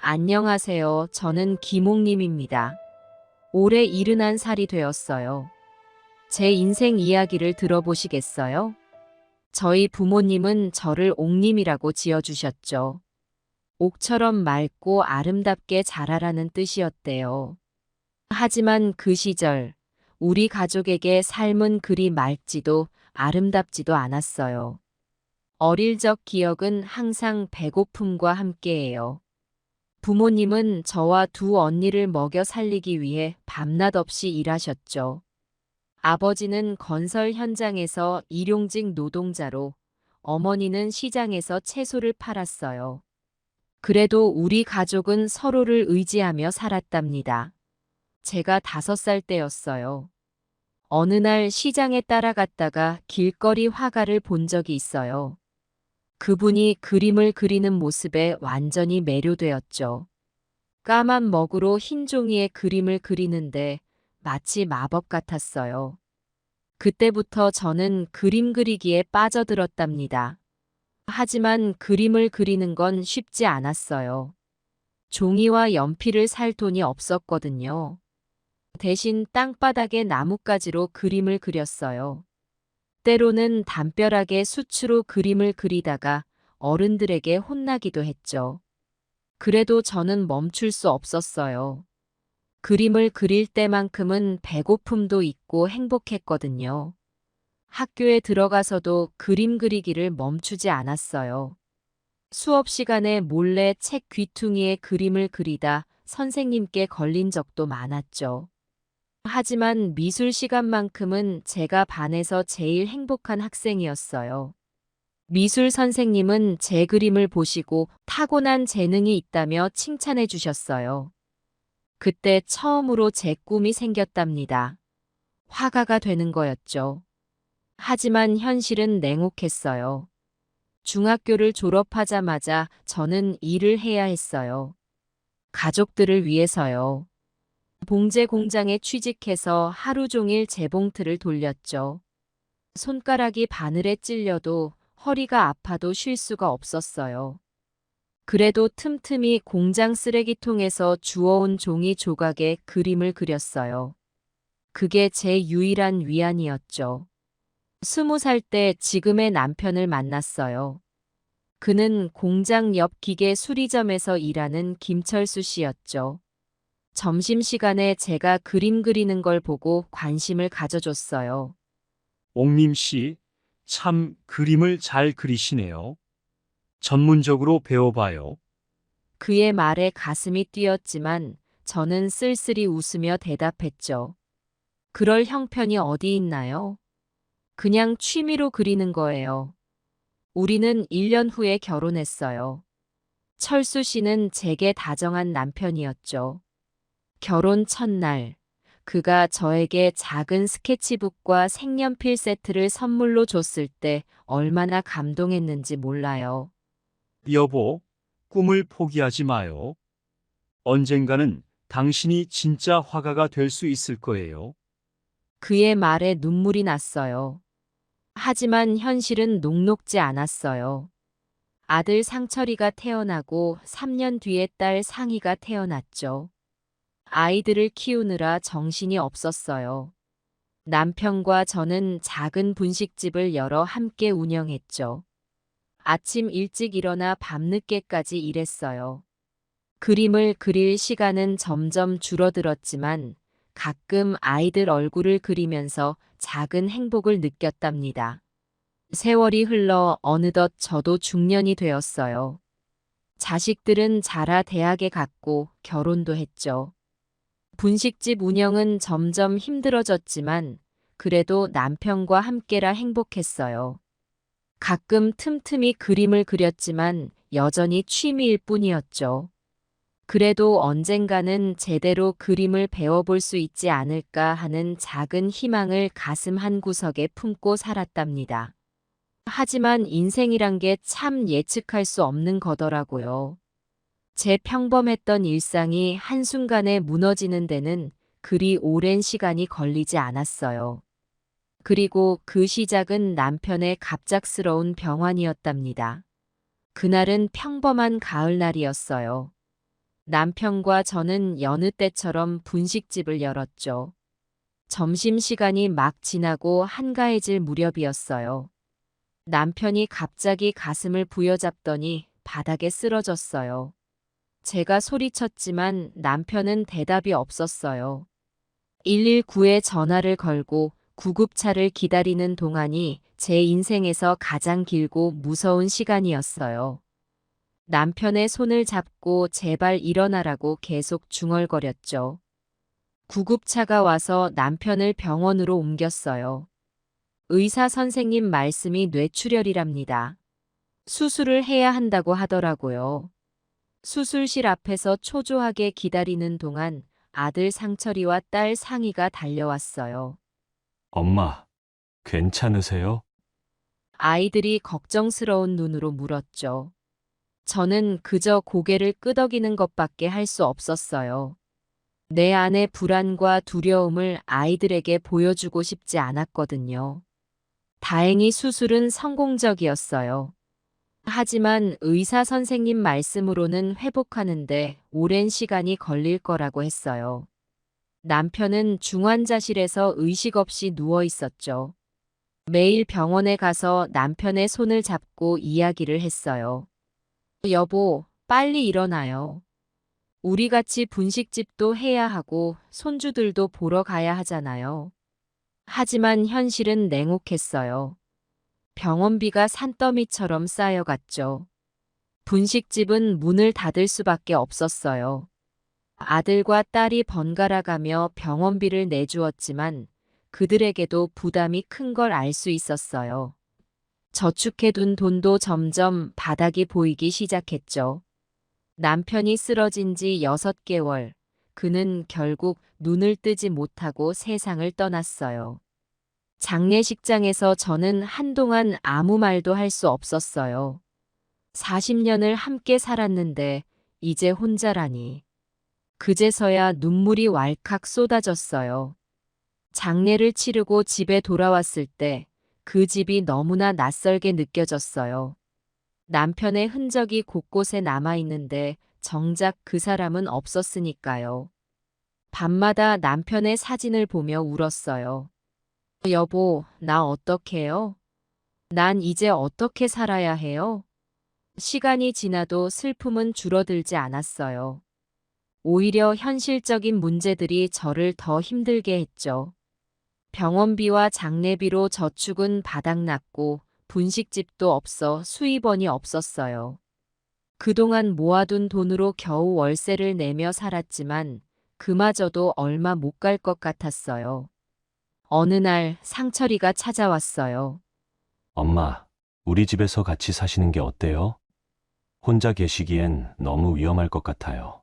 안녕하세요. 저는 김옥님입니다. 올해 71살이 되었어요. 제 인생 이야기를 들어보시겠어요? 저희 부모님은 저를 옥님이라고 지어주셨죠. 옥처럼 맑고 아름답게 자라라는 뜻이었대요. 하지만 그 시절, 우리 가족에게 삶은 그리 맑지도 아름답지도 않았어요. 어릴 적 기억은 항상 배고픔과 함께해요. 부모님은 저와 두 언니를 먹여 살리기 위해 밤낮 없이 일하셨죠. 아버지는 건설 현장에서 일용직 노동자로, 어머니는 시장에서 채소를 팔았어요. 그래도 우리 가족은 서로를 의지하며 살았답니다. 제가 5살 때였어요. 어느 날 시장에 따라갔다가 길거리 화가를 본 적이 있어요. 그분이 그림을 그리는 모습에 완전히 매료되었죠. 까만 먹으로 흰 종이에 그림을 그리는데 마치 마법 같았어요. 그때부터 저는 그림 그리기에 빠져들었답니다. 하지만 그림을 그리는 건 쉽지 않았어요. 종이와 연필을 살 돈이 없었거든요. 대신 땅바닥에 나뭇가지로 그림을 그렸어요. 때로는 담벼락에 수치로 그림을 그리다가 어른들에게 혼나기도 했죠. 그래도 저는 멈출 수 없었어요. 그림을 그릴 때만큼은 배고픔도 있고 행복했거든요. 학교에 들어가서도 그림 그리기를 멈추지 않았어요. 수업 시간에 몰래 책 귀퉁이에 그림을 그리다 선생님께 걸린 적도 많았죠. 하지만 미술 시간만큼은 제가 반에서 제일 행복한 학생이었어요. 미술 선생님은 제 그림을 보시고 타고난 재능이 있다며 칭찬해 주셨어요. 그때 처음으로 제 꿈이 생겼답니다. 화가가 되는 거였죠. 하지만 현실은 냉혹했어요. 중학교를 졸업하자마자 저는 일을 해야 했어요. 가족들을 위해서요. 봉제 공장에 취직해서 하루 종일 재봉틀을 돌렸죠. 손가락이 바늘에 찔려도 허리가 아파도 쉴 수가 없었어요. 그래도 틈틈이 공장 쓰레기통에서 주워온 종이 조각에 그림을 그렸어요. 그게 제 유일한 위안이었죠. 20살 때 지금의 남편을 만났어요. 그는 공장 옆 기계 수리점에서 일하는 김철수 씨였죠. 점심시간에 제가 그림 그리는 걸 보고 관심을 가져줬어요. 옥님 씨, 참 그림을 잘 그리시네요. 전문적으로 배워봐요. 그의 말에 가슴이 뛰었지만 저는 쓸쓸히 웃으며 대답했죠. 그럴 형편이 어디 있나요? 그냥 취미로 그리는 거예요. 우리는 1년 후에 결혼했어요. 철수 씨는 제게 다정한 남편이었죠. 결혼 첫날, 그가 저에게 작은 스케치북과 색연필 세트를 선물로 줬을 때 얼마나 감동했는지 몰라요. 여보, 꿈을 포기하지 마요. 언젠가는 당신이 진짜 화가가 될 수 있을 거예요. 그의 말에 눈물이 났어요. 하지만 현실은 녹록지 않았어요. 아들 상철이가 태어나고 3년 뒤에 딸 상희가 태어났죠. 아이들을 키우느라 정신이 없었어요. 남편과 저는 작은 분식집을 열어 함께 운영했죠. 아침 일찍 일어나 밤늦게까지 일했어요. 그림을 그릴 시간은 점점 줄어들었지만 가끔 아이들 얼굴을 그리면서 작은 행복을 느꼈답니다. 세월이 흘러 어느덧 저도 중년이 되었어요. 자식들은 자라 대학에 갔고 결혼도 했죠. 분식집 운영은 점점 힘들어졌지만 그래도 남편과 함께라 행복했어요. 가끔 틈틈이 그림을 그렸지만 여전히 취미일 뿐이었죠. 그래도 언젠가는 제대로 그림을 배워볼 수 있지 않을까 하는 작은 희망을 가슴 한구석에 품고 살았답니다. 하지만 인생이란 게 참 예측할 수 없는 거더라고요. 제 평범했던 일상이 한순간에 무너지는 데는 그리 오랜 시간이 걸리지 않았어요. 그리고 그 시작은 남편의 갑작스러운 병환이었답니다. 그날은 평범한 가을날이었어요. 남편과 저는 여느 때처럼 분식집을 열었죠. 점심시간이 막 지나고 한가해질 무렵이었어요. 남편이 갑자기 가슴을 부여잡더니 바닥에 쓰러졌어요. 제가 소리쳤지만 남편은 대답이 없었어요. 119에 전화를 걸고 구급차를 기다리는 동안이 제 인생에서 가장 길고 무서운 시간이었어요. 남편의 손을 잡고 제발 일어나라고 계속 중얼거렸죠. 구급차가 와서 남편을 병원으로 옮겼어요. 의사 선생님 말씀이 뇌출혈이랍니다. 수술을 해야 한다고 하더라고요. 수술실 앞에서 초조하게 기다리는 동안 아들 상철이와 딸 상희가 달려왔어요. 엄마, 괜찮으세요? 아이들이 걱정스러운 눈으로 물었죠. 저는 그저 고개를 끄덕이는 것밖에 할 수 없었어요. 내 안의 불안과 두려움을 아이들에게 보여주고 싶지 않았거든요. 다행히 수술은 성공적이었어요. 하지만 의사 선생님 말씀으로는 회복하는데 오랜 시간이 걸릴 거라고 했어요. 남편은 중환자실에서 의식 없이 누워 있었죠. 매일 병원에 가서 남편의 손을 잡고 이야기를 했어요. 여보, 빨리 일어나요. 우리 같이 분식집도 해야 하고 손주들도 보러 가야 하잖아요. 하지만 현실은 냉혹했어요. 병원비가 산더미처럼 쌓여갔죠. 분식집은 문을 닫을 수밖에 없었어요. 아들과 딸이 번갈아가며 병원비를 내주었지만 그들에게도 부담이 큰 걸 알 수 있었어요. 저축해둔 돈도 점점 바닥이 보이기 시작했죠. 남편이 쓰러진 지 6개월, 그는 결국 눈을 뜨지 못하고 세상을 떠났어요. 장례식장에서 저는 한동안 아무 말도 할 수 없었어요. 40년을 함께 살았는데 이제 혼자라니. 그제서야 눈물이 왈칵 쏟아졌어요. 장례를 치르고 집에 돌아왔을 때 그 집이 너무나 낯설게 느껴졌어요. 남편의 흔적이 곳곳에 남아있는데 정작 그 사람은 없었으니까요. 밤마다 남편의 사진을 보며 울었어요. 여보, 나 어떡해요? 난 이제 어떻게 살아야 해요? 시간이 지나도 슬픔은 줄어들지 않았어요. 오히려 현실적인 문제들이 저를 더 힘들게 했죠. 병원비와 장례비로 저축은 바닥났고 분식집도 없어 수입원이 없었어요. 그동안 모아둔 돈으로 겨우 월세를 내며 살았지만 그마저도 얼마 못 갈 것 같았어요. 어느 날 상철이가 찾아왔어요. 엄마, 우리 집에서 같이 사시는 게 어때요? 혼자 계시기엔 너무 위험할 것 같아요.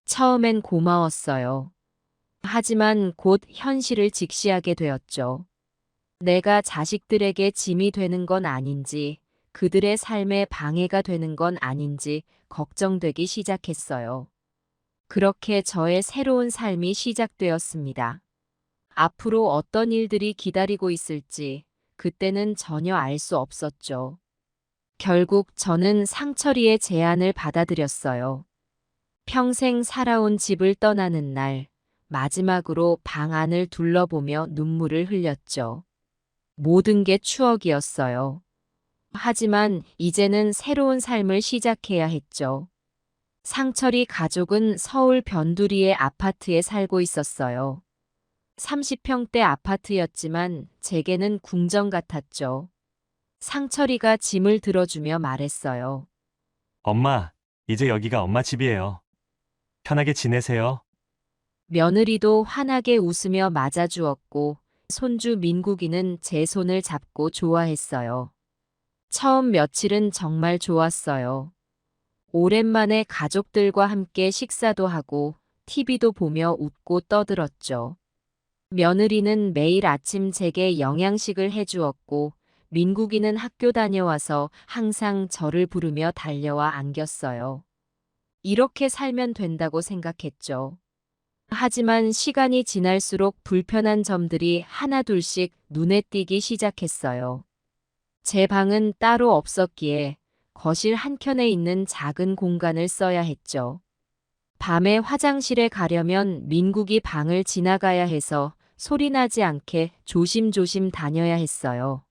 처음엔 고마웠어요. 하지만 곧 현실을 직시하게 되었죠. 내가 자식들에게 짐이 되는 건 아닌지, 그들의 삶에 방해가 되는 건 아닌지 걱정되기 시작했어요. 그렇게 저의 새로운 삶이 시작되었습니다. 앞으로 어떤 일들이 기다리고 있을지 그때는 전혀 알 수 없었죠. 결국 저는 상철이의 제안을 받아들였어요. 평생 살아온 집을 떠나는 날, 마지막으로 방 안을 둘러보며 눈물을 흘렸죠. 모든 게 추억이었어요. 하지만 이제는 새로운 삶을 시작해야 했죠. 상철이 가족은 서울 변두리의 아파트에 살고 있었어요. 30평대 아파트였지만 제게는 궁전 같았죠. 상철이가 짐을 들어주며 말했어요. 엄마, 이제 여기가 엄마 집이에요. 편하게 지내세요. 며느리도 환하게 웃으며 맞아주었고 손주 민국이는 제 손을 잡고 좋아했어요. 처음 며칠은 정말 좋았어요. 오랜만에 가족들과 함께 식사도 하고 TV도 보며 웃고 떠들었죠. 며느리는 매일 아침 제게 영양식을 해주었고 민국이는 학교 다녀와서 항상 저를 부르며 달려와 안겼어요. 이렇게 살면 된다고 생각했죠. 하지만 시간이 지날수록 불편한 점들이 하나둘씩 눈에 띄기 시작했어요. 제 방은 따로 없었기에 거실 한켠에 있는 작은 공간을 써야 했죠. 밤에 화장실에 가려면 민국이 방을 지나가야 해서 소리나지 않게 조심조심 다녀야 했어요.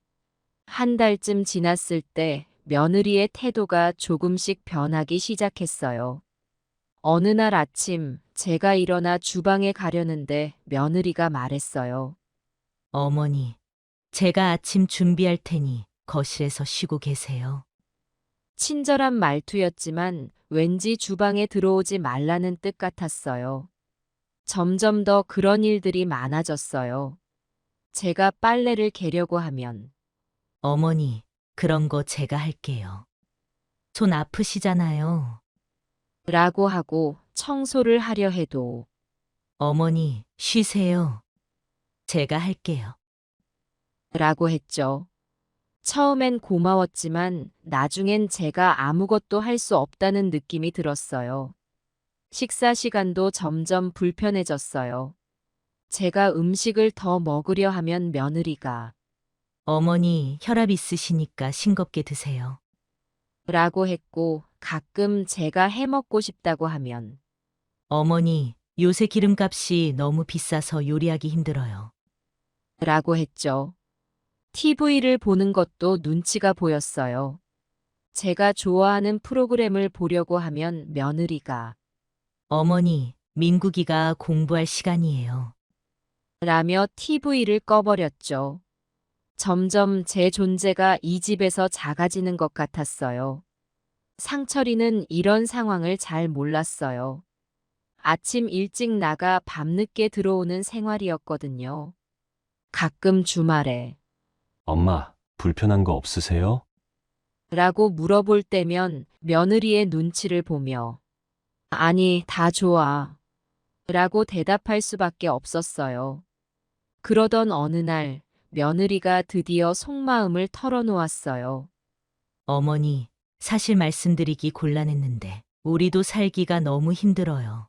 한 달쯤 지났을 때 며느리의 태도가 조금씩 변하기 시작했어요. 어느 날 아침 제가 일어나 주방에 가려는데 며느리가 말했어요. 어머니, 제가 아침 준비할 테니 거실에서 쉬고 계세요. 친절한 말투였지만 왠지 주방에 들어오지 말라는 뜻 같았어요. 점점 더 그런 일들이 많아졌어요. 제가 빨래를 개려고 하면 어머니, 그런 거 제가 할게요. 손 아프시잖아요. 라고 하고 청소를 하려 해도 어머니, 쉬세요. 제가 할게요. 라고 했죠. 처음엔 고마웠지만 나중엔 제가 아무것도 할 수 없다는 느낌이 들었어요. 식사 시간도 점점 불편해졌어요. 제가 음식을 더 먹으려 하면 며느리가 어머니, 혈압 있으시니까 싱겁게 드세요. 라고 했고 가끔 제가 해먹고 싶다고 하면 어머니, 요새 기름값이 너무 비싸서 요리하기 힘들어요. 라고 했죠. TV를 보는 것도 눈치가 보였어요. 제가 좋아하는 프로그램을 보려고 하면 며느리가 어머니, 민국이가 공부할 시간이에요. 라며 TV를 꺼버렸죠. 점점 제 존재가 이 집에서 작아지는 것 같았어요. 상철이는 이런 상황을 잘 몰랐어요. 아침 일찍 나가 밤늦게 들어오는 생활이었거든요. 가끔 주말에 엄마, 불편한 거 없으세요? 라고 물어볼 때면 며느리의 눈치를 보며 아니, 다 좋아. 라고 대답할 수밖에 없었어요. 그러던 어느 날 며느리가 드디어 속마음을 털어놓았어요. 어머니, 사실 말씀드리기 곤란했는데, 우리도 살기가 너무 힘들어요.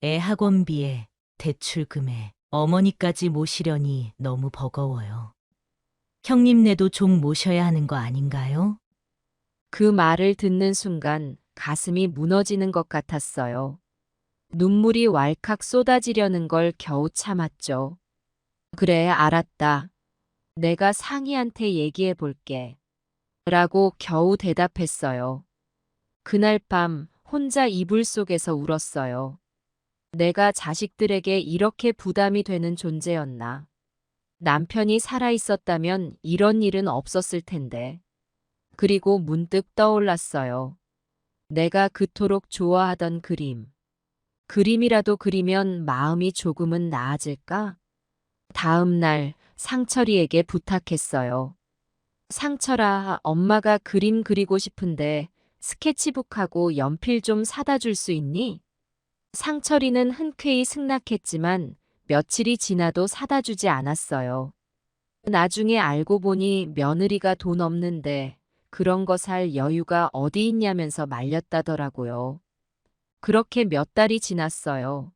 애 학원비에, 대출금에, 어머니까지 모시려니 너무 버거워요. 형님네도 좀 모셔야 하는 거 아닌가요? 그 말을 듣는 순간 가슴이 무너지는 것 같았어요. 눈물이 왈칵 쏟아지려는 걸 겨우 참았죠. 그래, 알았다. 내가 상희한테 얘기해 볼게. 라고 겨우 대답했어요. 그날 밤 혼자 이불 속에서 울었어요. 내가 자식들에게 이렇게 부담이 되는 존재였나. 남편이 살아있었다면 이런 일은 없었을 텐데. 그리고 문득 떠올랐어요. 내가 그토록 좋아하던 그림. 그림이라도 그리면 마음이 조금은 나아질까? 다음 날 상철이에게 부탁했어요. 상철아, 엄마가 그림 그리고 싶은데 스케치북하고 연필 좀 사다 줄 수 있니? 상철이는 흔쾌히 승낙했지만 며칠이 지나도 사다 주지 않았어요. 나중에 알고 보니 며느리가 돈 없는데 그런 거 살 여유가 어디 있냐면서 말렸다더라고요. 그렇게 몇 달이 지났어요.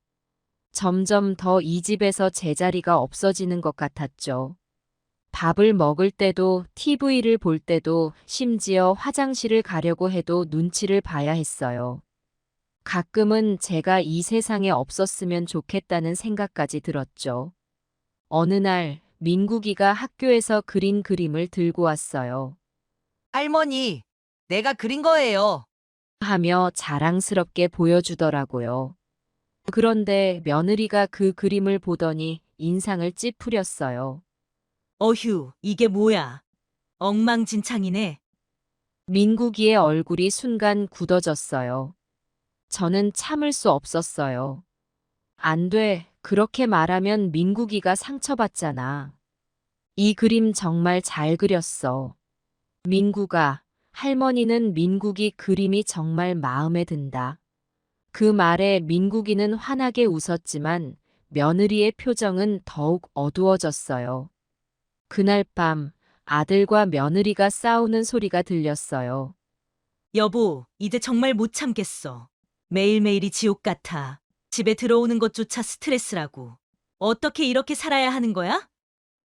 점점 더 이 집에서 제자리가 없어지는 것 같았죠. 밥을 먹을 때도 TV를 볼 때도 심지어 화장실을 가려고 해도 눈치를 봐야 했어요. 가끔은 제가 이 세상에 없었으면 좋겠다는 생각까지 들었죠. 어느 날 민국이가 학교에서 그린 그림을 들고 왔어요. 할머니, 내가 그린 거예요. 하며 자랑스럽게 보여주더라고요. 그런데 며느리가 그 그림을 보더니 인상을 찌푸렸어요. 어휴, 이게 뭐야? 엉망진창이네. 민국이의 얼굴이 순간 굳어졌어요. 저는 참을 수 없었어요. 안 돼, 그렇게 말하면 민국이가 상처받잖아. 이 그림 정말 잘 그렸어. 민국아, 할머니는 민국이 그림이 정말 마음에 든다. 그 말에 민국이는 환하게 웃었지만 며느리의 표정은 더욱 어두워졌어요. 그날 밤 아들과 며느리가 싸우는 소리가 들렸어요. 여보, 이제 정말 못 참겠어. 매일매일이 지옥 같아. 집에 들어오는 것조차 스트레스라고. 어떻게 이렇게 살아야 하는 거야?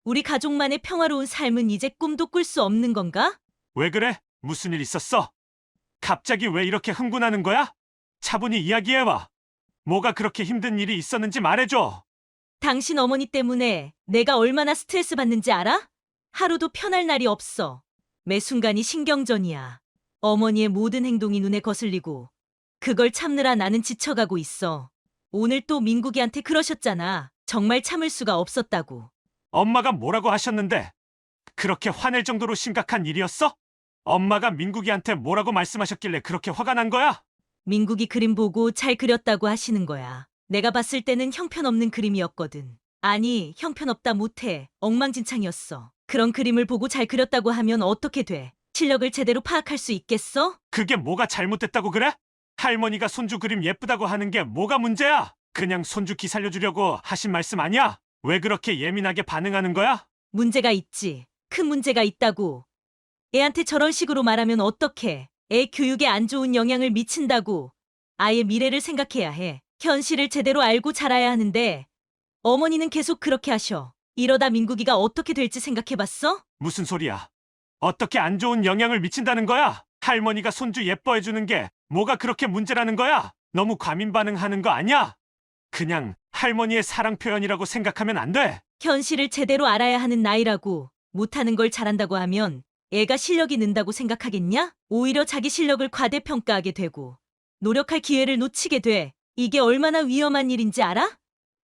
우리 가족만의 평화로운 삶은 이제 꿈도 꿀 수 없는 건가? 왜 그래? 무슨 일 있었어? 갑자기 왜 이렇게 흥분하는 거야? 차분히 이야기해봐. 뭐가 그렇게 힘든 일이 있었는지 말해줘. 당신 어머니 때문에 내가 얼마나 스트레스 받는지 알아? 하루도 편할 날이 없어. 매 순간이 신경전이야. 어머니의 모든 행동이 눈에 거슬리고 그걸 참느라 나는 지쳐가고 있어. 오늘 또 민국이한테 그러셨잖아. 정말 참을 수가 없었다고. 엄마가 뭐라고 하셨는데? 그렇게 화낼 정도로 심각한 일이었어? 엄마가 민국이한테 뭐라고 말씀하셨길래 그렇게 화가 난 거야? 민국이 그림 보고 잘 그렸다고 하시는 거야. 내가 봤을 때는 형편없는 그림이었거든. 아니, 형편없다 못해. 엉망진창이었어. 그런 그림을 보고 잘 그렸다고 하면 어떻게 돼? 실력을 제대로 파악할 수 있겠어? 그게 뭐가 잘못됐다고 그래? 할머니가 손주 그림 예쁘다고 하는 게 뭐가 문제야? 그냥 손주 기 살려주려고 하신 말씀 아니야? 왜 그렇게 예민하게 반응하는 거야? 문제가 있지. 큰 문제가 있다고. 애한테 저런 식으로 말하면 어떡해. 애 교육에 안 좋은 영향을 미친다고. 아이의 미래를 생각해야 해. 현실을 제대로 알고 자라야 하는데 어머니는 계속 그렇게 하셔. 이러다 민국이가 어떻게 될지 생각해봤어? 무슨 소리야? 어떻게 안 좋은 영향을 미친다는 거야? 할머니가 손주 예뻐해주는 게 뭐가 그렇게 문제라는 거야? 너무 과민 반응하는 거 아니야? 그냥 할머니의 사랑 표현이라고 생각하면 안 돼. 현실을 제대로 알아야 하는 나이라고. 못하는 걸 잘한다고 하면 애가 실력이 는다고 생각하겠냐? 오히려 자기 실력을 과대평가하게 되고 노력할 기회를 놓치게 돼. 이게 얼마나 위험한 일인지 알아?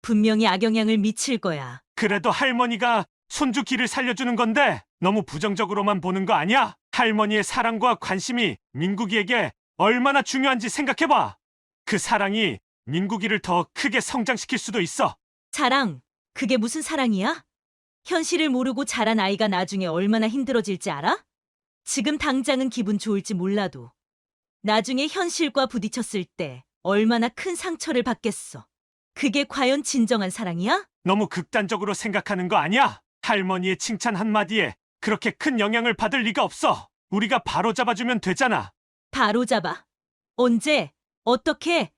분명히 악영향을 미칠 거야. 그래도 할머니가 손주 기를 살려주는 건데 너무 부정적으로만 보는 거 아니야? 할머니의 사랑과 관심이 민국이에게 얼마나 중요한지 생각해봐. 그 사랑이 민국이를 더 크게 성장시킬 수도 있어. 사랑, 그게 무슨 사랑이야? 현실을 모르고 자란 아이가 나중에 얼마나 힘들어질지 알아? 지금 당장은 기분 좋을지 몰라도 나중에 현실과 부딪혔을 때 얼마나 큰 상처를 받겠어. 그게 과연 진정한 사랑이야? 너무 극단적으로 생각하는 거 아니야? 할머니의 칭찬 한마디에 그렇게 큰 영향을 받을 리가 없어. 우리가 바로 잡아주면 되잖아. 바로 잡아. 언제? 어떻게?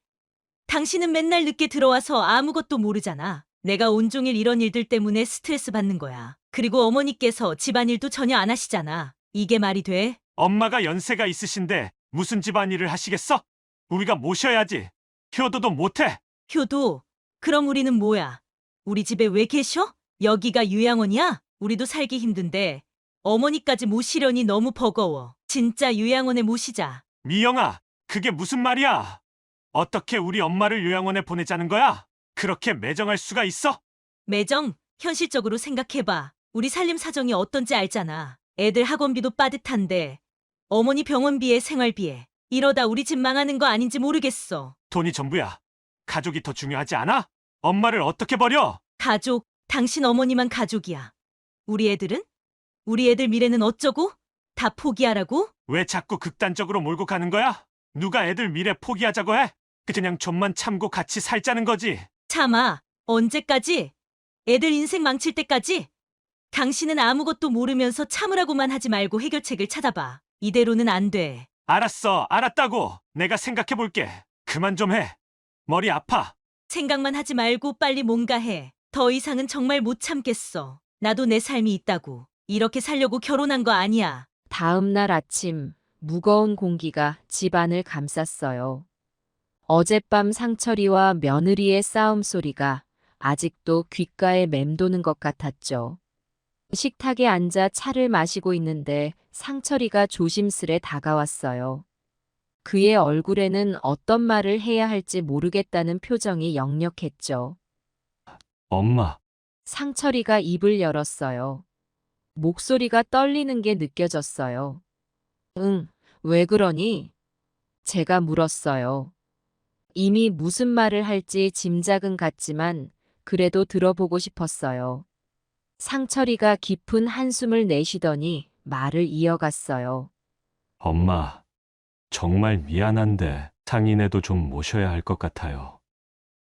당신은 맨날 늦게 들어와서 아무것도 모르잖아. 내가 온종일 이런 일들 때문에 스트레스 받는 거야. 그리고 어머니께서 집안일도 전혀 안 하시잖아. 이게 말이 돼? 엄마가 연세가 있으신데 무슨 집안일을 하시겠어? 우리가 모셔야지. 효도도 못해. 효도, 그럼 우리는 뭐야? 우리 집에 왜 계셔? 여기가 요양원이야? 우리도 살기 힘든데 어머니까지 모시려니 너무 버거워. 진짜 요양원에 모시자. 미영아, 그게 무슨 말이야? 어떻게 우리 엄마를 요양원에 보내자는 거야? 그렇게 매정할 수가 있어? 매정, 현실적으로 생각해봐. 우리 살림 사정이 어떤지 알잖아. 애들 학원비도 빠듯한데 어머니 병원비에 생활비에 이러다 우리 집 망하는 거 아닌지 모르겠어. 돈이 전부야. 가족이 더 중요하지 않아? 엄마를 어떻게 버려? 가족, 당신 어머니만 가족이야. 우리 애들은? 우리 애들 미래는 어쩌고? 다 포기하라고? 왜 자꾸 극단적으로 몰고 가는 거야? 누가 애들 미래 포기하자고 해? 그냥 좀만 참고 같이 살자는 거지. 참아. 언제까지? 애들 인생 망칠 때까지? 당신은 아무것도 모르면서 참으라고만 하지 말고 해결책을 찾아봐. 이대로는 안 돼. 알았어, 알았다고. 내가 생각해 볼게. 그만 좀 해. 머리 아파. 생각만 하지 말고 빨리 뭔가 해. 더 이상은 정말 못 참겠어. 나도 내 삶이 있다고. 이렇게 살려고 결혼한 거 아니야. 다음 날 아침 무거운 공기가 집안을 감쌌어요. 어젯밤 상철이와 며느리의 싸움 소리가 아직도 귓가에 맴도는 것 같았죠. 식탁에 앉아 차를 마시고 있는데 상철이가 조심스레 다가왔어요. 그의 얼굴에는 어떤 말을 해야 할지 모르겠다는 표정이 역력했죠. 엄마, 상철이가 입을 열었어요. 목소리가 떨리는 게 느껴졌어요. 응, 왜 그러니? 제가 물었어요. 이미 무슨 말을 할지 짐작은 갔지만 그래도 들어보고 싶었어요. 상철이가 깊은 한숨을 내쉬더니 말을 이어갔어요. 엄마, 정말 미안한데 상인애도 좀 모셔야 할 것 같아요.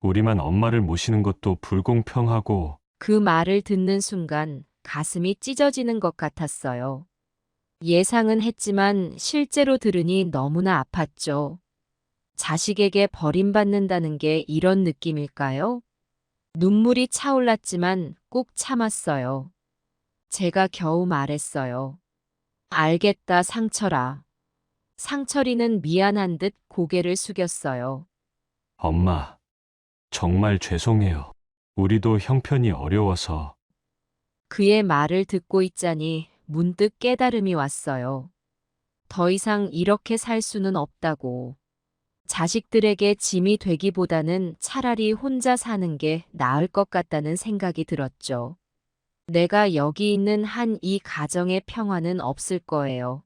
우리만 엄마를 모시는 것도 불공평하고 그 말을 듣는 순간 가슴이 찢어지는 것 같았어요. 예상은 했지만 실제로 들으니 너무나 아팠죠. 자식에게 버림받는다는 게 이런 느낌일까요? 눈물이 차올랐지만 꾹 참았어요. 제가 겨우 말했어요. 알겠다, 상철아. 상철이는 미안한 듯 고개를 숙였어요. 엄마, 정말 죄송해요. 우리도 형편이 어려워서. 그의 말을 듣고 있자니 문득 깨달음이 왔어요. 더 이상 이렇게 살 수는 없다고. 자식들에게 짐이 되기보다는 차라리 혼자 사는 게 나을 것 같다는 생각이 들었죠. 내가 여기 있는 한 이 가정의 평화는 없을 거예요.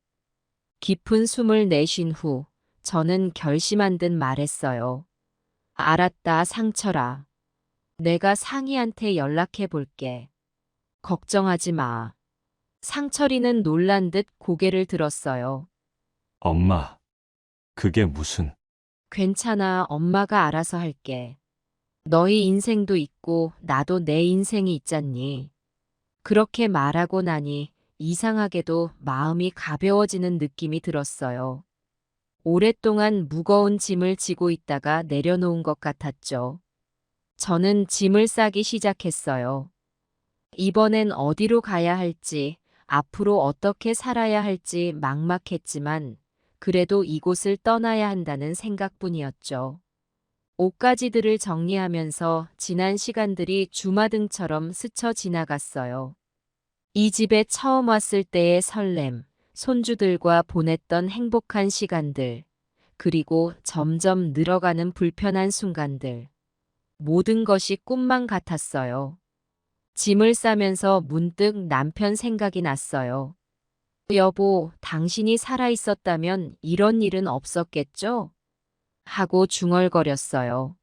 깊은 숨을 내쉰 후 저는 결심한 듯 말했어요. 알았다, 상철아. 내가 상희한테 연락해 볼게. 걱정하지 마. 상철이는 놀란 듯 고개를 들었어요. 엄마, 그게 무슨... 괜찮아, 엄마가 알아서 할게. 너희 인생도 있고 나도 내 인생이 있잖니. 그렇게 말하고 나니 이상하게도 마음이 가벼워지는 느낌이 들었어요. 오랫동안 무거운 짐을 지고 있다가 내려놓은 것 같았죠. 저는 짐을 싸기 시작했어요. 이번엔 어디로 가야 할지, 앞으로 어떻게 살아야 할지 막막했지만 그래도 이곳을 떠나야 한다는 생각뿐이었죠. 옷가지들을 정리하면서 지난 시간들이 주마등처럼 스쳐 지나갔어요. 이 집에 처음 왔을 때의 설렘, 손주들과 보냈던 행복한 시간들, 그리고 점점 늘어가는 불편한 순간들. 모든 것이 꿈만 같았어요. 짐을 싸면서 문득 남편 생각이 났어요. 여보, 당신이 살아있었다면 이런 일은 없었겠죠? 하고 중얼거렸어요.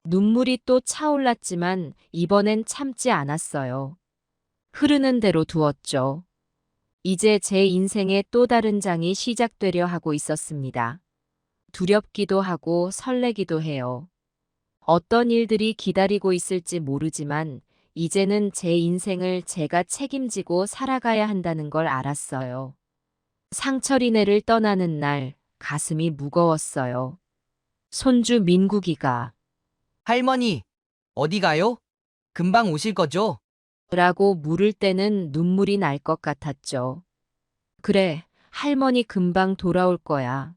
눈물이 또 차올랐지만 이번엔 참지 않았어요. 흐르는 대로 두었죠. 이제 제 인생의 또 다른 장이 시작되려 하고 있었습니다. 두렵기도 하고 설레기도 해요. 어떤 일들이 기다리고 있을지 모르지만 이제는 제 인생을 제가 책임지고 살아가야 한다는 걸 알았어요. 상철이네를 떠나는 날 가슴이 무거웠어요. 손주 민국이가 할머니, 어디 가요? 금방 오실 거죠? 라고 물을 때는 눈물이 날 것 같았죠. 그래, 할머니 금방 돌아올 거야.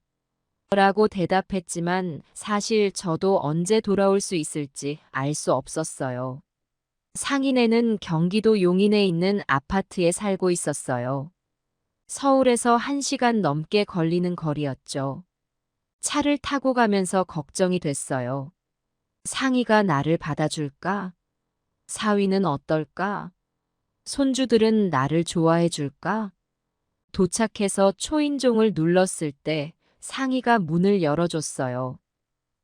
라고 대답했지만 사실 저도 언제 돌아올 수 있을지 알 수 없었어요. 상인애는 경기도 용인에 있는 아파트에 살고 있었어요. 서울에서 1시간 넘게 걸리는 거리였죠. 차를 타고 가면서 걱정이 됐어요. 상희가 나를 받아줄까? 사위는 어떨까? 손주들은 나를 좋아해 줄까? 도착해서 초인종을 눌렀을 때 상희가 문을 열어줬어요.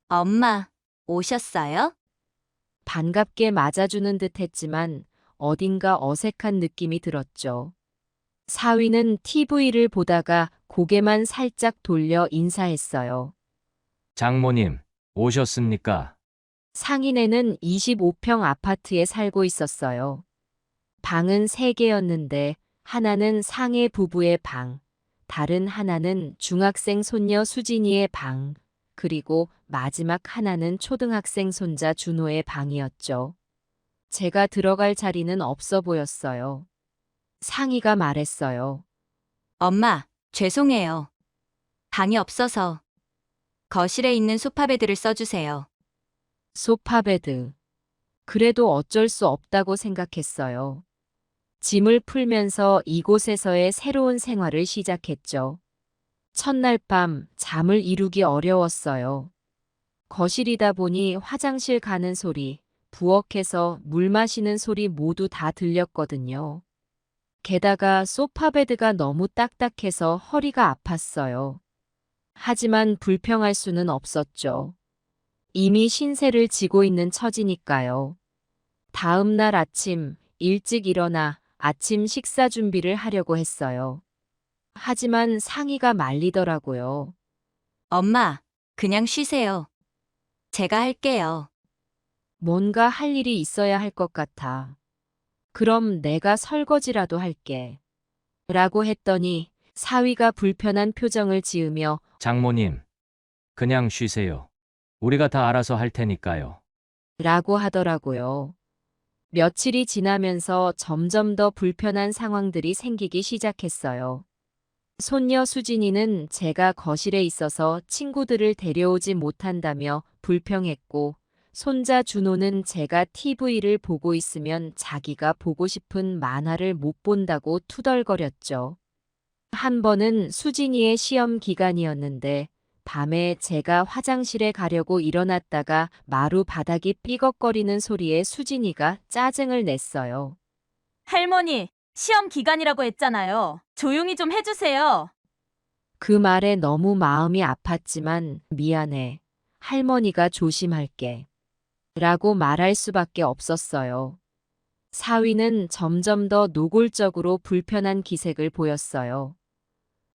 엄마, 오셨어요? 반갑게 맞아주는 듯 했지만 어딘가 어색한 느낌이 들었죠. 사위는 TV를 보다가 고개만 살짝 돌려 인사했어요. 장모님, 오셨습니까? 상인애는 25평 아파트에 살고 있었어요. 방은 3개였는데 하나는 상해 부부의 방, 다른 하나는 중학생 손녀 수진이의 방, 그리고 마지막 하나는 초등학생 손자 준호의 방이었죠. 제가 들어갈 자리는 없어 보였어요. 상희가 말했어요. 엄마, 죄송해요. 방이 없어서. 거실에 있는 소파베드를 써주세요. 소파베드. 그래도 어쩔 수 없다고 생각했어요. 짐을 풀면서 이곳에서의 새로운 생활을 시작했죠. 첫날 밤 잠을 이루기 어려웠어요. 거실이다 보니 화장실 가는 소리, 부엌에서 물 마시는 소리 모두 다 들렸거든요. 게다가 소파베드가 너무 딱딱해서 허리가 아팠어요. 하지만 불평할 수는 없었죠. 이미 신세를 지고 있는 처지니까요. 다음 날 아침 일찍 일어나 아침 식사 준비를 하려고 했어요. 하지만 상희가 말리더라고요. 엄마, 그냥 쉬세요. 제가 할게요. 뭔가 할 일이 있어야 할 것 같아. 그럼 내가 설거지라도 할게. 라고 했더니 사위가 불편한 표정을 지으며 장모님, 그냥 쉬세요. 우리가 다 알아서 할 테니까요. 라고 하더라고요. 며칠이 지나면서 점점 더 불편한 상황들이 생기기 시작했어요. 손녀 수진이는 제가 거실에 있어서 친구들을 데려오지 못한다며 불평했고, 손자 준호는 제가 TV를 보고 있으면 자기가 보고 싶은 만화를 못 본다고 투덜거렸죠. 한 번은 수진이의 시험 기간이었는데 밤에 제가 화장실에 가려고 일어났다가 마루 바닥이 삐걱거리는 소리에 수진이가 짜증을 냈어요. 할머니, 시험 기간이라고 했잖아요. 조용히 좀 해주세요. 그 말에 너무 마음이 아팠지만 미안해. 할머니가 조심할게. 라고 말할 수밖에 없었어요. 사위는 점점 더 노골적으로 불편한 기색을 보였어요.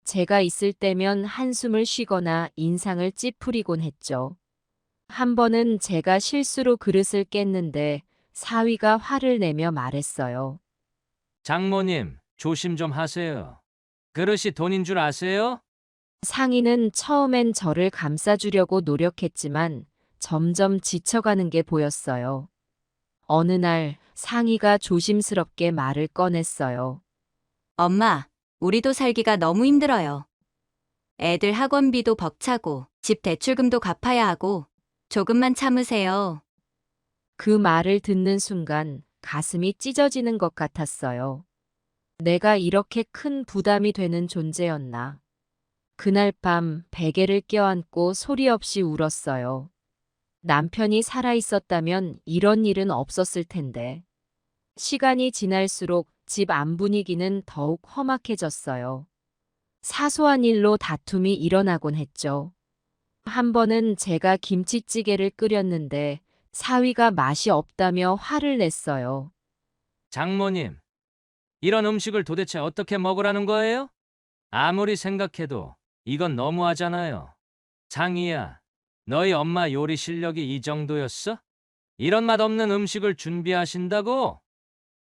제가 있을 때면 한숨을 쉬거나 인상을 찌푸리곤 했죠. 한 번은 제가 실수로 그릇을 깼는데 사위가 화를 내며 말했어요. 장모님, 조심 좀 하세요. 그릇이 돈인 줄 아세요? 상인은 처음엔 저를 감싸주려고 노력했지만 점점 지쳐가는 게 보였어요. 어느 날 상희가 조심스럽게 말을 꺼냈어요. 엄마, 우리도 살기가 너무 힘들어요. 애들 학원비도 벅차고, 집 대출금도 갚아야 하고, 조금만 참으세요. 그 말을 듣는 순간 가슴이 찢어지는 것 같았어요. 내가 이렇게 큰 부담이 되는 존재였나. 그날 밤 베개를 껴안고 소리 없이 울었어요. 남편이 살아있었다면 이런 일은 없었을 텐데. 시간이 지날수록 집 안 분위기는 더욱 험악해졌어요. 사소한 일로 다툼이 일어나곤 했죠. 한 번은 제가 김치찌개를 끓였는데 사위가 맛이 없다며 화를 냈어요. 장모님, 이런 음식을 도대체 어떻게 먹으라는 거예요? 아무리 생각해도 이건 너무하잖아요. 장이야, 너희 엄마 요리 실력이 이 정도였어? 이런 맛없는 음식을 준비하신다고?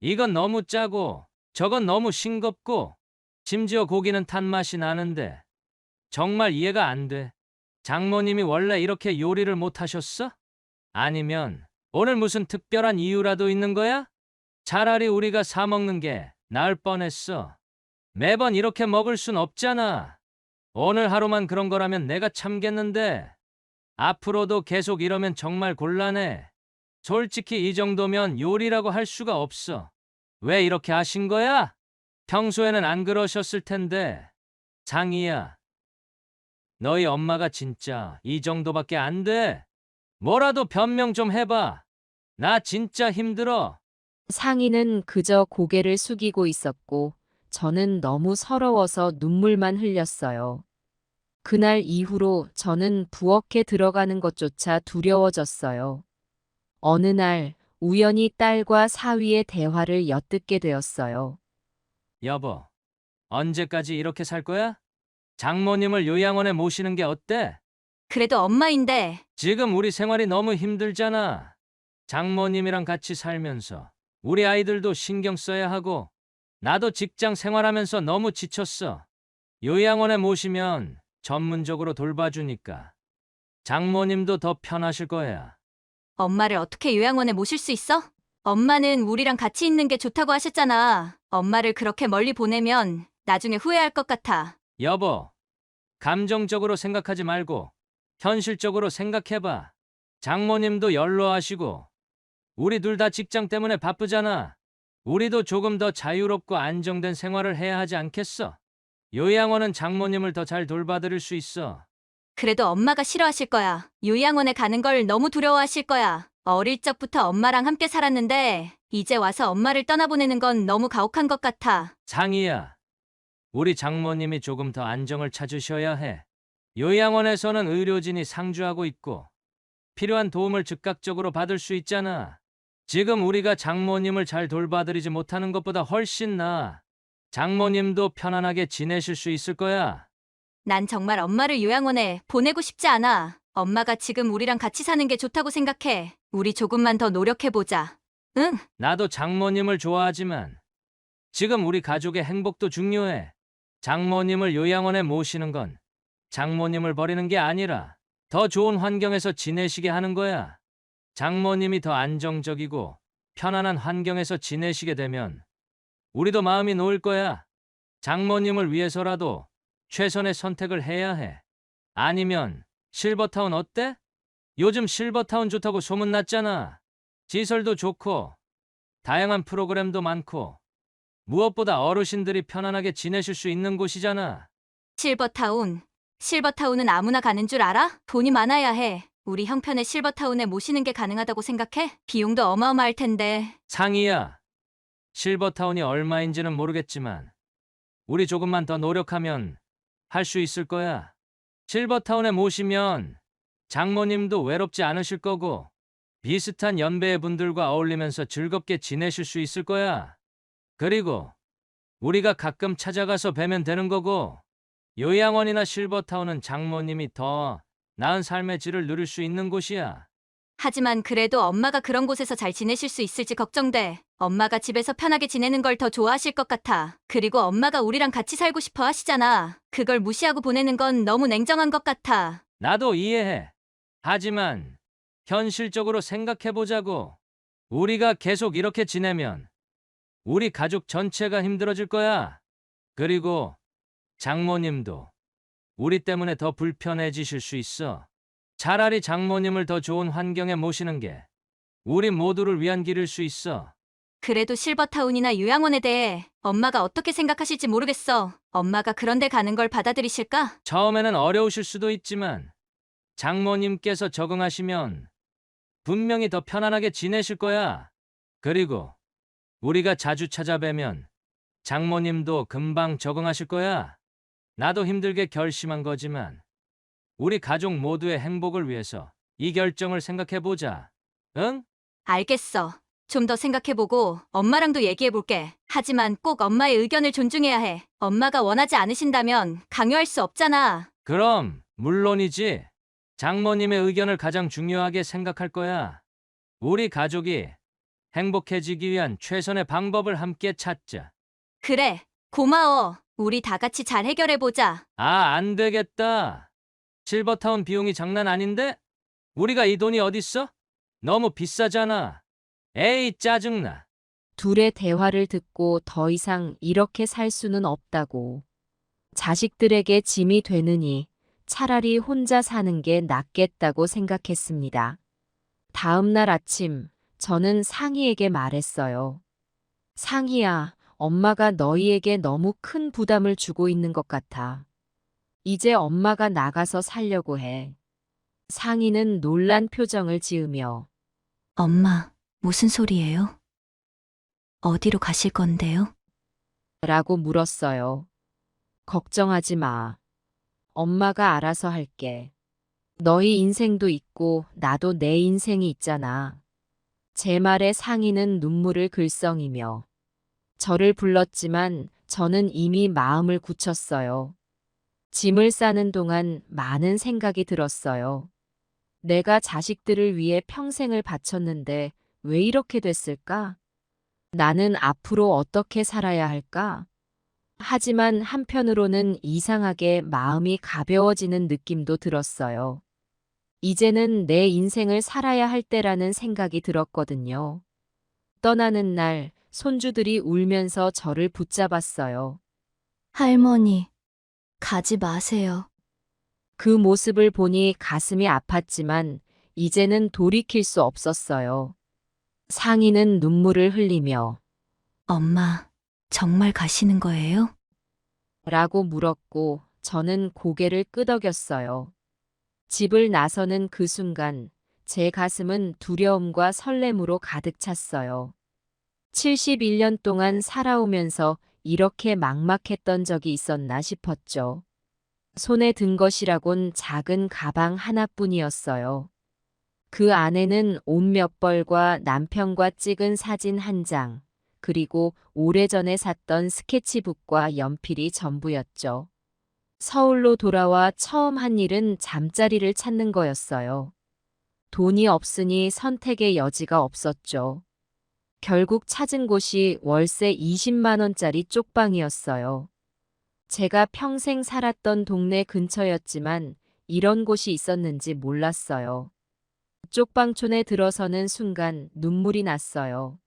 이건 너무 짜고, 저건 너무 싱겁고, 심지어 고기는 탄 맛이 나는데 정말 이해가 안 돼. 장모님이 원래 이렇게 요리를 못 하셨어? 아니면 오늘 무슨 특별한 이유라도 있는 거야? 차라리 우리가 사 먹는 게 나을 뻔했어. 매번 이렇게 먹을 순 없잖아. 오늘 하루만 그런 거라면 내가 참겠는데 앞으로도 계속 이러면 정말 곤란해. 솔직히 이 정도면 요리라고 할 수가 없어. 왜 이렇게 하신 거야? 평소에는 안 그러셨을 텐데. 장이야, 너희 엄마가 진짜 이 정도밖에 안 돼. 뭐라도 변명 좀 해봐. 나 진짜 힘들어. 상인은 그저 고개를 숙이고 있었고 저는 너무 서러워서 눈물만 흘렸어요. 그날 이후로 저는 부엌에 들어가는 것조차 두려워졌어요. 어느 날 우연히 딸과 사위의 대화를 엿듣게 되었어요. 여보, 언제까지 이렇게 살 거야? 장모님을 요양원에 모시는 게 어때? 그래도 엄마인데, 지금 우리 생활이 너무 힘들잖아. 장모님이랑 같이 살면서 우리 아이들도 신경 써야 하고 나도 직장 생활하면서 너무 지쳤어. 요양원에 모시면 전문적으로 돌봐주니까 장모님도 더 편하실 거야. 엄마를 어떻게 요양원에 모실 수 있어? 엄마는 우리랑 같이 있는 게 좋다고 하셨잖아. 엄마를 그렇게 멀리 보내면 나중에 후회할 것 같아. 여보, 감정적으로 생각하지 말고 현실적으로 생각해봐. 장모님도 연로하시고 우리 둘 다 직장 때문에 바쁘잖아. 우리도 조금 더 자유롭고 안정된 생활을 해야 하지 않겠어? 요양원은 장모님을 더 잘 돌봐드릴 수 있어. 그래도 엄마가 싫어하실 거야. 요양원에 가는 걸 너무 두려워하실 거야. 어릴 적부터 엄마랑 함께 살았는데 이제 와서 엄마를 떠나보내는 건 너무 가혹한 것 같아. 장이야, 우리 장모님이 조금 더 안정을 찾으셔야 해. 요양원에서는 의료진이 상주하고 있고 필요한 도움을 즉각적으로 받을 수 있잖아. 지금 우리가 장모님을 잘 돌봐드리지 못하는 것보다 훨씬 나아. 장모님도 편안하게 지내실 수 있을 거야. 난 정말 엄마를 요양원에 보내고 싶지 않아. 엄마가 지금 우리랑 같이 사는 게 좋다고 생각해. 우리 조금만 더 노력해보자. 응? 나도 장모님을 좋아하지만 지금 우리 가족의 행복도 중요해. 장모님을 요양원에 모시는 건 장모님을 버리는 게 아니라 더 좋은 환경에서 지내시게 하는 거야. 장모님이 더 안정적이고 편안한 환경에서 지내시게 되면 우리도 마음이 놓일 거야. 장모님을 위해서라도 최선의 선택을 해야 해. 아니면 실버타운 어때? 요즘 실버타운 좋다고 소문났잖아. 시설도 좋고 다양한 프로그램도 많고 무엇보다 어르신들이 편안하게 지내실 수 있는 곳이잖아. 실버타운. 실버타운은 아무나 가는 줄 알아? 돈이 많아야 해. 우리 형편에 실버타운에 모시는 게 가능하다고 생각해? 비용도 어마어마할 텐데. 상희야, 실버타운이 얼마인지는 모르겠지만 우리 조금만 더 노력하면 할 수 있을 거야. 실버타운에 모시면 장모님도 외롭지 않으실 거고 비슷한 연배의 분들과 어울리면서 즐겁게 지내실 수 있을 거야. 그리고 우리가 가끔 찾아가서 뵈면 되는 거고 요양원이나 실버타운은 장모님이 더 나은 삶의 질을 누릴 수 있는 곳이야. 하지만 그래도 엄마가 그런 곳에서 잘 지내실 수 있을지 걱정돼. 엄마가 집에서 편하게 지내는 걸 더 좋아하실 것 같아. 그리고 엄마가 우리랑 같이 살고 싶어 하시잖아. 그걸 무시하고 보내는 건 너무 냉정한 것 같아. 나도 이해해. 하지만 현실적으로 생각해보자고. 우리가 계속 이렇게 지내면 우리 가족 전체가 힘들어질 거야. 그리고 장모님도 우리 때문에 더 불편해지실 수 있어. 차라리 장모님을 더 좋은 환경에 모시는 게 우리 모두를 위한 길일 수 있어. 그래도 실버타운이나 요양원에 대해 엄마가 어떻게 생각하실지 모르겠어. 엄마가 그런 데 가는 걸 받아들이실까? 처음에는 어려우실 수도 있지만 장모님께서 적응하시면 분명히 더 편안하게 지내실 거야. 그리고 우리가 자주 찾아뵈면 장모님도 금방 적응하실 거야. 나도 힘들게 결심한 거지만 우리 가족 모두의 행복을 위해서 이 결정을 생각해보자. 응? 알겠어. 좀 더 생각해보고 엄마랑도 얘기해볼게. 하지만 꼭 엄마의 의견을 존중해야 해. 엄마가 원하지 않으신다면 강요할 수 없잖아. 그럼 물론이지. 장모님의 의견을 가장 중요하게 생각할 거야. 우리 가족이 행복해지기 위한 최선의 방법을 함께 찾자. 그래, 고마워. 우리 다 같이 잘 해결해보자. 안 되겠다. 실버타운 비용이 장난 아닌데? 우리가 이 돈이 어딨어? 너무 비싸잖아. 에이, 짜증나. 둘의 대화를 듣고 더 이상 이렇게 살 수는 없다고. 자식들에게 짐이 되느니 차라리 혼자 사는 게 낫겠다고 생각했습니다. 다음 날 아침, 저는 상희에게 말했어요. 상희야, 엄마가 너희에게 너무 큰 부담을 주고 있는 것 같아. 이제 엄마가 나가서 살려고 해. 상희는 놀란 표정을 지으며 엄마, 무슨 소리예요? 어디로 가실 건데요? 라고 물었어요. 걱정하지 마. 엄마가 알아서 할게. 너희 인생도 있고 나도 내 인생이 있잖아. 제 말에 상희는 눈물을 글썽이며 저를 불렀지만 저는 이미 마음을 굳혔어요. 짐을 싸는 동안 많은 생각이 들었어요. 내가 자식들을 위해 평생을 바쳤는데 왜 이렇게 됐을까? 나는 앞으로 어떻게 살아야 할까? 하지만 한편으로는 이상하게 마음이 가벼워지는 느낌도 들었어요. 이제는 내 인생을 살아야 할 때라는 생각이 들었거든요. 떠나는 날 손주들이 울면서 저를 붙잡았어요. 할머니, 가지 마세요. 그 모습을 보니 가슴이 아팠지만 이제는 돌이킬 수 없었어요. 상희는 눈물을 흘리며 엄마, 정말 가시는 거예요? 라고 물었고 저는 고개를 끄덕였어요. 집을 나서는 그 순간 제 가슴은 두려움과 설렘으로 가득 찼어요. 71년 동안 살아오면서 이렇게 막막했던 적이 있었나 싶었죠. 손에 든 것이라곤 작은 가방 하나뿐이었어요. 그 안에는 옷 몇 벌과 남편과 찍은 사진 한 장, 그리고 오래전에 샀던 스케치북과 연필이 전부였죠. 서울로 돌아와 처음 한 일은 잠자리를 찾는 거였어요. 돈이 없으니 선택의 여지가 없었죠. 결국 찾은 곳이 월세 20만 원짜리 쪽방이었어요. 제가 평생 살았던 동네 근처였지만 이런 곳이 있었는지 몰랐어요. 쪽방촌에 들어서는 순간 눈물이 났어요.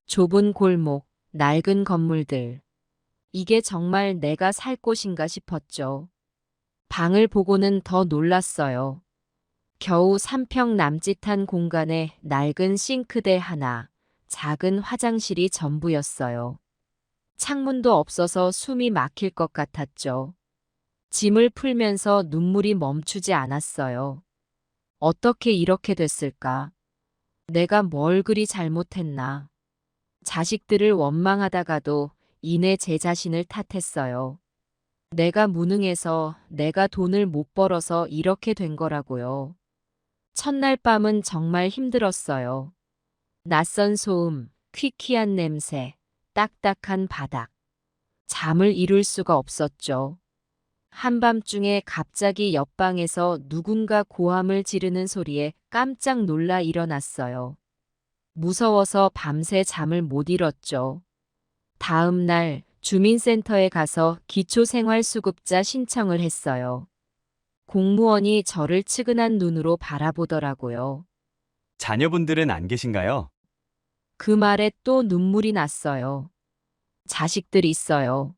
좁은 골목, 낡은 건물들. 이게 정말 내가 살 곳인가 싶었죠. 방을 보고는 더 놀랐어요. 겨우 3평 남짓한 공간에 낡은 싱크대 하나, 작은 화장실이 전부였어요. 창문도 없어서 숨이 막힐 것 같았죠. 짐을 풀면서 눈물이 멈추지 않았어요. 어떻게 이렇게 됐을까? 내가 뭘 그리 잘못했나? 자식들을 원망하다가도 이내 제 자신을 탓했어요. 내가 무능해서, 내가 돈을 못 벌어서 이렇게 된 거라고요. 첫날 밤은 정말 힘들었어요. 낯선 소음, 퀴퀴한 냄새, 딱딱한 바닥. 잠을 이룰 수가 없었죠. 한밤중에 갑자기 옆방에서 누군가 고함을 지르는 소리에 깜짝 놀라 일어났어요. 무서워서 밤새 잠을 못 이뤘죠. 다음 날 주민센터에 가서 기초생활수급자 신청을 했어요. 공무원이 저를 측은한 눈으로 바라보더라고요. 자녀분들은 안 계신가요? 그 말에 또 눈물이 났어요. 자식들 있어요.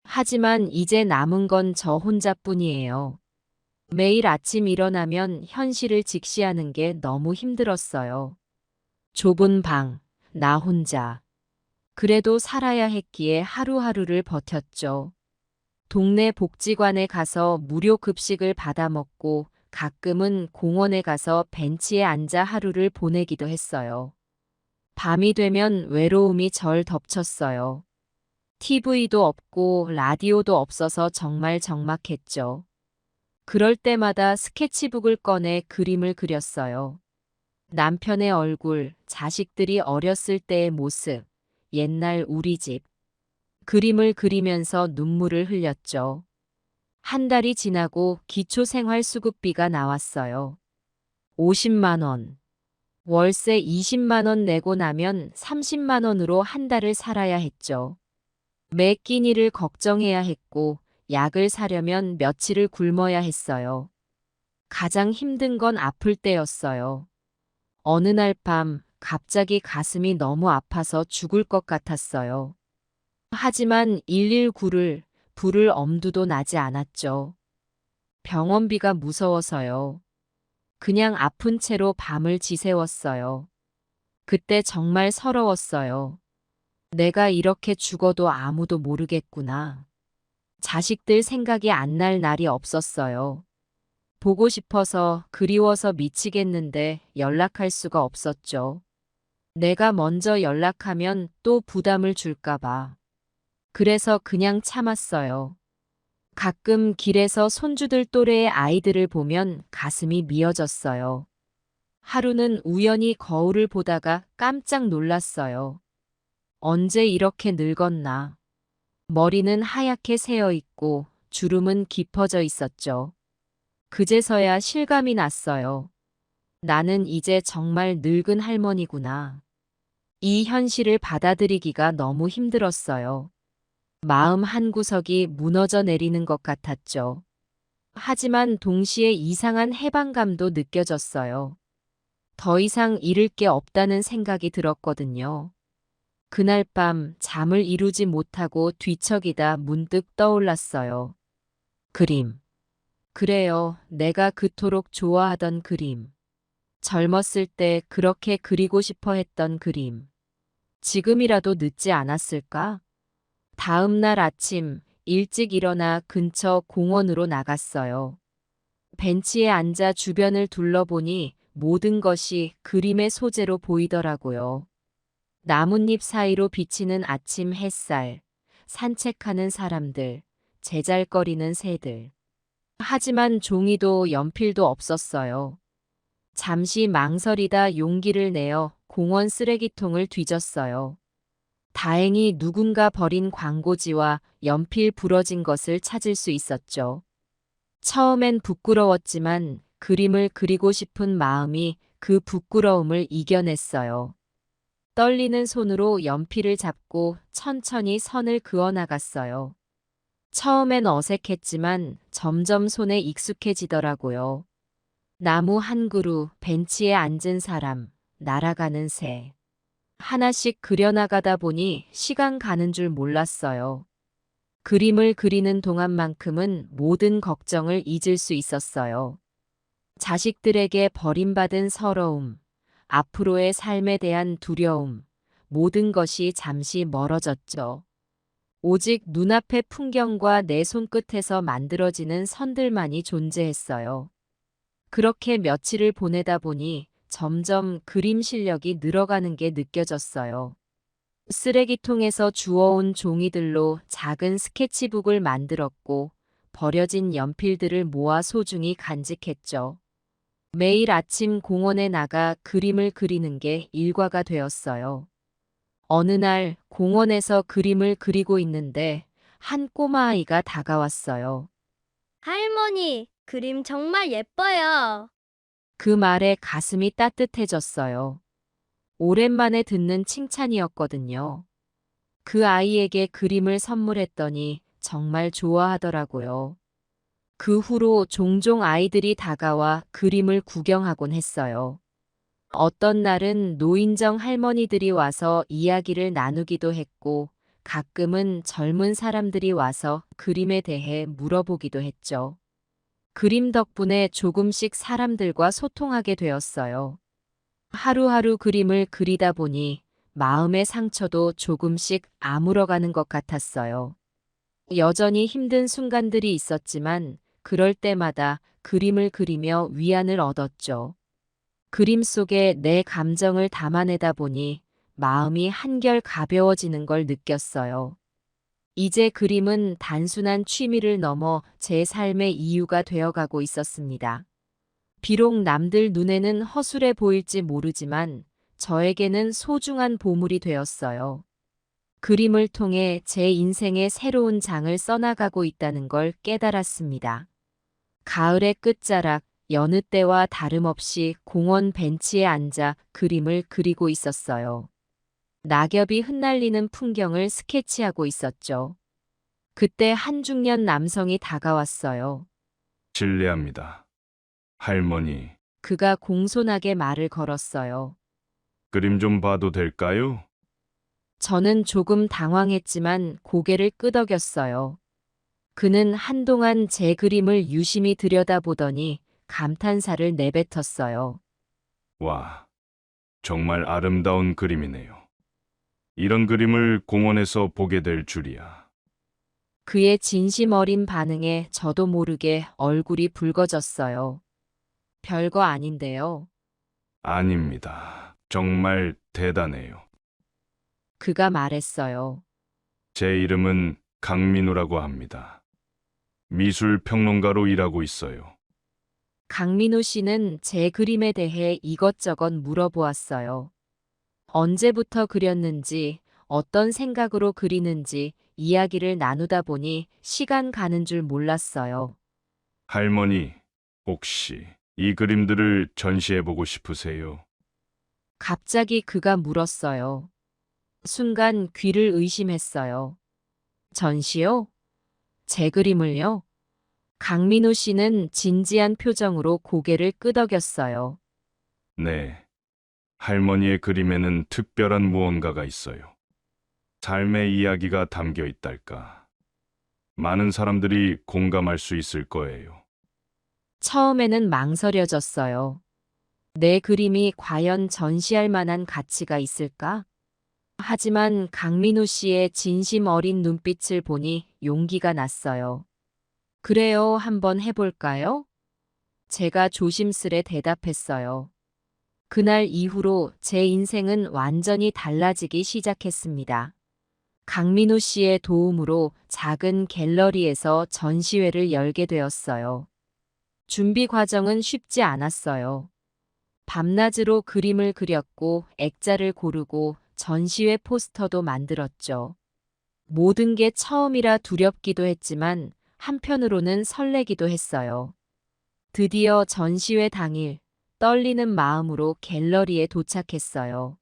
하지만 이제 남은 건 저 혼자뿐이에요. 매일 아침 일어나면 현실을 직시하는 게 너무 힘들었어요. 좁은 방, 나 혼자. 그래도 살아야 했기에 하루하루를 버텼죠. 동네 복지관에 가서 무료 급식을 받아 먹고 가끔은 공원에 가서 벤치에 앉아 하루를 보내기도 했어요. 밤이 되면 외로움이 절 덮쳤어요. TV도 없고 라디오도 없어서 정말 적막했죠. 그럴 때마다 스케치북을 꺼내 그림을 그렸어요. 남편의 얼굴, 자식들이 어렸을 때의 모습, 옛날 우리 집. 그림을 그리면서 눈물을 흘렸죠. 한 달이 지나고 기초생활수급비가 나왔어요. 50만 원. 월세 20만 원 내고 나면 30만 원으로 한 달을 살아야 했죠. 매 끼니를 걱정해야 했고 약을 사려면 며칠을 굶어야 했어요. 가장 힘든 건 아플 때였어요. 어느 날 밤 갑자기 가슴이 너무 아파서 죽을 것 같았어요. 하지만 119를 부를 엄두도 나지 않았죠. 병원비가 무서워서요. 그냥 아픈 채로 밤을 지새웠어요. 그때 정말 서러웠어요. 내가 이렇게 죽어도 아무도 모르겠구나. 자식들 생각이 안 날 날이 없었어요. 보고 싶어서 그리워서 미치겠는데 연락할 수가 없었죠. 내가 먼저 연락하면 또 부담을 줄까봐. 그래서 그냥 참았어요. 가끔 길에서 손주들 또래의 아이들을 보면 가슴이 미어졌어요. 하루는 우연히 거울을 보다가 깜짝 놀랐어요. 언제 이렇게 늙었나. 머리는 하얗게 새어 있고 주름은 깊어져 있었죠. 그제서야 실감이 났어요. 나는 이제 정말 늙은 할머니구나. 이 현실을 받아들이기가 너무 힘들었어요. 마음 한구석이 무너져 내리는 것 같았죠. 하지만 동시에 이상한 해방감도 느껴졌어요. 더 이상 잃을 게 없다는 생각이 들었거든요. 그날 밤 잠을 이루지 못하고 뒤척이다 문득 떠올랐어요. 그림. 그래요, 내가 그토록 좋아하던 그림. 젊었을 때 그렇게 그리고 싶어 했던 그림. 지금이라도 늦지 않았을까? 다음 날 아침 일찍 일어나 근처 공원으로 나갔어요. 벤치에 앉아 주변을 둘러보니 모든 것이 그림의 소재로 보이더라고요. 나뭇잎 사이로 비치는 아침 햇살, 산책하는 사람들, 제잘거리는 새들. 하지만 종이도 연필도 없었어요. 잠시 망설이다 용기를 내어 공원 쓰레기통을 뒤졌어요. 다행히 누군가 버린 광고지와 연필 부러진 것을 찾을 수 있었죠. 처음엔 부끄러웠지만 그림을 그리고 싶은 마음이 그 부끄러움을 이겨냈어요. 떨리는 손으로 연필을 잡고 천천히 선을 그어 나갔어요. 처음엔 어색했지만 점점 손에 익숙해지더라고요. 나무 한 그루, 벤치에 앉은 사람, 날아가는 새. 하나씩 그려나가다 보니 시간 가는 줄 몰랐어요. 그림을 그리는 동안만큼은 모든 걱정을 잊을 수 있었어요. 자식들에게 버림받은 서러움, 앞으로의 삶에 대한 두려움, 모든 것이 잠시 멀어졌죠. 오직 눈앞의 풍경과 내 손끝에서 만들어지는 선들만이 존재했어요. 그렇게 며칠을 보내다 보니 점점 그림 실력이 늘어가는 게 느껴졌어요. 쓰레기통에서 주워온 종이들로 작은 스케치북을 만들었고 버려진 연필들을 모아 소중히 간직했죠. 매일 아침 공원에 나가 그림을 그리는 게 일과가 되었어요. 어느 날 공원에서 그림을 그리고 있는데 한 꼬마아이가 다가왔어요. 할머니, 그림 정말 예뻐요. 그 말에 가슴이 따뜻해졌어요. 오랜만에 듣는 칭찬이었거든요. 그 아이에게 그림을 선물했더니 정말 좋아하더라고요. 그 후로 종종 아이들이 다가와 그림을 구경하곤 했어요. 어떤 날은 노인정 할머니들이 와서 이야기를 나누기도 했고, 가끔은 젊은 사람들이 와서 그림에 대해 물어보기도 했죠. 그림 덕분에 조금씩 사람들과 소통하게 되었어요. 하루하루 그림을 그리다 보니 마음의 상처도 조금씩 아물어가는 것 같았어요. 여전히 힘든 순간들이 있었지만 그럴 때마다 그림을 그리며 위안을 얻었죠. 그림 속에 내 감정을 담아내다 보니 마음이 한결 가벼워지는 걸 느꼈어요. 이제 그림은 단순한 취미를 넘어 제 삶의 이유가 되어가고 있었습니다. 비록 남들 눈에는 허술해 보일지 모르지만 저에게는 소중한 보물이 되었어요. 그림을 통해 제 인생의 새로운 장을 써나가고 있다는 걸 깨달았습니다. 가을의 끝자락, 여느 때와 다름없이 공원 벤치에 앉아 그림을 그리고 있었어요. 낙엽이 흩날리는 풍경을 스케치하고 있었죠. 그때 한 중년 남성이 다가왔어요. 실례합니다. 할머니, 그가 공손하게 말을 걸었어요. 그림 좀 봐도 될까요? 저는 조금 당황했지만 고개를 끄덕였어요. 그는 한동안 제 그림을 유심히 들여다보더니 감탄사를 내뱉었어요. 와, 정말 아름다운 그림이네요. 이런 그림을 공원에서 보게 될 줄이야. 그의 진심 어린 반응에 저도 모르게 얼굴이 붉어졌어요. 별거 아닌데요. 아닙니다. 정말 대단해요. 그가 말했어요. 제 이름은 강민우라고 합니다. 미술 평론가로 일하고 있어요. 강민우 씨는 제 그림에 대해 이것저것 물어보았어요. 언제부터 그렸는지, 어떤 생각으로 그리는지 이야기를 나누다 보니 시간 가는 줄 몰랐어요. 할머니, 혹시 이 그림들을 전시해보고 싶으세요? 갑자기 그가 물었어요. 순간 귀를 의심했어요. 전시요? 제 그림을요? 강민우 씨는 진지한 표정으로 고개를 끄덕였어요. 네. 할머니의 그림에는 특별한 무언가가 있어요. 삶의 이야기가 담겨 있달까. 많은 사람들이 공감할 수 있을 거예요. 처음에는 망설여졌어요. 내 그림이 과연 전시할 만한 가치가 있을까? 하지만 강민우 씨의 진심 어린 눈빛을 보니 용기가 났어요. 그래요, 한번 해볼까요? 제가 조심스레 대답했어요. 그날 이후로 제 인생은 완전히 달라지기 시작했습니다. 강민우 씨의 도움으로 작은 갤러리에서 전시회를 열게 되었어요. 준비 과정은 쉽지 않았어요. 밤낮으로 그림을 그렸고 액자를 고르고 전시회 포스터도 만들었죠. 모든 게 처음이라 두렵기도 했지만 한편으로는 설레기도 했어요. 드디어 전시회 당일 떨리는 마음으로 갤러리에 도착했어요.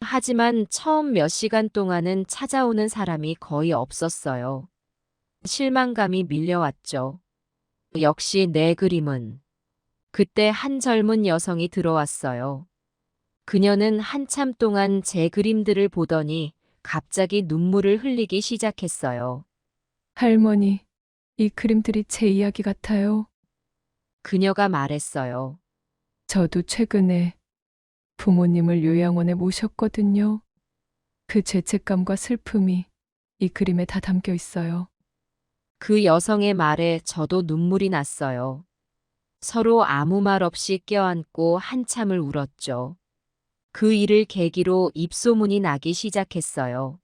하지만 처음 몇 시간 동안은 찾아오는 사람이 거의 없었어요. 실망감이 밀려왔죠. 역시 내 그림은. 그때 한 젊은 여성이 들어왔어요. 그녀는 한참 동안 제 그림들을 보더니 갑자기 눈물을 흘리기 시작했어요. 할머니, 이 그림들이 제 이야기 같아요. 그녀가 말했어요. 저도 최근에 부모님을 요양원에 모셨거든요. 그 죄책감과 슬픔이 이 그림에 다 담겨 있어요. 그 여성의 말에 저도 눈물이 났어요. 서로 아무 말 없이 껴안고 한참을 울었죠. 그 일을 계기로 입소문이 나기 시작했어요.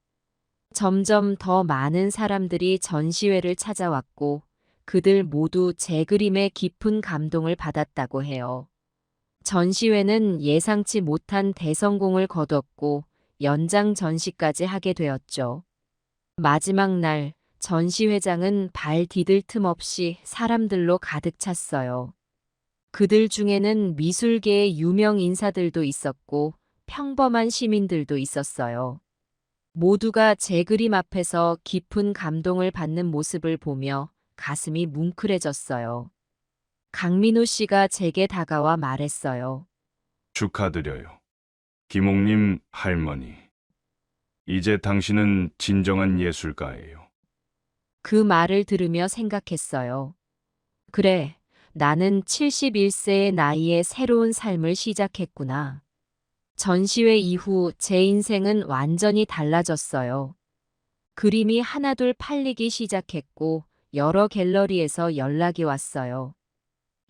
점점 더 많은 사람들이 전시회를 찾아왔고 그들 모두 제 그림에 깊은 감동을 받았다고 해요. 전시회는 예상치 못한 대성공을 거뒀고 연장 전시까지 하게 되었죠. 마지막 날 전시회장은 발 디딜 틈 없이 사람들로 가득 찼어요. 그들 중에는 미술계의 유명 인사들도 있었고 평범한 시민들도 있었어요. 모두가 제 그림 앞에서 깊은 감동을 받는 모습을 보며 가슴이 뭉클해졌어요. 강민우 씨가 제게 다가와 말했어요. 축하드려요. 김옥님 할머니. 이제 당신은 진정한 예술가예요. 그 말을 들으며 생각했어요. 그래, 나는 71세의 나이에 새로운 삶을 시작했구나. 전시회 이후 제 인생은 완전히 달라졌어요. 그림이 하나둘 팔리기 시작했고 여러 갤러리에서 연락이 왔어요.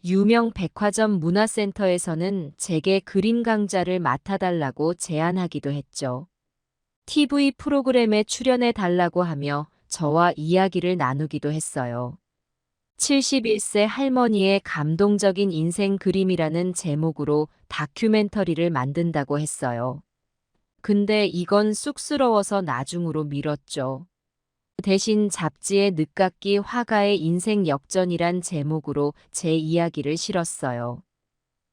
유명 백화점 문화센터에서는 제게 그림 강좌를 맡아달라고 제안하기도 했죠. TV 프로그램에 출연해 달라고 하며 저와 이야기를 나누기도 했어요. 71세 할머니의 감동적인 인생 그림이라는 제목으로 다큐멘터리를 만든다고 했어요. 근데 이건 쑥스러워서 나중으로 미뤘죠. 대신 잡지에 늦깎이 화가의 인생 역전이란 제목으로 제 이야기를 실었어요.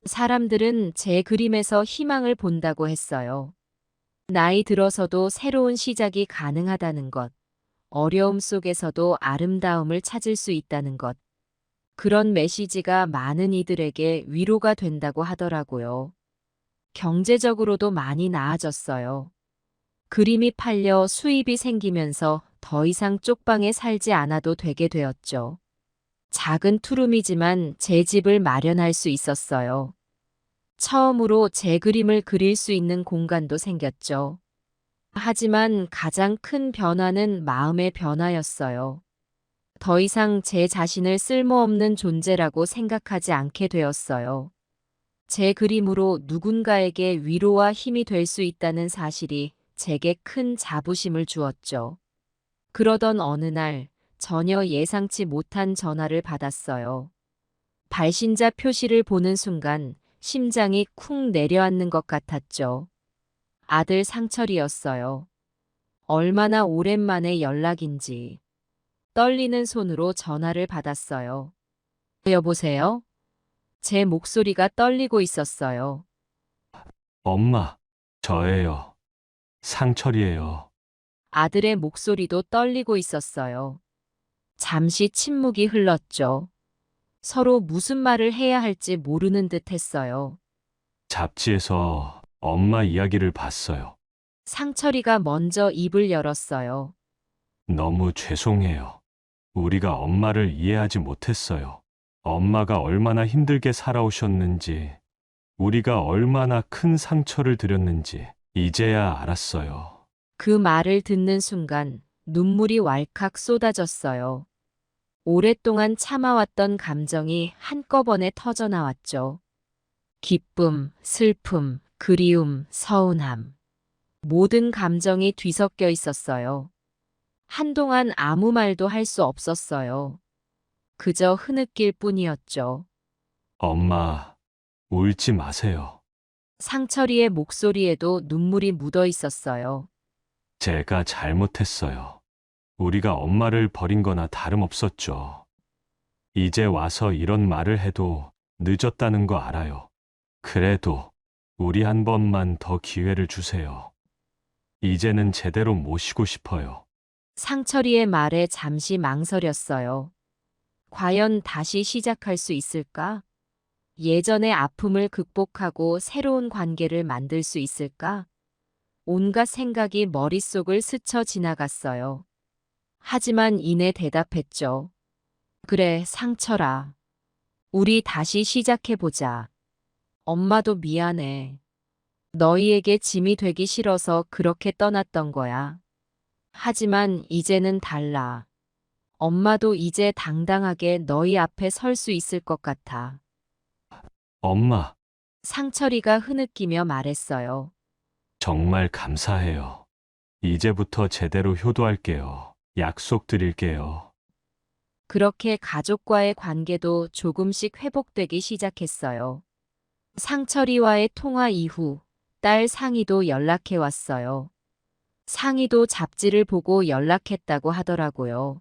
사람들은 제 그림에서 희망을 본다고 했어요. 나이 들어서도 새로운 시작이 가능하다는 것, 어려움 속에서도 아름다움을 찾을 수 있다는 것. 그런 메시지가 많은 이들에게 위로가 된다고 하더라고요. 경제적으로도 많이 나아졌어요. 그림이 팔려 수입이 생기면서 더 이상 쪽방에 살지 않아도 되게 되었죠. 작은 투룸이지만 제 집을 마련할 수 있었어요. 처음으로 제 그림을 그릴 수 있는 공간도 생겼죠. 하지만 가장 큰 변화는 마음의 변화였어요. 더 이상 제 자신을 쓸모없는 존재라고 생각하지 않게 되었어요. 제 그림으로 누군가에게 위로와 힘이 될 수 있다는 사실이 제게 큰 자부심을 주었죠. 그러던 어느 날 전혀 예상치 못한 전화를 받았어요. 발신자 표시를 보는 순간 심장이 쿵 내려앉는 것 같았죠. 아들 상철이었어요. 얼마나 오랜만에 연락인지. 떨리는 손으로 전화를 받았어요. 여보세요? 제 목소리가 떨리고 있었어요. 엄마, 저예요. 상철이에요. 아들의 목소리도 떨리고 있었어요. 잠시 침묵이 흘렀죠. 서로 무슨 말을 해야 할지 모르는 듯 했어요. 잡지에서 엄마 이야기를 봤어요. 상철이가 먼저 입을 열었어요. 너무 죄송해요. 우리가 엄마를 이해하지 못했어요. 엄마가 얼마나 힘들게 살아오셨는지, 우리가 얼마나 큰 상처를 드렸는지 이제야 알았어요. 그 말을 듣는 순간 눈물이 왈칵 쏟아졌어요. 오랫동안 참아왔던 감정이 한꺼번에 터져나왔죠. 기쁨, 슬픔, 그리움, 서운함. 모든 감정이 뒤섞여 있었어요. 한동안 아무 말도 할 수 없었어요. 그저 흐느낄 뿐이었죠. 엄마, 울지 마세요. 상철이의 목소리에도 눈물이 묻어 있었어요. 제가 잘못했어요. 우리가 엄마를 버린 거나 다름없었죠. 이제 와서 이런 말을 해도 늦었다는 거 알아요. 그래도 우리 한 번만 더 기회를 주세요. 이제는 제대로 모시고 싶어요. 상철이의 말에 잠시 망설였어요. 과연 다시 시작할 수 있을까? 예전의 아픔을 극복하고 새로운 관계를 만들 수 있을까? 온갖 생각이 머릿속을 스쳐 지나갔어요. 하지만 이내 대답했죠. 그래, 상철아. 우리 다시 시작해보자. 엄마도 미안해. 너희에게 짐이 되기 싫어서 그렇게 떠났던 거야. 하지만 이제는 달라. 엄마도 이제 당당하게 너희 앞에 설 수 있을 것 같아. 엄마, 상철이가 흐느끼며 말했어요. 정말 감사해요. 이제부터 제대로 효도할게요. 약속드릴게요. 그렇게 가족과의 관계도 조금씩 회복되기 시작했어요. 상철이와의 통화 이후 딸 상희도 연락해 왔어요. 상희도 잡지를 보고 연락했다고 하더라고요.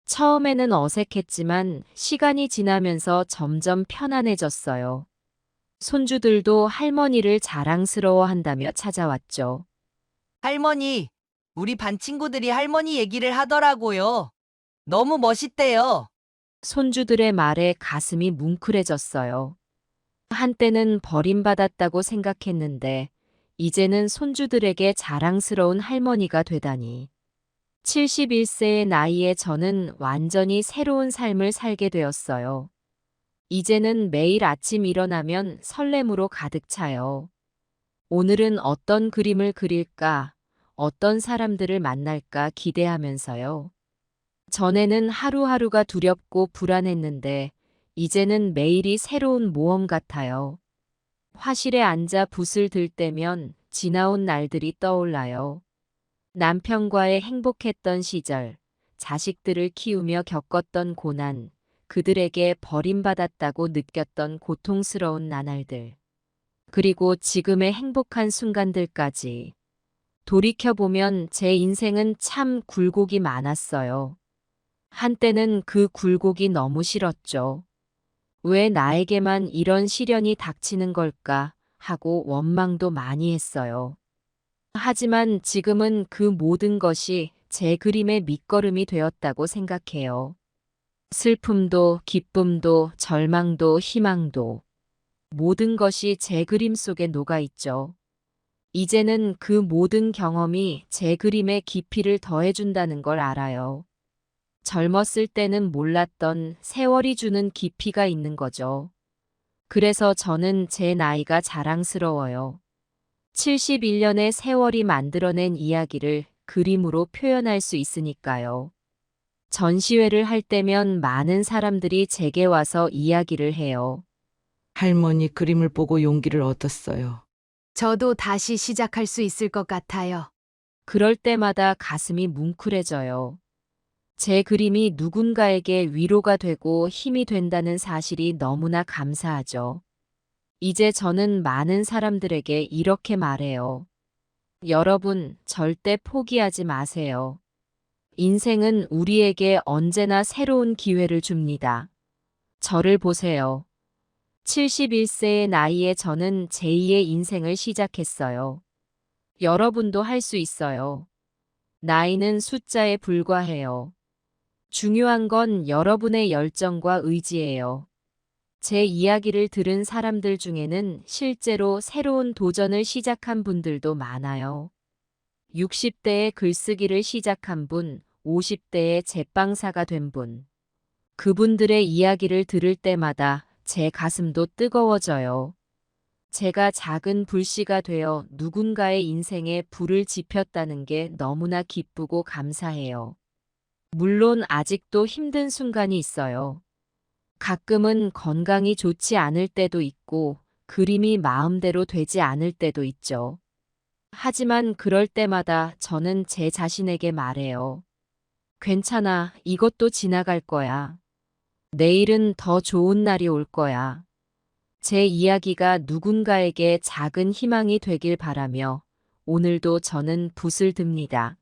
처음에는 어색했지만 시간이 지나면서 점점 편안해졌어요. 손주들도 할머니를 자랑스러워한다며 찾아왔죠. 할머니, 우리 반 친구들이 할머니 얘기를 하더라고요. 너무 멋있대요. 손주들의 말에 가슴이 뭉클해졌어요. 한때는 버림받았다고 생각했는데 이제는 손주들에게 자랑스러운 할머니가 되다니. 71세의 나이에 저는 완전히 새로운 삶을 살게 되었어요. 이제는 매일 아침 일어나면 설렘으로 가득 차요. 오늘은 어떤 그림을 그릴까, 어떤 사람들을 만날까 기대하면서요. 전에는 하루하루가 두렵고 불안했는데 이제는 매일이 새로운 모험 같아요. 화실에 앉아 붓을 들 때면 지나온 날들이 떠올라요. 남편과의 행복했던 시절, 자식들을 키우며 겪었던 고난, 그들에게 버림받았다고 느꼈던 고통스러운 나날들. 그리고 지금의 행복한 순간들까지. 돌이켜보면 제 인생은 참 굴곡이 많았어요. 한때는 그 굴곡이 너무 싫었죠. 왜 나에게만 이런 시련이 닥치는 걸까 하고 원망도 많이 했어요. 하지만 지금은 그 모든 것이 제 그림의 밑거름이 되었다고 생각해요. 슬픔도 기쁨도 절망도 희망도 모든 것이 제 그림 속에 녹아있죠. 이제는 그 모든 경험이 제 그림의 깊이를 더해준다는 걸 알아요. 젊었을 때는 몰랐던 세월이 주는 깊이가 있는 거죠. 그래서 저는 제 나이가 자랑스러워요. 71년의 세월이 만들어낸 이야기를 그림으로 표현할 수 있으니까요. 전시회를 할 때면 많은 사람들이 제게 와서 이야기를 해요. 할머니 그림을 보고 용기를 얻었어요. 저도 다시 시작할 수 있을 것 같아요. 그럴 때마다 가슴이 뭉클해져요. 제 그림이 누군가에게 위로가 되고 힘이 된다는 사실이 너무나 감사하죠. 이제 저는 많은 사람들에게 이렇게 말해요. 여러분, 절대 포기하지 마세요. 인생은 우리에게 언제나 새로운 기회를 줍니다. 저를 보세요. 71세의 나이에 저는 제2의 인생을 시작했어요. 여러분도 할 수 있어요. 나이는 숫자에 불과해요. 중요한 건 여러분의 열정과 의지예요. 제 이야기를 들은 사람들 중에는 실제로 새로운 도전을 시작한 분들도 많아요. 60대에 글쓰기를 시작한 분, 50대에 제빵사가 된 분. 그분들의 이야기를 들을 때마다 제 가슴도 뜨거워져요. 제가 작은 불씨가 되어 누군가의 인생에 불을 지폈다는 게 너무나 기쁘고 감사해요. 물론 아직도 힘든 순간이 있어요. 가끔은 건강이 좋지 않을 때도 있고 그림이 마음대로 되지 않을 때도 있죠. 하지만 그럴 때마다 저는 제 자신에게 말해요. 괜찮아, 이것도 지나갈 거야. 내일은 더 좋은 날이 올 거야. 제 이야기가 누군가에게 작은 희망이 되길 바라며 오늘도 저는 붓을 듭니다.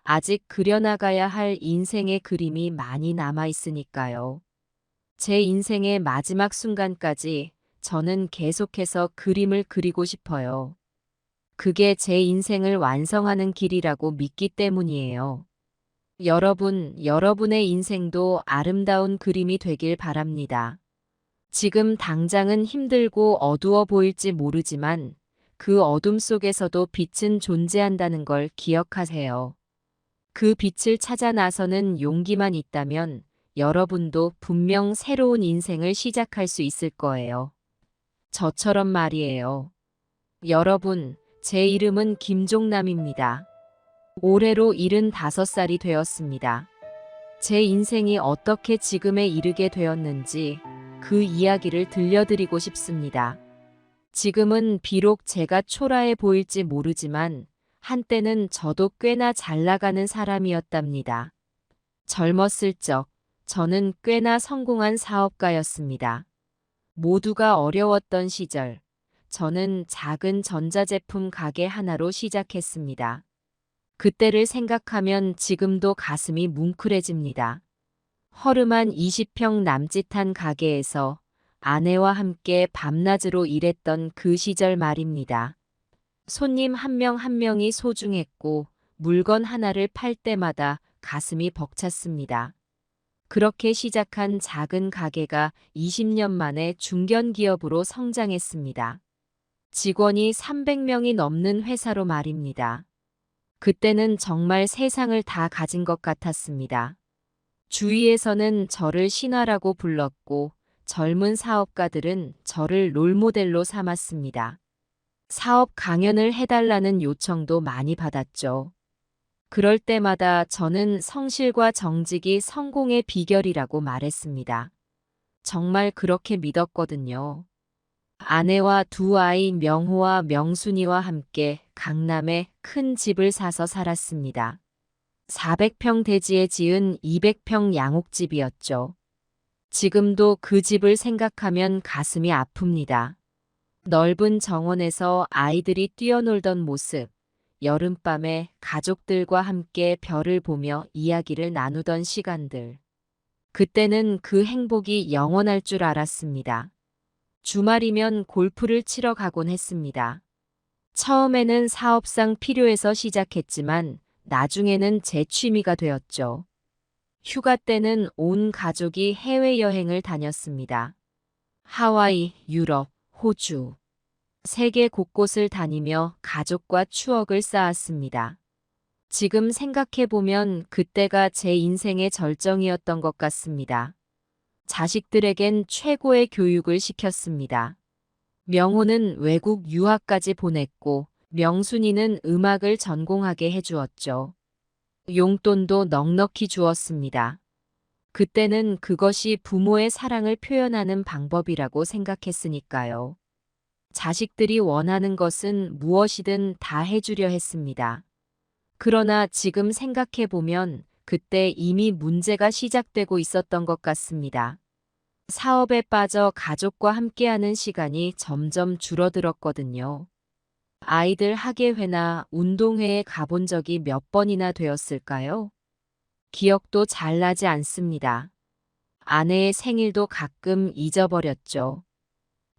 아직 그려나가야 할 인생의 그림이 많이 남아 있으니까요. 제 인생의 마지막 순간까지 저는 계속해서 그림을 그리고 싶어요. 그게 제 인생을 완성하는 길이라고 믿기 때문이에요. 여러분, 여러분의 인생도 아름다운 그림이 되길 바랍니다. 지금 당장은 힘들고 어두워 보일지 모르지만 그 어둠 속에서도 빛은 존재한다는 걸 기억하세요. 그 빛을 찾아 나서는 용기만 있다면 여러분도 분명 새로운 인생을 시작할 수 있을 거예요. 저처럼 말이에요. 여러분, 제 이름은 김종남입니다. 올해로 75살이 되었습니다. 제 인생이 어떻게 지금에 이르게 되었는지 그 이야기를 들려드리고 싶습니다. 지금은 비록 제가 초라해 보일지 모르지만 한때는 저도 꽤나 잘 나가는 사람이었답니다. 젊었을 적 저는 꽤나 성공한 사업가였습니다. 모두가 어려웠던 시절 저는 작은 전자제품 가게 하나로 시작했습니다. 그때를 생각하면 지금도 가슴이 뭉클해집니다. 허름한 20평 남짓한 가게에서 아내와 함께 밤낮으로 일했던 그 시절 말입니다. 손님 한 명 한 명이 소중했고 물건 하나를 팔 때마다 가슴이 벅찼습니다. 그렇게 시작한 작은 가게가 20년 만에 중견기업으로 성장했습니다. 직원이 300명이 넘는 회사로 말입니다. 그때는 정말 세상을 다 가진 것 같았습니다. 주위에서는 저를 신화라고 불렀고 젊은 사업가들은 저를 롤모델로 삼았습니다. 사업 강연을 해달라는 요청도 많이 받았죠. 그럴 때마다 저는 성실과 정직이 성공의 비결이라고 말했습니다. 정말 그렇게 믿었거든요. 아내와 두 아이 명호와 명순이와 함께 강남에 큰 집을 사서 살았습니다. 400평 대지에 지은 200평 양옥집이었죠. 지금도 그 집을 생각하면 가슴이 아픕니다. 넓은 정원에서 아이들이 뛰어놀던 모습, 여름밤에 가족들과 함께 별을 보며 이야기를 나누던 시간들. 그때는 그 행복이 영원할 줄 알았습니다. 주말이면 골프를 치러 가곤 했습니다. 처음에는 사업상 필요해서 시작했지만 나중에는 제 취미가 되었죠. 휴가 때는 온 가족이 해외여행을 다녔습니다. 하와이, 유럽, 호주. 세계 곳곳을 다니며 가족과 추억을 쌓았습니다. 지금 생각해보면 그때가 제 인생의 절정이었던 것 같습니다. 자식들에겐 최고의 교육을 시켰습니다. 명호는 외국 유학까지 보냈고 명순이는 음악을 전공하게 해주었죠. 용돈도 넉넉히 주었습니다. 그때는 그것이 부모의 사랑을 표현하는 방법이라고 생각했으니까요. 자식들이 원하는 것은 무엇이든 다 해주려 했습니다. 그러나 지금 생각해보면 그때 이미 문제가 시작되고 있었던 것 같습니다. 사업에 빠져 가족과 함께하는 시간이 점점 줄어들었거든요. 아이들 학예회나 운동회에 가본 적이 몇 번이나 되었을까요? 기억도 잘 나지 않습니다. 아내의 생일도 가끔 잊어버렸죠.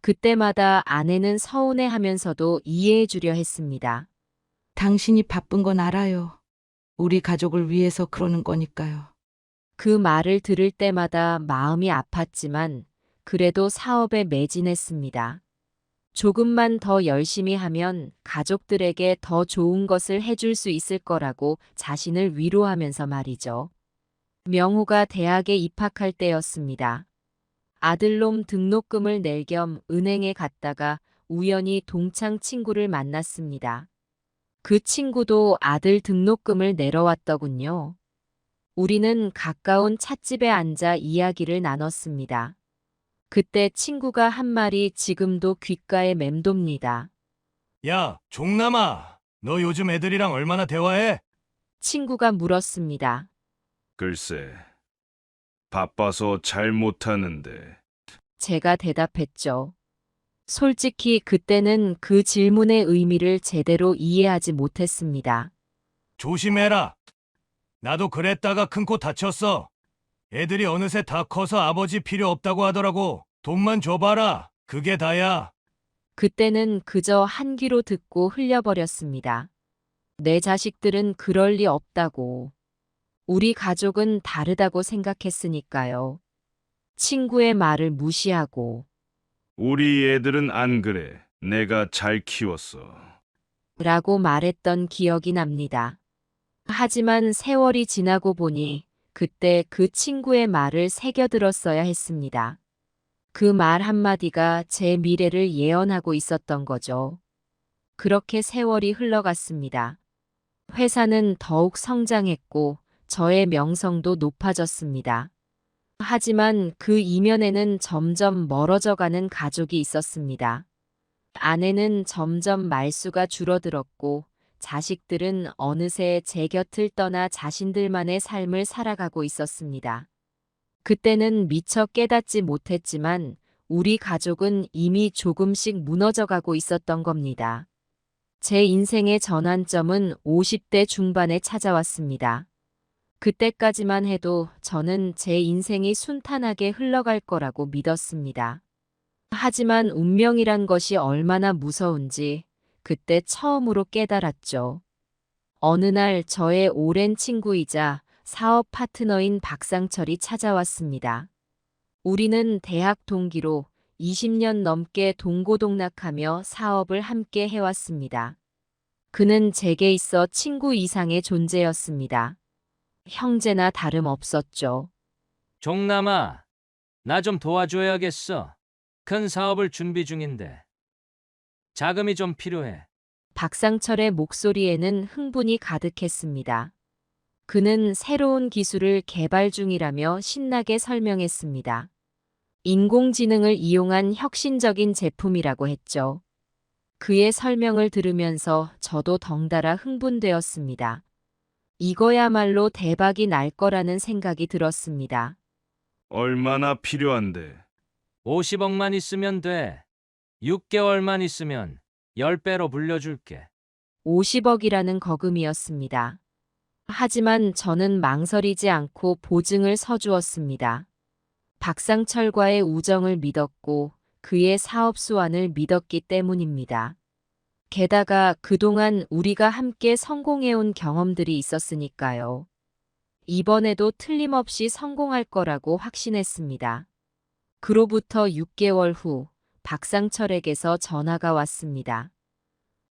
그때마다 아내는 서운해하면서도 이해해 주려 했습니다. 당신이 바쁜 건 알아요. 우리 가족을 위해서 그러는 거니까요. 그 말을 들을 때마다 마음이 아팠지만 그래도 사업에 매진했습니다. 조금만 더 열심히 하면 가족들에게 더 좋은 것을 해줄 수 있을 거라고 자신을 위로하면서 말이죠. 명호가 대학에 입학할 때였습니다. 아들놈 등록금을 낼 겸 은행에 갔다가 우연히 동창 친구를 만났습니다. 그 친구도 아들 등록금을 내러 왔더군요. 우리는 가까운 찻집에 앉아 이야기를 나눴습니다. 그때 친구가 한 말이 지금도 귓가에 맴돕니다. 야, 종남아, 너 요즘 애들이랑 얼마나 대화해? 친구가 물었습니다. 글쎄, 바빠서 잘 못하는데. 제가 대답했죠. 솔직히 그때는 그 질문의 의미를 제대로 이해하지 못했습니다. 조심해라. 나도 그랬다가 큰 코 다쳤어. 애들이 어느새 다 커서 아버지 필요 없다고 하더라고. 돈만 줘봐라. 그게 다야. 그때는 그저 한 귀로 듣고 흘려버렸습니다. 내 자식들은 그럴 리 없다고. 우리 가족은 다르다고 생각했으니까요. 친구의 말을 무시하고. 우리 애들은 안 그래. 내가 잘 키웠어. 라고 말했던 기억이 납니다. 하지만 세월이 지나고 보니 그때 그 친구의 말을 새겨들었어야 했습니다. 그 말 한마디가 제 미래를 예언하고 있었던 거죠. 그렇게 세월이 흘러갔습니다. 회사는 더욱 성장했고 저의 명성도 높아졌습니다. 하지만 그 이면에는 점점 멀어져가는 가족이 있었습니다. 아내는 점점 말수가 줄어들었고 자식들은 어느새 제 곁을 떠나 자신들만의 삶을 살아가고 있었습니다. 그때는 미처 깨닫지 못했지만 우리 가족은 이미 조금씩 무너져가고 있었던 겁니다. 제 인생의 전환점은 50대 중반에 찾아왔습니다. 그때까지만 해도 저는 제 인생이 순탄하게 흘러갈 거라고 믿었습니다. 하지만 운명이란 것이 얼마나 무서운지 그때 처음으로 깨달았죠. 어느 날 저의 오랜 친구이자 사업 파트너인 박상철이 찾아왔습니다. 우리는 대학 동기로 20년 넘게 동고동락하며 사업을 함께 해왔습니다. 그는 제게 있어 친구 이상의 존재였습니다. 형제나 다름없었죠. 종남아, 나 좀 도와줘야겠어. 큰 사업을 준비 중인데. 자금이 좀 필요해. 박상철의 목소리에는 흥분이 가득했습니다. 그는 새로운 기술을 개발 중이라며 신나게 설명했습니다. 인공지능을 이용한 혁신적인 제품이라고 했죠. 그의 설명을 들으면서 저도 덩달아 흥분되었습니다. 이거야말로 대박이 날 거라는 생각이 들었습니다. 얼마나 필요한데? 50억만 있으면 돼. 6개월만 있으면 10배로 불려줄게. 50억이라는 거금이었습니다. 하지만 저는 망설이지 않고 보증을 서주었습니다. 박상철과의 우정을 믿었고 그의 사업 수완을 믿었기 때문입니다. 게다가 그동안 우리가 함께 성공해온 경험들이 있었으니까요. 이번에도 틀림없이 성공할 거라고 확신했습니다. 그로부터 6개월 후 박상철에게서 전화가 왔습니다.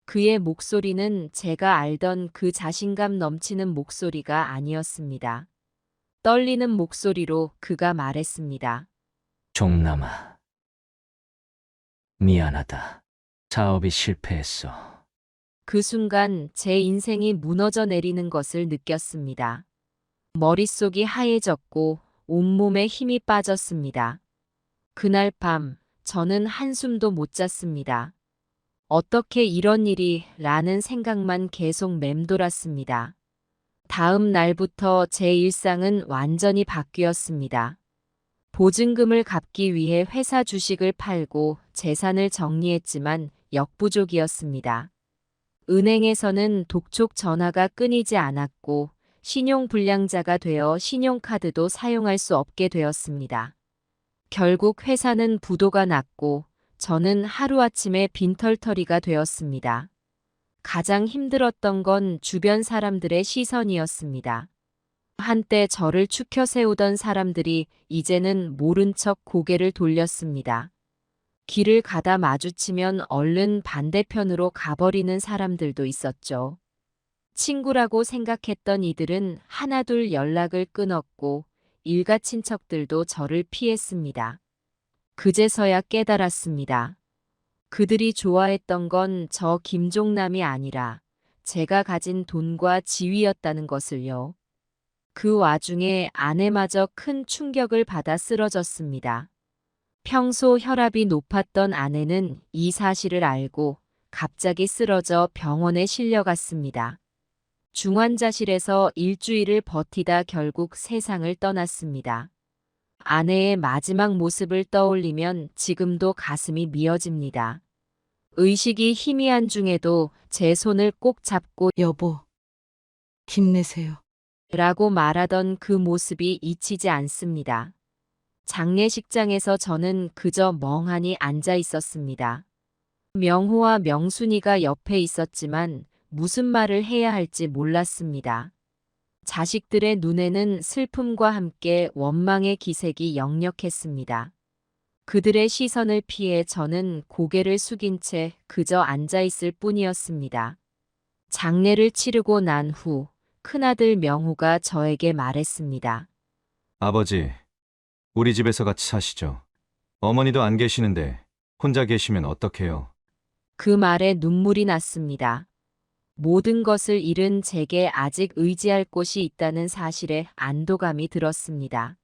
그의 목소리는 제가 알던 그 자신감 넘치는 목소리가 아니었습니다. 떨리는 목소리로 그가 말했습니다. 종남아, 미안하다. 사업이 실패했어. 그 순간 제 인생이 무너져 내리는 것을 느꼈습니다. 머릿속이 하얘졌고 온몸에 힘이 빠졌습니다. 그날 밤 저는 한숨도 못 잤습니다. 어떻게 이런 일이 라는 생각만 계속 맴돌았습니다. 다음 날부터 제 일상은 완전히 바뀌었습니다. 보증금을 갚기 위해 회사 주식을 팔고 재산을 정리했지만 역부족이었습니다. 은행에서는 독촉 전화가 끊이지 않았고 신용불량자가 되어 신용카드도 사용할 수 없게 되었습니다. 결국 회사는 부도가 났고 저는 하루아침에 빈털터리가 되었습니다. 가장 힘들었던 건 주변 사람들의 시선이었습니다. 한때 저를 추켜 세우던 사람들이 이제는 모른 척 고개를 돌렸습니다. 길을 가다 마주치면 얼른 반대편으로 가버리는 사람들도 있었죠. 친구라고 생각했던 이들은 하나둘 연락을 끊었고 일가 친척들도 저를 피했습니다. 그제서야 깨달았습니다. 그들이 좋아했던 건 저 김종남이 아니라 제가 가진 돈과 지위였다는 것을요. 그 와중에 아내마저 큰 충격을 받아 쓰러졌습니다. 평소 혈압이 높았던 아내는 이 사실을 알고 갑자기 쓰러져 병원에 실려갔습니다. 중환자실에서 일주일을 버티다 결국 세상을 떠났습니다. 아내의 마지막 모습을 떠올리면 지금도 가슴이 미어집니다. 의식이 희미한 중에도 제 손을 꼭 잡고 여보, 힘내세요. 라고 말하던 그 모습이 잊히지 않습니다. 장례식장에서 저는 그저 멍하니 앉아 있었습니다. 명호와 명순이가 옆에 있었지만 무슨 말을 해야 할지 몰랐습니다. 자식들의 눈에는 슬픔과 함께 원망의 기색이 역력했습니다. 그들의 시선을 피해 저는 고개를 숙인 채 그저 앉아 있을 뿐이었습니다. 장례를 치르고 난 후 큰아들 명호가 저에게 말했습니다. 아버지, 우리 집에서 같이 사시죠. 어머니도 안 계시는데 혼자 계시면 어떡해요? 그 말에 눈물이 났습니다. 모든 것을 잃은 제게 아직 의지할 곳이 있다는 사실에 안도감이 들었습니다.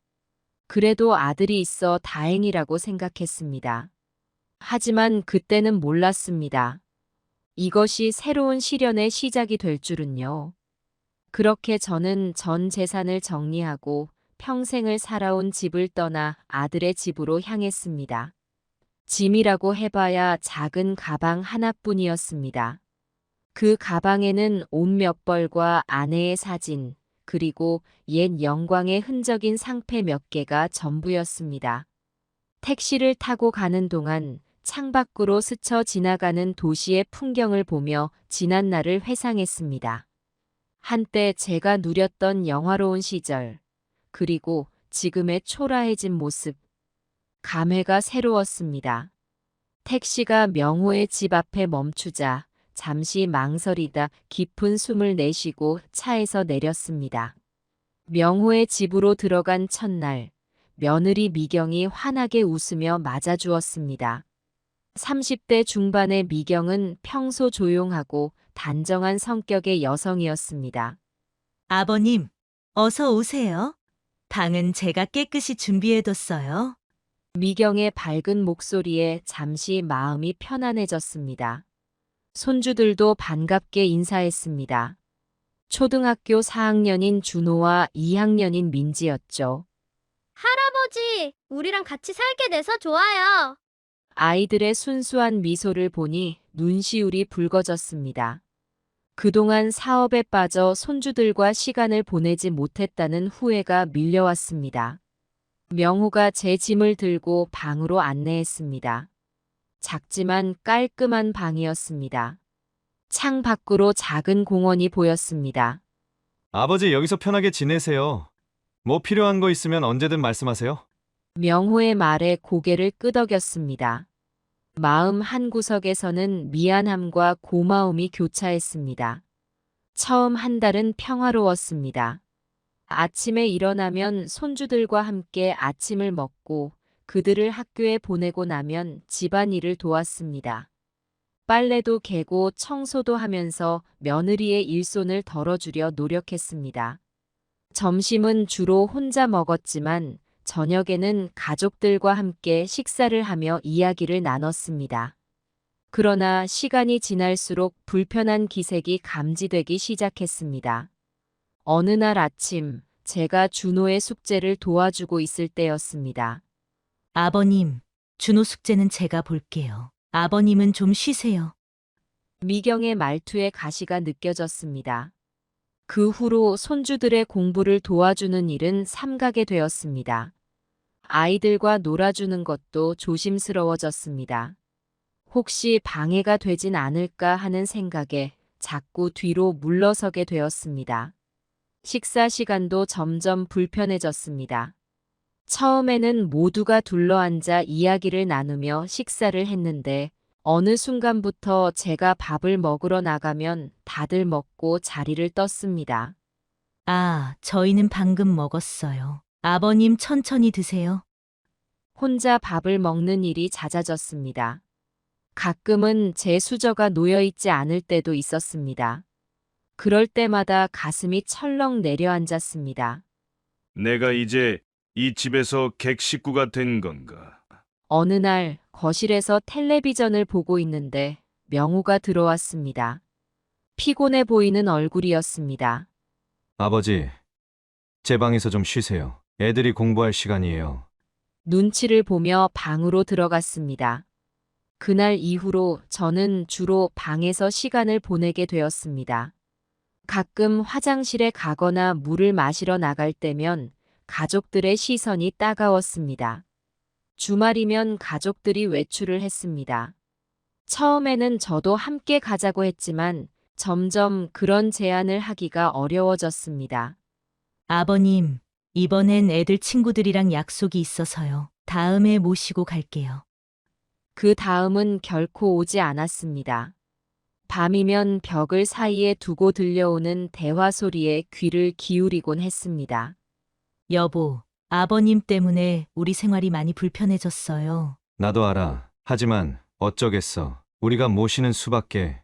그래도 아들이 있어 다행이라고 생각했습니다. 하지만 그때는 몰랐습니다. 이것이 새로운 시련의 시작이 될 줄은요. 그렇게 저는 전 재산을 정리하고 평생을 살아온 집을 떠나 아들의 집으로 향했습니다. 짐이라고 해봐야 작은 가방 하나뿐이었습니다. 그 가방에는 옷 몇 벌과 아내의 사진, 그리고 옛 영광의 흔적인 상패 몇 개가 전부였습니다. 택시를 타고 가는 동안 창밖으로 스쳐 지나가는 도시의 풍경을 보며 지난 날을 회상했습니다. 한때 제가 누렸던 영화로운 시절, 그리고 지금의 초라해진 모습. 감회가 새로웠습니다. 택시가 명호의 집 앞에 멈추자 잠시 망설이다 깊은 숨을 내쉬고 차에서 내렸습니다. 명호의 집으로 들어간 첫날, 며느리 미경이 환하게 웃으며 맞아주었습니다. 30대 중반의 미경은 평소 조용하고 단정한 성격의 여성이었습니다. 아버님, 어서 오세요. 방은 제가 깨끗이 준비해뒀어요. 미경의 밝은 목소리에 잠시 마음이 편안해졌습니다. 손주들도 반갑게 인사했습니다. 초등학교 4학년인 준호와 2학년인 민지였죠. 할아버지, 우리랑 같이 살게 돼서 좋아요. 아이들의 순수한 미소를 보니 눈시울이 붉어졌습니다. 그동안 사업에 빠져 손주들과 시간을 보내지 못했다는 후회가 밀려왔습니다. 명호가 제 짐을 들고 방으로 안내했습니다. 작지만 깔끔한 방이었습니다. 창 밖으로 작은 공원이 보였습니다. 아버지, 여기서 편하게 지내세요. 뭐 필요한 거 있으면 언제든 말씀하세요. 명호의 말에 고개를 끄덕였습니다. 마음 한구석에서는 미안함과 고마움이 교차했습니다. 처음 한 달은 평화로웠습니다. 아침에 일어나면 손주들과 함께 아침을 먹고 그들을 학교에 보내고 나면 집안일을 도왔습니다. 빨래도 개고 청소도 하면서 며느리의 일손을 덜어주려 노력했습니다. 점심은 주로 혼자 먹었지만 저녁에는 가족들과 함께 식사를 하며 이야기를 나눴습니다. 그러나 시간이 지날수록 불편한 기색이 감지되기 시작했습니다. 어느 날 아침, 제가 준호의 숙제를 도와주고 있을 때였습니다. 아버님, 준호 숙제는 제가 볼게요. 아버님은 좀 쉬세요. 미경의 말투에 가시가 느껴졌습니다. 그 후로 손주들의 공부를 도와주는 일은 삼가게 되었습니다. 아이들과 놀아주는 것도 조심스러워졌습니다. 혹시 방해가 되진 않을까 하는 생각에 자꾸 뒤로 물러서게 되었습니다. 식사 시간도 점점 불편해졌습니다. 처음에는 모두가 둘러앉아 이야기를 나누며 식사를 했는데 어느 순간부터 제가 밥을 먹으러 나가면 다들 먹고 자리를 떴습니다. 아, 저희는 방금 먹었어요. 아버님 천천히 드세요. 혼자 밥을 먹는 일이 잦아졌습니다. 가끔은 제 수저가 놓여있지 않을 때도 있었습니다. 그럴 때마다 가슴이 철렁 내려앉았습니다. 내가 이제 이 집에서 객식구가 된 건가? 어느 날 거실에서 텔레비전을 보고 있는데 명호가 들어왔습니다. 피곤해 보이는 얼굴이었습니다. 아버지, 제 방에서 좀 쉬세요. 애들이 공부할 시간이에요. 눈치를 보며 방으로 들어갔습니다. 그날 이후로 저는 주로 방에서 시간을 보내게 되었습니다. 가끔 화장실에 가거나 물을 마시러 나갈 때면 가족들의 시선이 따가웠습니다. 주말이면 가족들이 외출을 했습니다. 처음에는 저도 함께 가자고 했지만 점점 그런 제안을 하기가 어려워졌습니다. 아버님, 이번엔 애들 친구들이랑 약속이 있어서요. 다음에 모시고 갈게요. 그 다음은 결코 오지 않았습니다. 밤이면 벽을 사이에 두고 들려오는 대화 소리에 귀를 기울이곤 했습니다. 여보, 아버님 때문에 우리 생활이 많이 불편해졌어요. 나도 알아. 하지만 어쩌겠어. 우리가 모시는 수밖에.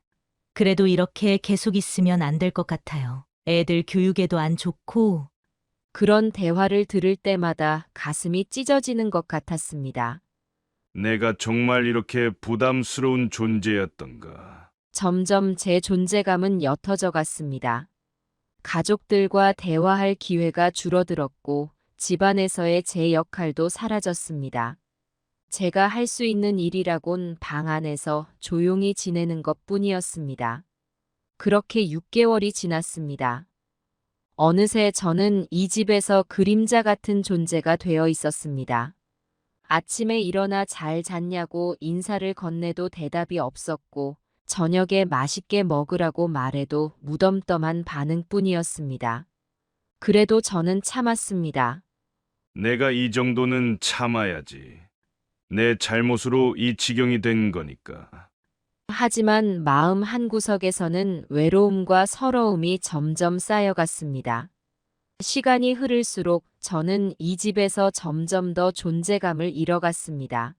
그래도 이렇게 계속 있으면 안 될 것 같아요. 애들 교육에도 안 좋고. 그런 대화를 들을 때마다 가슴이 찢어지는 것 같았습니다. 내가 정말 이렇게 부담스러운 존재였던가. 점점 제 존재감은 옅어져 갔습니다. 가족들과 대화할 기회가 줄어들었고 집안에서의 제 역할도 사라졌습니다. 제가 할 수 있는 일이라곤 방 안에서 조용히 지내는 것뿐이었습니다. 그렇게 6개월이 지났습니다. 어느새 저는 이 집에서 그림자 같은 존재가 되어 있었습니다. 아침에 일어나 잘 잤냐고 인사를 건네도 대답이 없었고 저녁에 맛있게 먹으라고 말해도 무덤덤한 반응뿐이었습니다. 그래도 저는 참았습니다. 내가 이 정도는 참아야지. 내 잘못으로 이 지경이 된 거니까. 하지만 마음 한구석에서는 외로움과 서러움이 점점 쌓여갔습니다. 시간이 흐를수록 저는 이 집에서 점점 더 존재감을 잃어갔습니다.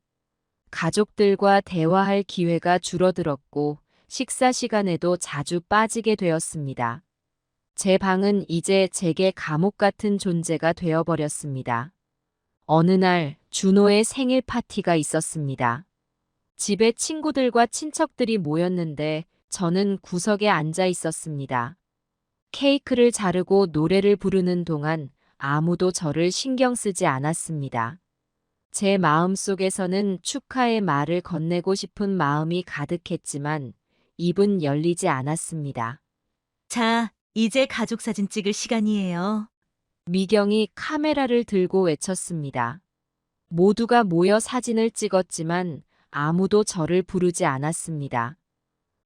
가족들과 대화할 기회가 줄어들었고 식사 시간에도 자주 빠지게 되었습니다. 제 방은 이제 제게 감옥 같은 존재가 되어버렸습니다. 어느 날 준호의 생일 파티가 있었습니다. 집에 친구들과 친척들이 모였는데 저는 구석에 앉아 있었습니다. 케이크를 자르고 노래를 부르는 동안 아무도 저를 신경 쓰지 않았습니다. 제 마음속에서는 축하의 말을 건네고 싶은 마음이 가득했지만 입은 열리지 않았습니다. 자, 이제 가족 사진 찍을 시간이에요. 미경이 카메라를 들고 외쳤습니다. 모두가 모여 사진을 찍었지만 아무도 저를 부르지 않았습니다.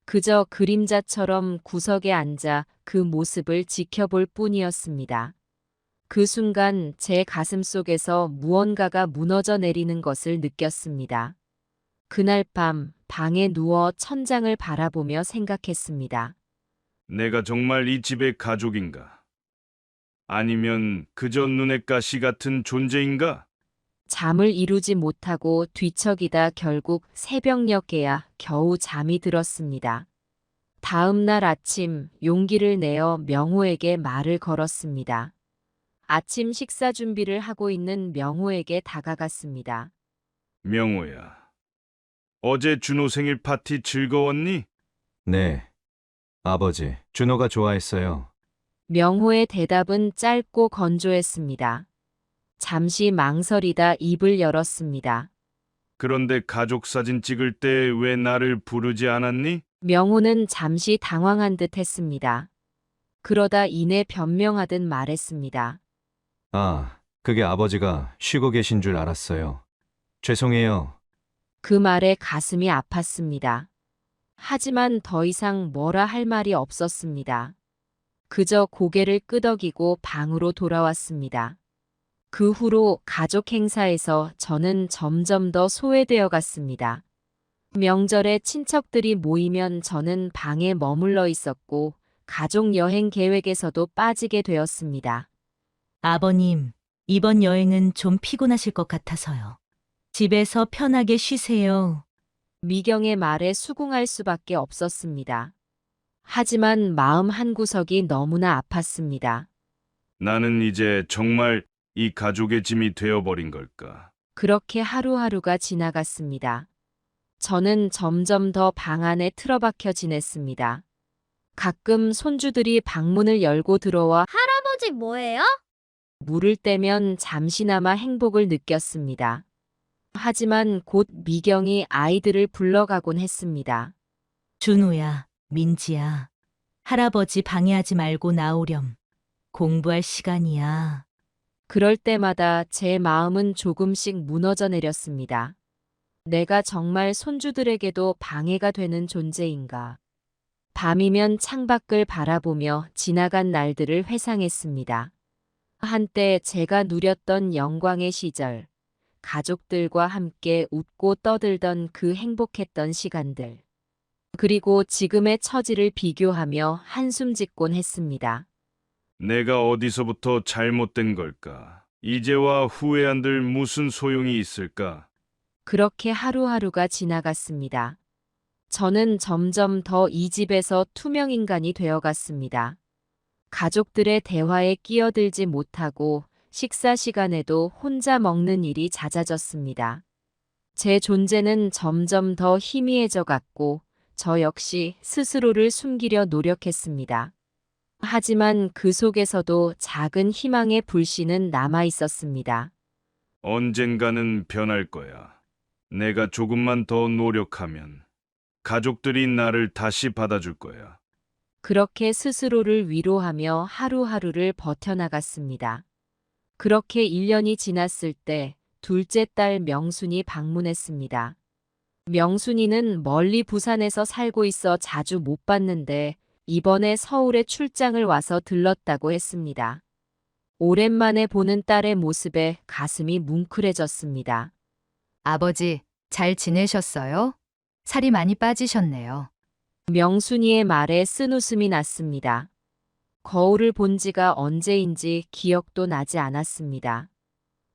그저 그림자처럼 구석에 앉아 그 모습을 지켜볼 뿐이었습니다. 그 순간 제 가슴 속에서 무언가가 무너져 내리는 것을 느꼈습니다. 그날 밤 방에 누워 천장을 바라보며 생각했습니다. 내가 정말 이 집의 가족인가? 아니면 그저 눈의 가시 같은 존재인가? 잠을 이루지 못하고 뒤척이다 결국 새벽녘에야 겨우 잠이 들었습니다. 다음 날 아침 용기를 내어 명호에게 말을 걸었습니다. 아침 식사 준비를 하고 있는 명호에게 다가갔습니다. 명호야, 어제 준호 생일 파티 즐거웠니? 네. 아버지, 준호가 좋아했어요. 명호의 대답은 짧고 건조했습니다. 잠시 망설이다 입을 열었습니다. 그런데 가족 사진 찍을 때 왜 나를 부르지 않았니? 명호는 잠시 당황한 듯 했습니다. 그러다 이내 변명하듯 말했습니다. 아, 그게 아버지가 쉬고 계신 줄 알았어요. 죄송해요. 그 말에 가슴이 아팠습니다. 하지만 더 이상 뭐라 할 말이 없었습니다. 그저 고개를 끄덕이고 방으로 돌아왔습니다. 그 후로 가족 행사에서 저는 점점 더 소외되어 갔습니다. 명절에 친척들이 모이면 저는 방에 머물러 있었고 가족 여행 계획에서도 빠지게 되었습니다. 아버님, 이번 여행은 좀 피곤하실 것 같아서요. 집에서 편하게 쉬세요. 미경의 말에 수긍할 수밖에 없었습니다. 하지만 마음 한구석이 너무나 아팠습니다. 나는 이제 정말 이 가족의 짐이 되어버린 걸까? 그렇게 하루하루가 지나갔습니다. 저는 점점 더 방 안에 틀어박혀 지냈습니다. 가끔 손주들이 방문을 열고 들어와 할아버지 뭐예요? 물을 떼면 잠시나마 행복을 느꼈습니다. 하지만 곧 미경이 아이들을 불러가곤 했습니다. 준호야, 민지야. 할아버지 방해하지 말고 나오렴. 공부할 시간이야. 그럴 때마다 제 마음은 조금씩 무너져 내렸습니다. 내가 정말 손주들에게도 방해가 되는 존재인가. 밤이면 창밖을 바라보며 지나간 날들을 회상했습니다. 한때 제가 누렸던 영광의 시절, 가족들과 함께 웃고 떠들던 그 행복했던 시간들. 그리고 지금의 처지를 비교하며 한숨 짓곤 했습니다. 내가 어디서부터 잘못된 걸까? 이제와 후회 한들 무슨 소용이 있을까? 그렇게 하루하루가 지나갔습니다. 저는 점점 더 이 집에서 투명인간이 되어갔습니다. 가족들의 대화에 끼어들지 못하고 식사 시간에도 혼자 먹는 일이 잦아졌습니다. 제 존재는 점점 더 희미해져 갔고 저 역시 스스로를 숨기려 노력했습니다. 하지만 그 속에서도 작은 희망의 불씨는 남아 있었습니다. 언젠가는 변할 거야. 내가 조금만 더 노력하면 가족들이 나를 다시 받아줄 거야. 그렇게 스스로를 위로하며 하루하루를 버텨나갔습니다. 그렇게 1년이 지났을 때 둘째 딸 명순이 방문했습니다. 명순이는 멀리 부산에서 살고 있어 자주 못 봤는데 이번에 서울에 출장을 와서 들렀다고 했습니다. 오랜만에 보는 딸의 모습에 가슴이 뭉클해졌습니다. 아버지, 잘 지내셨어요? 살이 많이 빠지셨네요. 명순이의 말에 쓴웃음이 났습니다. 거울을 본 지가 언제인지 기억도 나지 않았습니다.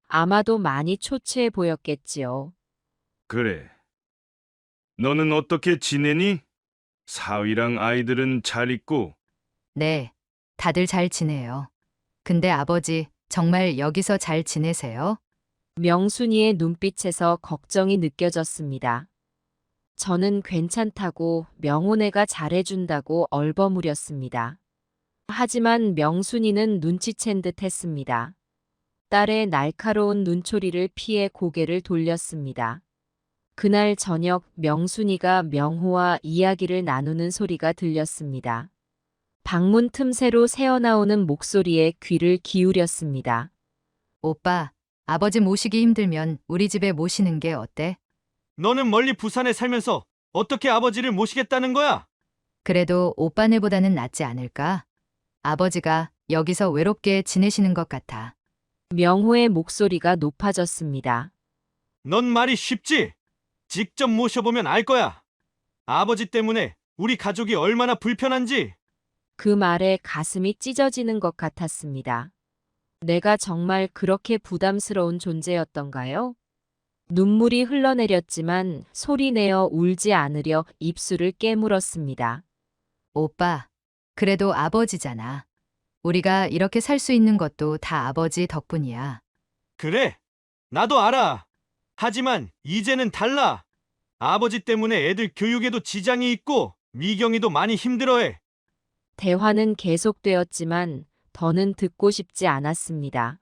아마도 많이 초췌해 보였겠지요. 그래. 너는 어떻게 지내니? 사위랑 아이들은 잘 있고? 네, 다들 잘 지내요. 근데 아버지, 정말 여기서 잘 지내세요? 명순이의 눈빛에서 걱정이 느껴졌습니다. 저는 괜찮다고 명호네가 잘해준다고 얼버무렸습니다. 하지만 명순이는 눈치챈 듯 했습니다. 딸의 날카로운 눈초리를 피해 고개를 돌렸습니다. 그날 저녁 명순이가 명호와 이야기를 나누는 소리가 들렸습니다. 방문 틈새로 새어나오는 목소리에 귀를 기울였습니다. 오빠, 아버지 모시기 힘들면 우리 집에 모시는 게 어때? 너는 멀리 부산에 살면서 어떻게 아버지를 모시겠다는 거야? 그래도 오빠네보다는 낫지 않을까? 아버지가 여기서 외롭게 지내시는 것 같아. 명호의 목소리가 높아졌습니다. 넌 말이 쉽지? 직접 모셔보면 알 거야. 아버지 때문에 우리 가족이 얼마나 불편한지. 그 말에 가슴이 찢어지는 것 같았습니다. 내가 정말 그렇게 부담스러운 존재였던가요? 눈물이 흘러내렸지만 소리내어 울지 않으려 입술을 깨물었습니다. 오빠, 그래도 아버지잖아. 우리가 이렇게 살 수 있는 것도 다 아버지 덕분이야. 그래, 나도 알아. 하지만 이제는 달라. 아버지 때문에 애들 교육에도 지장이 있고 미경이도 많이 힘들어해. 대화는 계속되었지만 더는 듣고 싶지 않았습니다.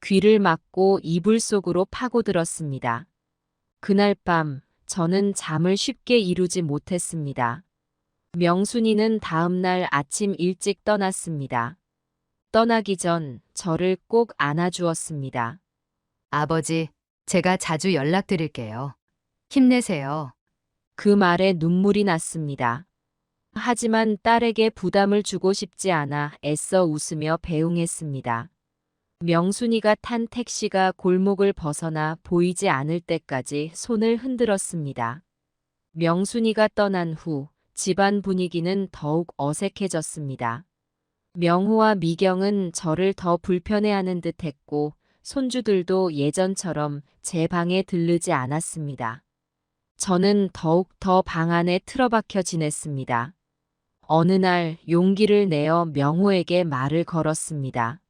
귀를 막고 이불 속으로 파고들었습니다. 그날 밤 저는 잠을 쉽게 이루지 못했습니다. 명순이는 다음 날 아침 일찍 떠났습니다. 떠나기 전 저를 꼭 안아주었습니다. 아버지, 제가 자주 연락드릴게요. 힘내세요. 그 말에 눈물이 났습니다. 하지만 딸에게 부담을 주고 싶지 않아 애써 웃으며 배웅했습니다. 명순이가 탄 택시가 골목을 벗어나 보이지 않을 때까지 손을 흔들었습니다. 명순이가 떠난 후 집안 분위기는 더욱 어색해졌습니다. 명호와 미경은 저를 더 불편해하는 듯 했고 손주들도 예전처럼 제 방에 들르지 않았습니다. 저는 더욱 더 방 안에 틀어박혀 지냈습니다. 어느 날 용기를 내어 명호에게 말을 걸었습니다.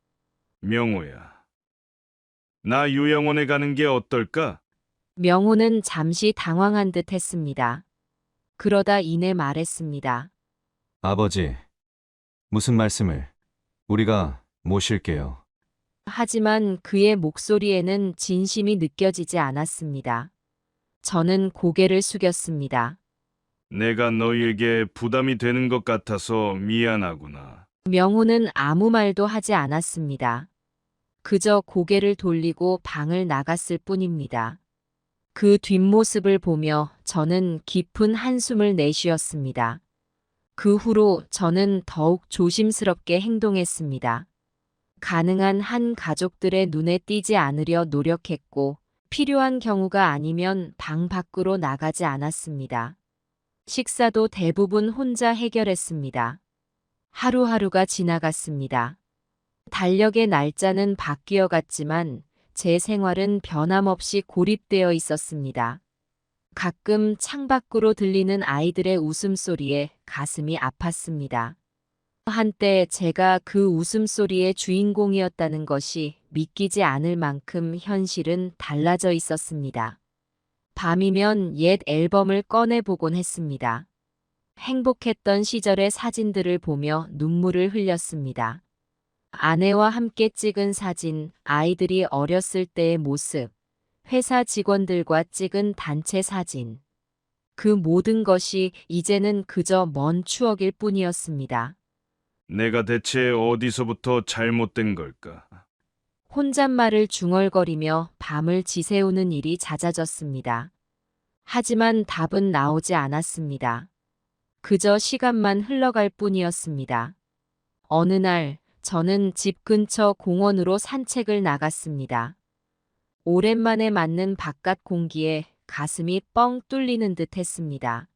명호야. 나 요양원에 가는 게 어떨까? 명호는 잠시 당황한 듯 했습니다. 그러다 이내 말했습니다. 아버지, 무슨 말씀을? 우리가 모실게요. 하지만 그의 목소리에는 진심이 느껴지지 않았습니다. 저는 고개를 숙였습니다. 내가 너희에게 부담이 되는 것 같아서 미안하구나. 명호는 아무 말도 하지 않았습니다. 그저 고개를 돌리고 방을 나갔을 뿐입니다. 그 뒷모습을 보며 저는 깊은 한숨을 내쉬었습니다. 그 후로 저는 더욱 조심스럽게 행동했습니다. 가능한 한 가족들의 눈에 띄지 않으려 노력했고 필요한 경우가 아니면 방 밖으로 나가지 않았습니다. 식사도 대부분 혼자 해결했습니다. 하루하루가 지나갔습니다. 달력의 날짜는 바뀌어 갔지만 제 생활은 변함없이 고립되어 있었습니다. 가끔 창밖으로 들리는 아이들의 웃음소리에 가슴이 아팠습니다. 한때 제가 그 웃음소리의 주인공이었다는 것이 믿기지 않을 만큼 현실은 달라져 있었습니다. 밤이면 옛 앨범을 꺼내보곤 했습니다. 행복했던 시절의 사진들을 보며 눈물을 흘렸습니다. 아내와 함께 찍은 사진, 아이들이 어렸을 때의 모습, 회사 직원들과 찍은 단체 사진. 그 모든 것이 이제는 그저 먼 추억일 뿐이었습니다. 내가 대체 어디서부터 잘못된 걸까? 혼잣말을 중얼거리며 밤을 지새우는 일이 잦아졌습니다. 하지만 답은 나오지 않았습니다. 그저 시간만 흘러갈 뿐이었습니다. 어느 날 저는 집 근처 공원으로 산책을 나갔습니다. 오랜만에 맞는 바깥 공기에 가슴이 뻥 뚫리는 듯 했습니다.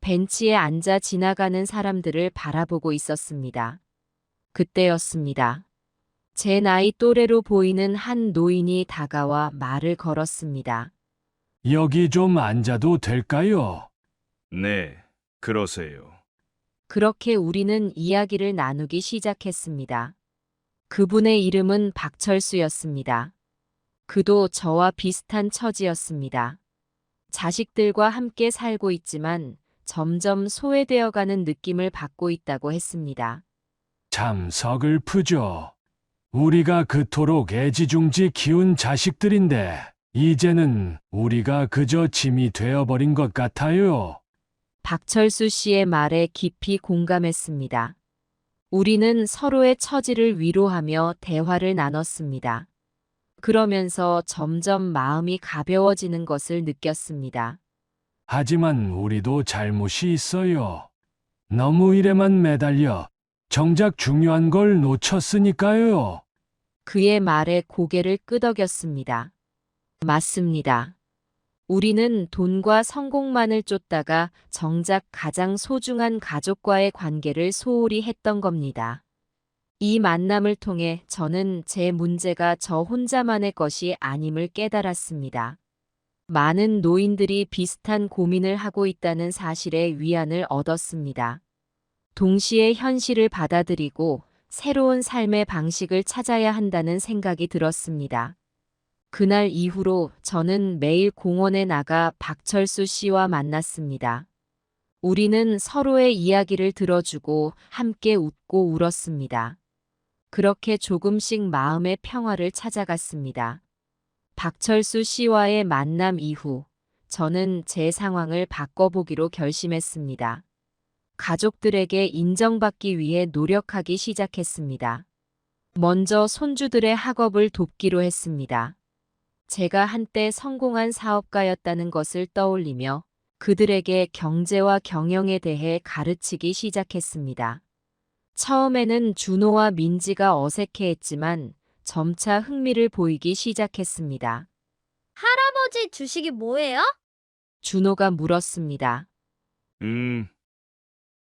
벤치에 앉아 지나가는 사람들을 바라보고 있었습니다. 그때였습니다. 제 나이 또래로 보이는 한 노인이 다가와 말을 걸었습니다. 여기 좀 앉아도 될까요? 네, 그러세요. 그렇게 우리는 이야기를 나누기 시작했습니다. 그분의 이름은 박철수였습니다. 그도 저와 비슷한 처지였습니다. 자식들과 함께 살고 있지만 점점 소외되어가는 느낌을 받고 있다고 했습니다. 참 서글프죠. 우리가 그토록 애지중지 키운 자식들인데 이제는 우리가 그저 짐이 되어버린 것 같아요. 박철수 씨의 말에 깊이 공감했습니다. 우리는 서로의 처지를 위로하며 대화를 나눴습니다. 그러면서 점점 마음이 가벼워지는 것을 느꼈습니다. 하지만 우리도 잘못이 있어요. 너무 일에만 매달려 정작 중요한 걸 놓쳤으니까요. 그의 말에 고개를 끄덕였습니다. 맞습니다. 우리는 돈과 성공만을 쫓다가 정작 가장 소중한 가족과의 관계를 소홀히 했던 겁니다. 이 만남을 통해 저는 제 문제가 저 혼자만의 것이 아님을 깨달았습니다. 많은 노인들이 비슷한 고민을 하고 있다는 사실에 위안을 얻었습니다. 동시에 현실을 받아들이고 새로운 삶의 방식을 찾아야 한다는 생각이 들었습니다. 그날 이후로 저는 매일 공원에 나가 박철수 씨와 만났습니다. 우리는 서로의 이야기를 들어주고 함께 웃고 울었습니다. 그렇게 조금씩 마음의 평화를 찾아갔습니다. 박철수 씨와의 만남 이후 저는 제 상황을 바꿔보기로 결심했습니다. 가족들에게 인정받기 위해 노력하기 시작했습니다. 먼저 손주들의 학업을 돕기로 했습니다. 제가 한때 성공한 사업가였다는 것을 떠올리며 그들에게 경제와 경영에 대해 가르치기 시작했습니다. 처음에는 준호와 민지가 어색해했지만 점차 흥미를 보이기 시작했습니다. 할아버지 주식이 뭐예요? 준호가 물었습니다.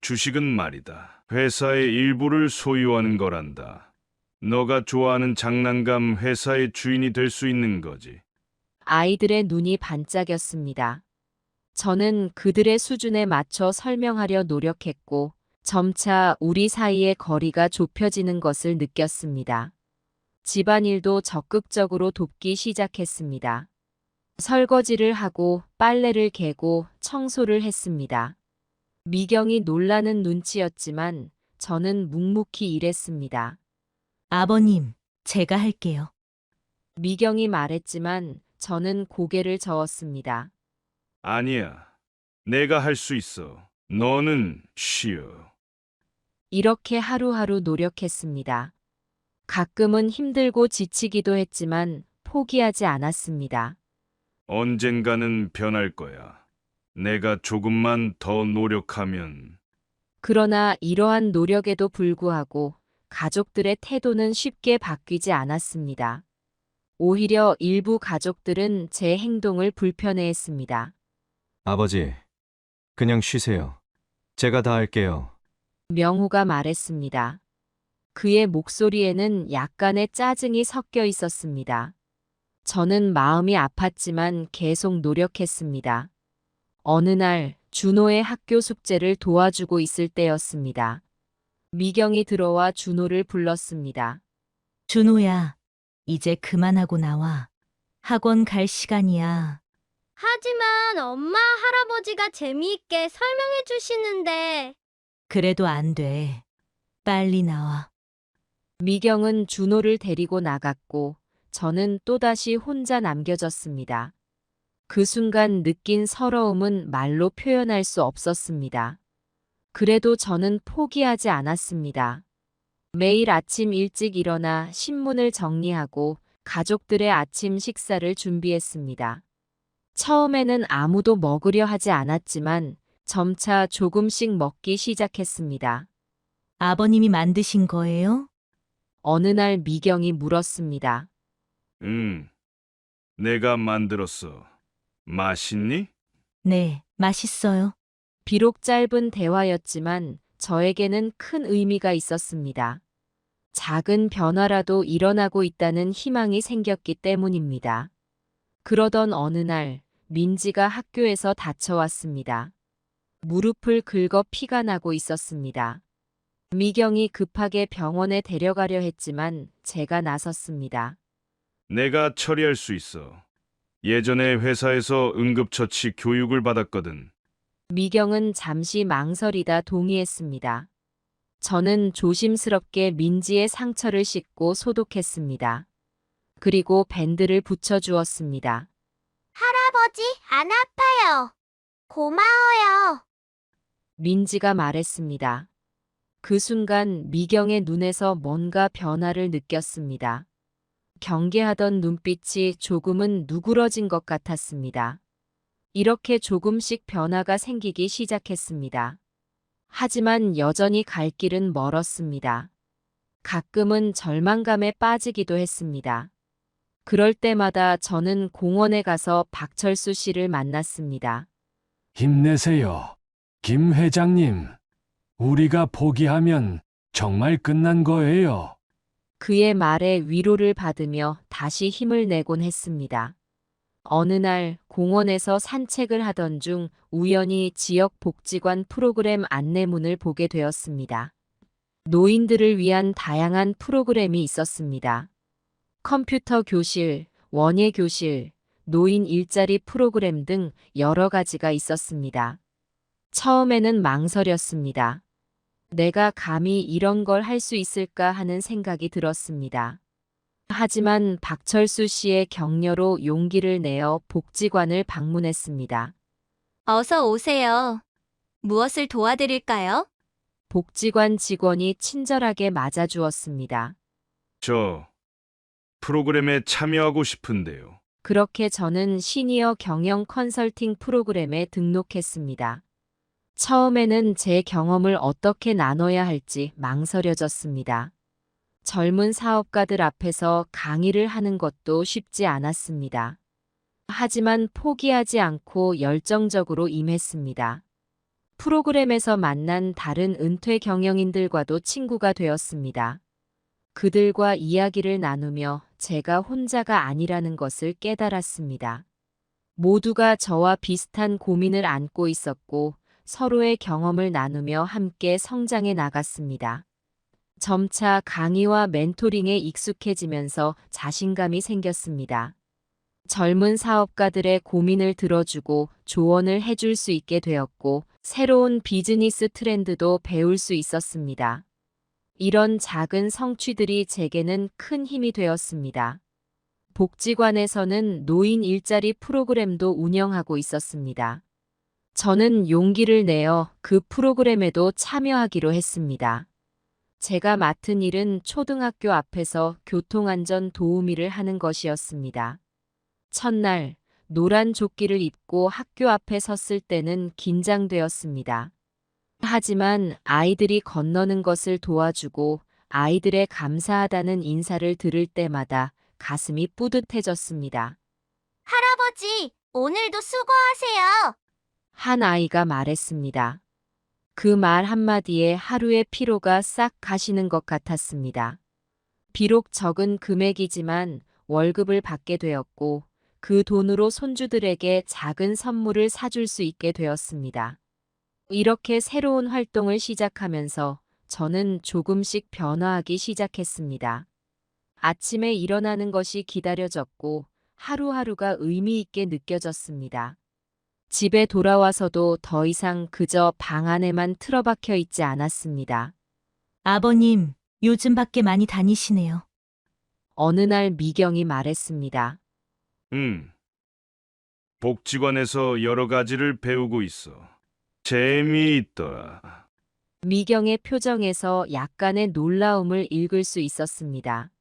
주식은 말이다. 회사의 일부를 소유하는 거란다. 너가 좋아하는 장난감 회사의 주인이 될 수 있는 거지. 아이들의 눈이 반짝였습니다. 저는 그들의 수준에 맞춰 설명하려 노력했고 점차 우리 사이의 거리가 좁혀지는 것을 느꼈습니다. 집안일도 적극적으로 돕기 시작했습니다. 설거지를 하고 빨래를 개고 청소를 했습니다. 미경이 놀라는 눈치였지만 저는 묵묵히 일했습니다. 아버님, 제가 할게요. 미경이 말했지만 저는 고개를 저었습니다. 아니야. 내가 할 수 있어. 너는 쉬어. 이렇게 하루하루 노력했습니다. 가끔은 힘들고 지치기도 했지만 포기하지 않았습니다. 언젠가는 변할 거야. 내가 조금만 더 노력하면. 그러나 이러한 노력에도 불구하고 가족들의 태도는 쉽게 바뀌지 않았습니다. 오히려 일부 가족들은 제 행동을 불편해했습니다. 아버지, 그냥 쉬세요. 제가 다 할게요. 명호가 말했습니다. 그의 목소리에는 약간의 짜증이 섞여 있었습니다. 저는 마음이 아팠지만 계속 노력했습니다. 어느 날 준호의 학교 숙제를 도와주고 있을 때였습니다. 미경이 들어와 준호를 불렀습니다. 준호야, 이제 그만하고 나와. 학원 갈 시간이야. 하지만 엄마, 할아버지가 재미있게 설명해 주시는데. 그래도 안 돼. 빨리 나와. 미경은 준호를 데리고 나갔고 저는 또다시 혼자 남겨졌습니다. 그 순간 느낀 서러움은 말로 표현할 수 없었습니다. 그래도 저는 포기하지 않았습니다. 매일 아침 일찍 일어나 신문을 정리하고 가족들의 아침 식사를 준비했습니다. 처음에는 아무도 먹으려 하지 않았지만 점차 조금씩 먹기 시작했습니다. 아버님이 만드신 거예요? 어느 날 미경이 물었습니다. 내가 만들었어. 맛있니? 네, 맛있어요. 비록 짧은 대화였지만 저에게는 큰 의미가 있었습니다. 작은 변화라도 일어나고 있다는 희망이 생겼기 때문입니다. 그러던 어느 날 민지가 학교에서 다쳐왔습니다. 무릎을 긁어 피가 나고 있었습니다. 미경이 급하게 병원에 데려가려 했지만 제가 나섰습니다. 내가 처리할 수 있어. 예전에 회사에서 응급처치 교육을 받았거든. 미경은 잠시 망설이다 동의했습니다. 저는 조심스럽게 민지의 상처를 씻고 소독했습니다. 그리고 밴드를 붙여주었습니다. 할아버지, 안 아파요. 고마워요. 민지가 말했습니다. 그 순간 미경의 눈에서 뭔가 변화를 느꼈습니다. 경계하던 눈빛이 조금은 누그러진 것 같았습니다. 이렇게 조금씩 변화가 생기기 시작했습니다. 하지만 여전히 갈 길은 멀었습니다. 가끔은 절망감에 빠지기도 했습니다. 그럴 때마다 저는 공원에 가서 박철수 씨를 만났습니다. 힘내세요. 김 회장님. 우리가 포기하면 정말 끝난 거예요. 그의 말에 위로를 받으며 다시 힘을 내곤 했습니다. 어느 날 공원에서 산책을 하던 중 우연히 지역 복지관 프로그램 안내문을 보게 되었습니다. 노인들을 위한 다양한 프로그램이 있었습니다. 컴퓨터 교실, 원예 교실, 노인 일자리 프로그램 등 여러 가지가 있었습니다. 처음에는 망설였습니다. 내가 감히 이런 걸 할 수 있을까 하는 생각이 들었습니다. 하지만 박철수 씨의 격려로 용기를 내어 복지관을 방문했습니다. 어서 오세요. 무엇을 도와드릴까요? 복지관 직원이 친절하게 맞아주었습니다. 저 프로그램에 참여하고 싶은데요. 그렇게 저는 시니어 경영 컨설팅 프로그램에 등록했습니다. 처음에는 제 경험을 어떻게 나눠야 할지 망설여졌습니다. 젊은 사업가들 앞에서 강의를 하는 것도 쉽지 않았습니다. 하지만 포기하지 않고 열정적으로 임했습니다. 프로그램에서 만난 다른 은퇴 경영인들과도 친구가 되었습니다. 그들과 이야기를 나누며 제가 혼자가 아니라는 것을 깨달았습니다. 모두가 저와 비슷한 고민을 안고 있었고 서로의 경험을 나누며 함께 성장해 나갔습니다. 점차 강의와 멘토링에 익숙해지면서 자신감이 생겼습니다. 젊은 사업가들의 고민을 들어주고 조언을 해줄 수 있게 되었고 새로운 비즈니스 트렌드도 배울 수 있었습니다. 이런 작은 성취들이 제게는 큰 힘이 되었습니다. 복지관에서는 노인 일자리 프로그램도 운영하고 있었습니다. 저는 용기를 내어 그 프로그램에도 참여하기로 했습니다. 제가 맡은 일은 초등학교 앞에서 교통안전 도우미를 하는 것이었습니다. 첫날, 노란 조끼를 입고 학교 앞에 섰을 때는 긴장되었습니다. 하지만 아이들이 건너는 것을 도와주고 아이들의 감사하다는 인사를 들을 때마다 가슴이 뿌듯해졌습니다. 할아버지, 오늘도 수고하세요. 한 아이가 말했습니다. 그 말 한마디에 하루의 피로가 싹 가시는 것 같았습니다. 비록 적은 금액이지만 월급을 받게 되었고 그 돈으로 손주들에게 작은 선물을 사줄 수 있게 되었습니다. 이렇게 새로운 활동을 시작하면서 저는 조금씩 변화하기 시작했습니다. 아침에 일어나는 것이 기다려졌고 하루하루가 의미 있게 느껴졌습니다. 집에 돌아와서도 더 이상 그저 방 안에만 틀어박혀 있지 않았습니다. 아버님, 요즘 밖에 많이 다니시네요. 어느 날 미경이 말했습니다. 복지관에서 여러 가지를 배우고 있어. 재미있더라. 미경의 표정에서 약간의 놀라움을 읽을 수 있었습니다.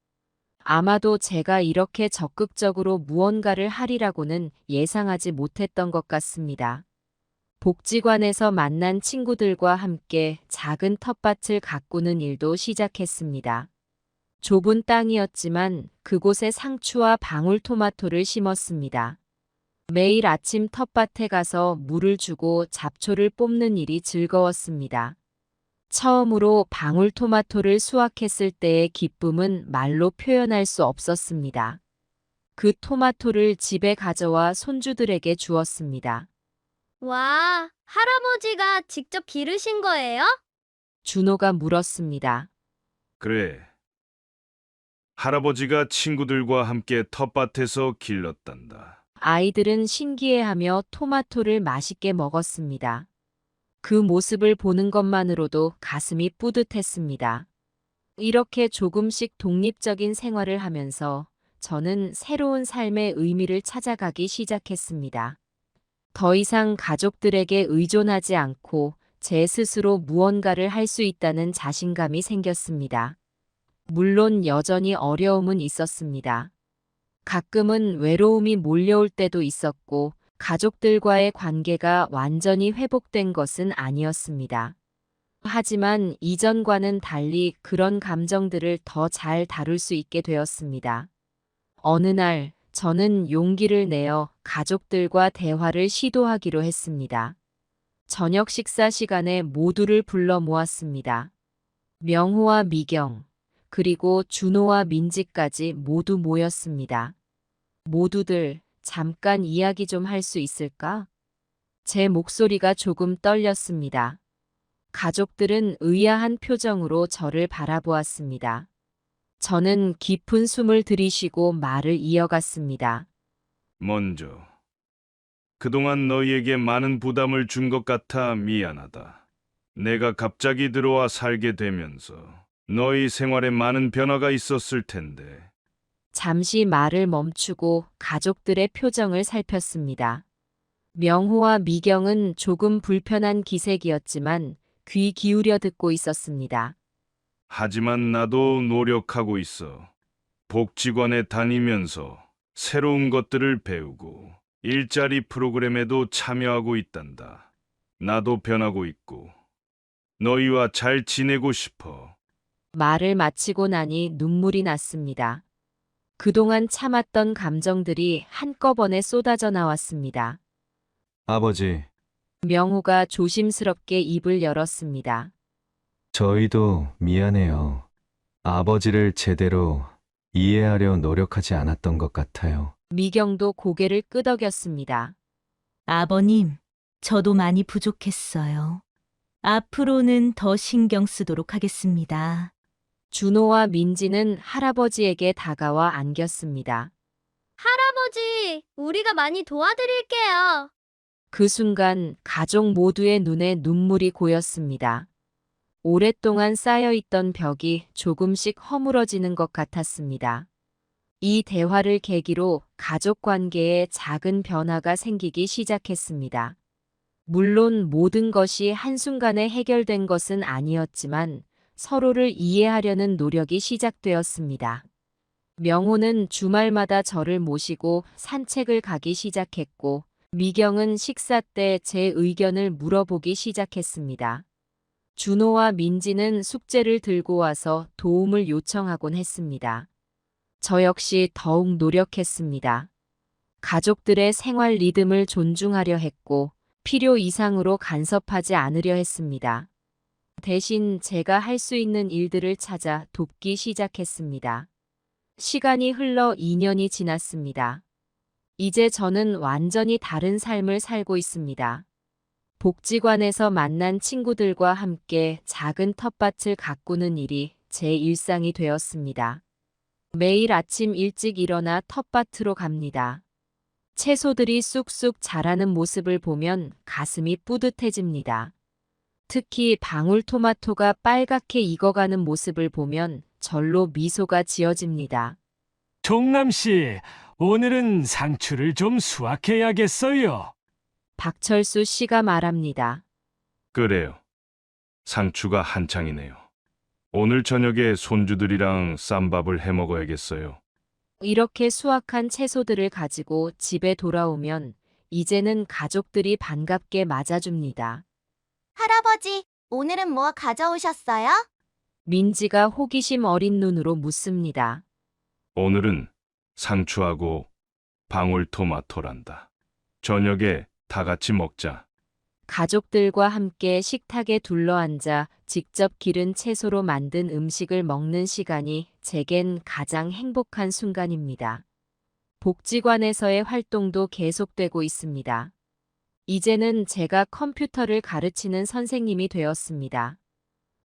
아마도 제가 이렇게 적극적으로 무언가를 하리라고는 예상하지 못했던 것 같습니다. 복지관에서 만난 친구들과 함께 작은 텃밭을 가꾸는 일도 시작했습니다. 좁은 땅이었지만 그곳에 상추와 방울토마토를 심었습니다. 매일 아침 텃밭에 가서 물을 주고 잡초를 뽑는 일이 즐거웠습니다. 처음으로 방울토마토를 수확했을 때의 기쁨은 말로 표현할 수 없었습니다. 그 토마토를 집에 가져와 손주들에게 주었습니다. 와, 할아버지가 직접 기르신 거예요? 준호가 물었습니다. 그래. 할아버지가 친구들과 함께 텃밭에서 길렀단다. 아이들은 신기해하며 토마토를 맛있게 먹었습니다. 그 모습을 보는 것만으로도 가슴이 뿌듯했습니다. 이렇게 조금씩 독립적인 생활을 하면서 저는 새로운 삶의 의미를 찾아가기 시작했습니다. 더 이상 가족들에게 의존하지 않고 제 스스로 무언가를 할 수 있다는 자신감이 생겼습니다. 물론 여전히 어려움은 있었습니다. 가끔은 외로움이 몰려올 때도 있었고 가족들과의 관계가 완전히 회복된 것은 아니었습니다. 하지만 이전과는 달리 그런 감정들을 더 잘 다룰 수 있게 되었습니다. 어느 날 저는 용기를 내어 가족들과 대화를 시도하기로 했습니다. 저녁 식사 시간에 모두를 불러 모았습니다. 명호와 미경, 그리고 준호와 민지까지 모두 모였습니다. 모두들 잠깐 이야기 좀 할 수 있을까? 제 목소리가 조금 떨렸습니다. 가족들은 의아한 표정으로 저를 바라보았습니다. 저는 깊은 숨을 들이쉬고 말을 이어갔습니다. 먼저, 그동안 너희에게 많은 부담을 준 것 같아 미안하다. 내가 갑자기 들어와 살게 되면서 너희 생활에 많은 변화가 있었을 텐데. 잠시 말을 멈추고 가족들의 표정을 살폈습니다. 명호와 미경은 조금 불편한 기색이었지만 귀 기울여 듣고 있었습니다. 하지만 나도 노력하고 있어. 복지관에 다니면서 새로운 것들을 배우고 일자리 프로그램에도 참여하고 있단다. 나도 변하고 있고 너희와 잘 지내고 싶어. 말을 마치고 나니 눈물이 났습니다. 그동안 참았던 감정들이 한꺼번에 쏟아져 나왔습니다. 아버지, 명호가 조심스럽게 입을 열었습니다. 저희도 미안해요. 아버지를 제대로 이해하려 노력하지 않았던 것 같아요. 미경도 고개를 끄덕였습니다. 아버님, 저도 많이 부족했어요. 앞으로는 더 신경 쓰도록 하겠습니다. 준호와 민지는 할아버지에게 다가와 안겼습니다. 할아버지, 우리가 많이 도와드릴게요. 그 순간 가족 모두의 눈에 눈물이 고였습니다. 오랫동안 쌓여있던 벽이 조금씩 허물어지는 것 같았습니다. 이 대화를 계기로 가족 관계에 작은 변화가 생기기 시작했습니다. 물론 모든 것이 한순간에 해결된 것은 아니었지만 서로를 이해하려는 노력이 시작되었습니다. 명호는 주말마다 저를 모시고 산책을 가기 시작했고 미경은 식사 때 제 의견을 물어보기 시작했습니다. 준호와 민지는 숙제를 들고 와서 도움을 요청하곤 했습니다. 저 역시 더욱 노력했습니다. 가족들의 생활 리듬을 존중하려 했고 필요 이상으로 간섭하지 않으려 했습니다. 대신 제가 할 수 있는 일들을 찾아 돕기 시작했습니다. 시간이 흘러 2년이 지났습니다. 이제 저는 완전히 다른 삶을 살고 있습니다. 복지관에서 만난 친구들과 함께 작은 텃밭을 가꾸는 일이 제 일상이 되었습니다. 매일 아침 일찍 일어나 텃밭으로 갑니다. 채소들이 쑥쑥 자라는 모습을 보면 가슴이 뿌듯해집니다. 특히 방울토마토가 빨갛게 익어가는 모습을 보면 절로 미소가 지어집니다. 종남 씨, 오늘은 상추를 좀 수확해야겠어요. 박철수 씨가 말합니다. 그래요. 상추가 한창이네요. 오늘 저녁에 손주들이랑 쌈밥을 해 먹어야겠어요. 이렇게 수확한 채소들을 가지고 집에 돌아오면 이제는 가족들이 반갑게 맞아줍니다. 할아버지, 오늘은 뭐 가져오셨어요? 민지가 호기심 어린 눈으로 묻습니다. 오늘은 상추하고 방울토마토란다. 저녁에 다 같이 먹자. 가족들과 함께 식탁에 둘러앉아 직접 기른 채소로 만든 음식을 먹는 시간이 제겐 가장 행복한 순간입니다. 복지관에서의 활동도 계속되고 있습니다. 이제는 제가 컴퓨터를 가르치는 선생님이 되었습니다.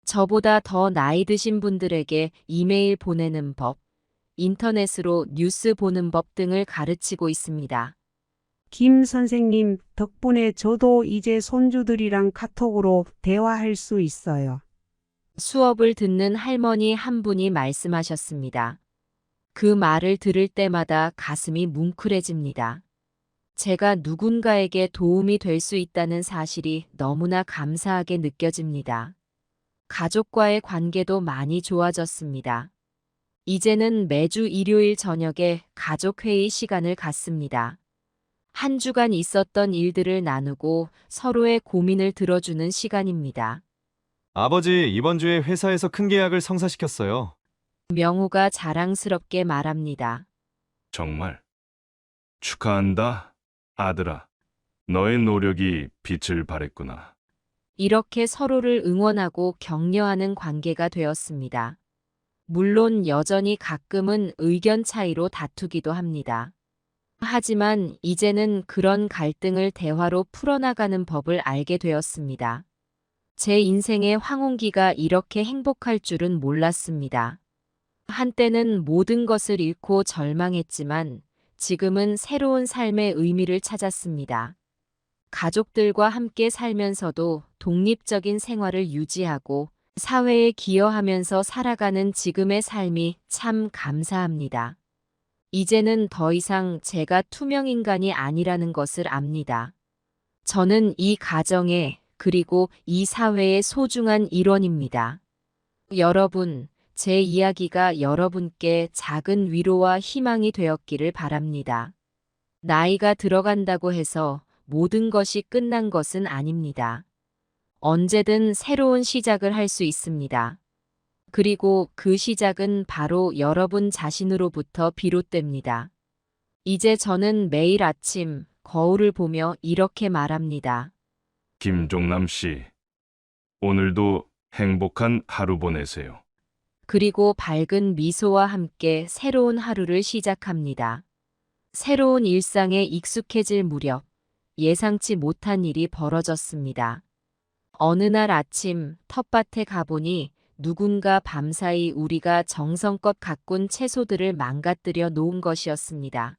저보다 더 나이 드신 분들에게 이메일 보내는 법, 인터넷으로 뉴스 보는 법 등을 가르치고 있습니다. 김 선생님, 덕분에 저도 이제 손주들이랑 카톡으로 대화할 수 있어요. 수업을 듣는 할머니 한 분이 말씀하셨습니다. 그 말을 들을 때마다 가슴이 뭉클해집니다. 제가 누군가에게 도움이 될 수 있다는 사실이 너무나 감사하게 느껴집니다. 가족과의 관계도 많이 좋아졌습니다. 이제는 매주 일요일 저녁에 가족회의 시간을 갖습니다. 한 주간 있었던 일들을 나누고 서로의 고민을 들어주는 시간입니다. 아버지, 이번 주에 회사에서 큰 계약을 성사시켰어요. 명호가 자랑스럽게 말합니다. 정말 축하한다, 아들아. 너의 노력이 빛을 발했구나. 이렇게 서로를 응원하고 격려하는 관계가 되었습니다. 물론 여전히 가끔은 의견 차이로 다투기도 합니다. 하지만 이제는 그런 갈등을 대화로 풀어나가는 법을 알게 되었습니다. 제 인생의 황혼기가 이렇게 행복할 줄은 몰랐습니다. 한때는 모든 것을 잃고 절망했지만 지금은 새로운 삶의 의미를 찾았습니다. 가족들과 함께 살면서도 독립적인 생활을 유지하고 사회에 기여하면서 살아가는 지금의 삶이 참 감사합니다. 이제는 더 이상 제가 투명인간이 아니라는 것을 압니다. 저는 이 가정의 그리고 이 사회의 소중한 일원입니다. 여러분, 제 이야기가 여러분께 작은 위로와 희망이 되었기를 바랍니다. 나이가 들어간다고 해서 모든 것이 끝난 것은 아닙니다. 언제든 새로운 시작을 할 수 있습니다. 그리고 그 시작은 바로 여러분 자신으로부터 비롯됩니다. 이제 저는 매일 아침 거울을 보며 이렇게 말합니다. 김종남 씨, 오늘도 행복한 하루 보내세요. 그리고 밝은 미소와 함께 새로운 하루를 시작합니다. 새로운 일상에 익숙해질 무렵 예상치 못한 일이 벌어졌습니다. 어느 날 아침 텃밭에 가보니 누군가 밤사이 우리가 정성껏 가꾼 채소들을 망가뜨려 놓은 것이었습니다.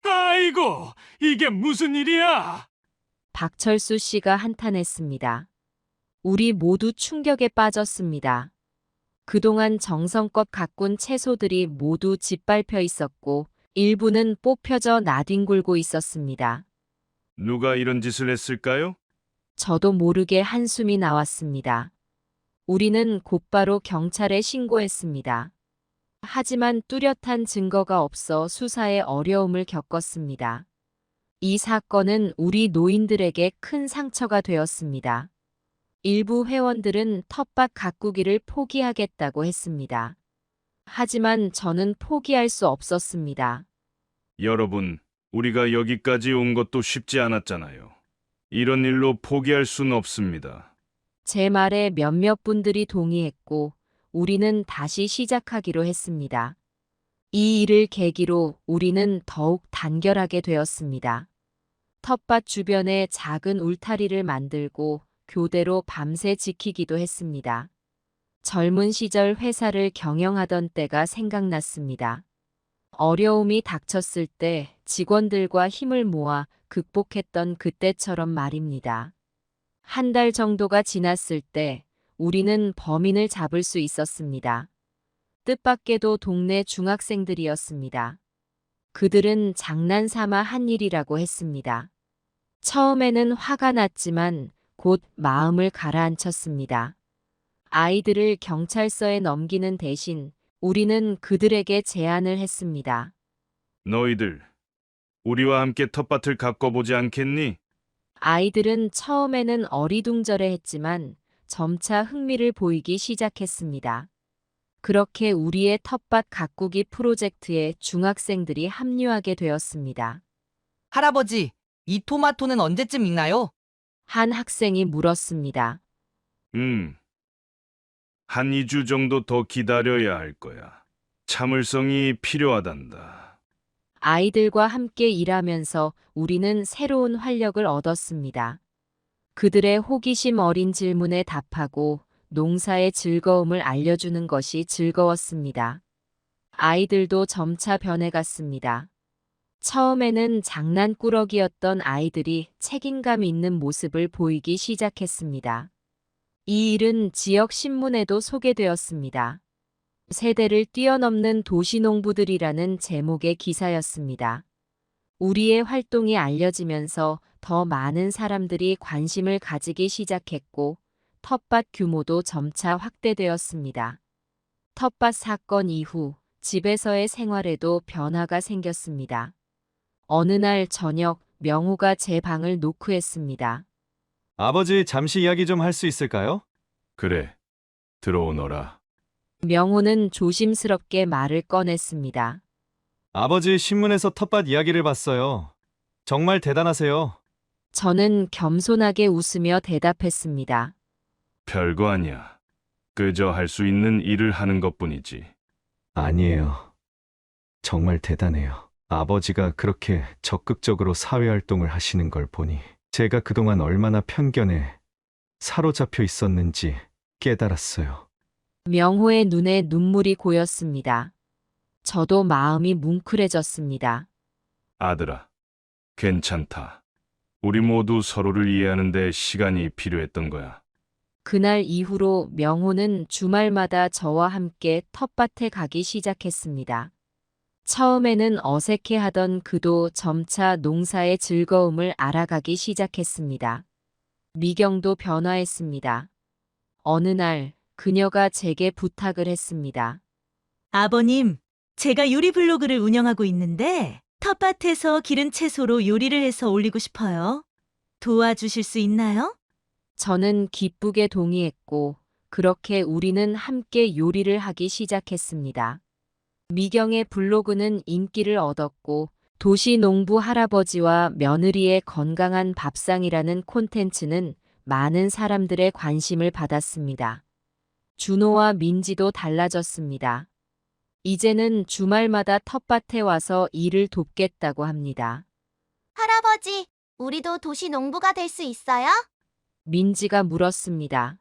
아이고, 이게 무슨 일이야? 박철수 씨가 한탄했습니다. 우리 모두 충격에 빠졌습니다. 그동안 정성껏 가꾼 채소들이 모두 짓밟혀 있었고 일부는 뽑혀져 나뒹굴고 있었습니다. 누가 이런 짓을 했을까요? 저도 모르게 한숨이 나왔습니다. 우리는 곧바로 경찰에 신고했습니다. 하지만 뚜렷한 증거가 없어 수사에 어려움을 겪었습니다. 이 사건은 우리 노인들에게 큰 상처가 되었습니다. 일부 회원들은 텃밭 가꾸기를 포기하겠다고 했습니다. 하지만 저는 포기할 수 없었습니다. 여러분, 우리가 여기까지 온 것도 쉽지 않았잖아요. 이런 일로 포기할 순 없습니다. 제 말에 몇몇 분들이 동의했고 우리는 다시 시작하기로 했습니다. 이 일을 계기로 우리는 더욱 단결하게 되었습니다. 텃밭 주변에 작은 울타리를 만들고 교대로 밤새 지키기도 했습니다. 젊은 시절 회사를 경영하던 때가 생각났습니다. 어려움이 닥쳤을 때 직원들과 힘을 모아 극복했던 그때처럼 말입니다. 한 달 정도가 지났을 때 우리는 범인을 잡을 수 있었습니다. 뜻밖에도 동네 중학생들이었습니다. 그들은 장난삼아 한 일이라고 했습니다. 처음에는 화가 났지만 곧 마음을 가라앉혔습니다. 아이들을 경찰서에 넘기는 대신 우리는 그들에게 제안을 했습니다. 너희들, 우리와 함께 텃밭을 가꿔보지 않겠니? 아이들은 처음에는 어리둥절해했지만 점차 흥미를 보이기 시작했습니다. 그렇게 우리의 텃밭 가꾸기 프로젝트에 중학생들이 합류하게 되었습니다. 할아버지, 이 토마토는 언제쯤 익나요? 한 학생이 물었습니다. 한 2주 정도 더 기다려야 할 거야. 참을성이 필요하단다. 아이들과 함께 일하면서 우리는 새로운 활력을 얻었습니다. 그들의 호기심 어린 질문에 답하고 농사의 즐거움을 알려주는 것이 즐거웠습니다. 아이들도 점차 변해갔습니다. 처음에는 장난꾸러기였던 아이들이 책임감 있는 모습을 보이기 시작했습니다. 이 일은 지역 신문에도 소개되었습니다. 세대를 뛰어넘는 도시농부들이라는 제목의 기사였습니다. 우리의 활동이 알려지면서 더 많은 사람들이 관심을 가지기 시작했고 텃밭 규모도 점차 확대되었습니다. 텃밭 사건 이후 집에서의 생활에도 변화가 생겼습니다. 어느 날 저녁 명호가 제 방을 노크했습니다. 아버지, 잠시 이야기 좀 할 수 있을까요? 그래, 들어오너라. 명호는 조심스럽게 말을 꺼냈습니다. 아버지, 신문에서 텃밭 이야기를 봤어요. 정말 대단하세요. 저는 겸손하게 웃으며 대답했습니다. 별거 아니야. 그저 할 수 있는 일을 하는 것뿐이지. 아니에요. 정말 대단해요. 아버지가 그렇게 적극적으로 사회활동을 하시는 걸 보니 제가 그동안 얼마나 편견에 사로잡혀 있었는지 깨달았어요. 명호의 눈에 눈물이 고였습니다. 저도 마음이 뭉클해졌습니다. 아들아, 괜찮다. 우리 모두 서로를 이해하는 데 시간이 필요했던 거야. 그날 이후로 명호는 주말마다 저와 함께 텃밭에 가기 시작했습니다. 처음에는 어색해하던 그도 점차 농사의 즐거움을 알아가기 시작했습니다. 미경도 변화했습니다. 어느 날 그녀가 제게 부탁을 했습니다. 아버님, 제가 요리 블로그를 운영하고 있는데 텃밭에서 기른 채소로 요리를 해서 올리고 싶어요. 도와주실 수 있나요? 저는 기쁘게 동의했고 그렇게 우리는 함께 요리를 하기 시작했습니다. 미경의 블로그는 인기를 얻었고 도시 농부 할아버지와 며느리의 건강한 밥상이라는 콘텐츠는 많은 사람들의 관심을 받았습니다. 준호와 민지도 달라졌습니다. 이제는 주말마다 텃밭에 와서 일을 돕겠다고 합니다. 할아버지, 우리도 도시 농부가 될 수 있어요? 민지가 물었습니다.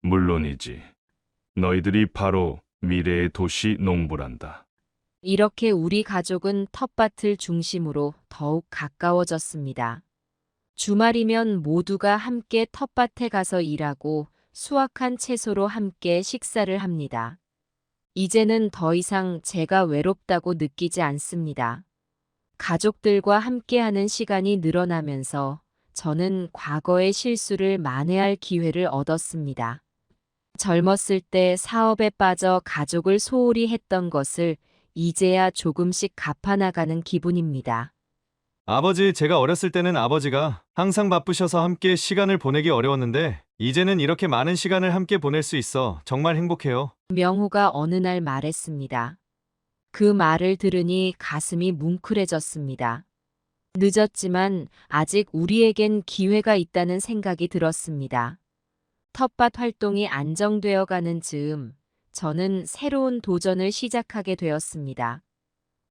물론이지. 너희들이 바로 미래의 도시 농부란다. 이렇게 우리 가족은 텃밭을 중심으로 더욱 가까워졌습니다. 주말이면 모두가 함께 텃밭에 가서 일하고 수확한 채소로 함께 식사를 합니다. 이제는 더 이상 제가 외롭다고 느끼지 않습니다. 가족들과 함께하는 시간이 늘어나면서 저는 과거의 실수를 만회할 기회를 얻었습니다. 젊었을 때 사업에 빠져 가족을 소홀히 했던 것을 이제야 조금씩 갚아나가는 기분입니다. 아버지, 제가 어렸을 때는 아버지가 항상 바쁘셔서 함께 시간을 보내기 어려웠는데 이제는 이렇게 많은 시간을 함께 보낼 수 있어 정말 행복해요. 명호가 어느 날 말했습니다. 그 말을 들으니 가슴이 뭉클해졌습니다. 늦었지만 아직 우리에겐 기회가 있다는 생각이 들었습니다. 텃밭 활동이 안정되어 가는 즈음, 저는 새로운 도전을 시작하게 되었습니다.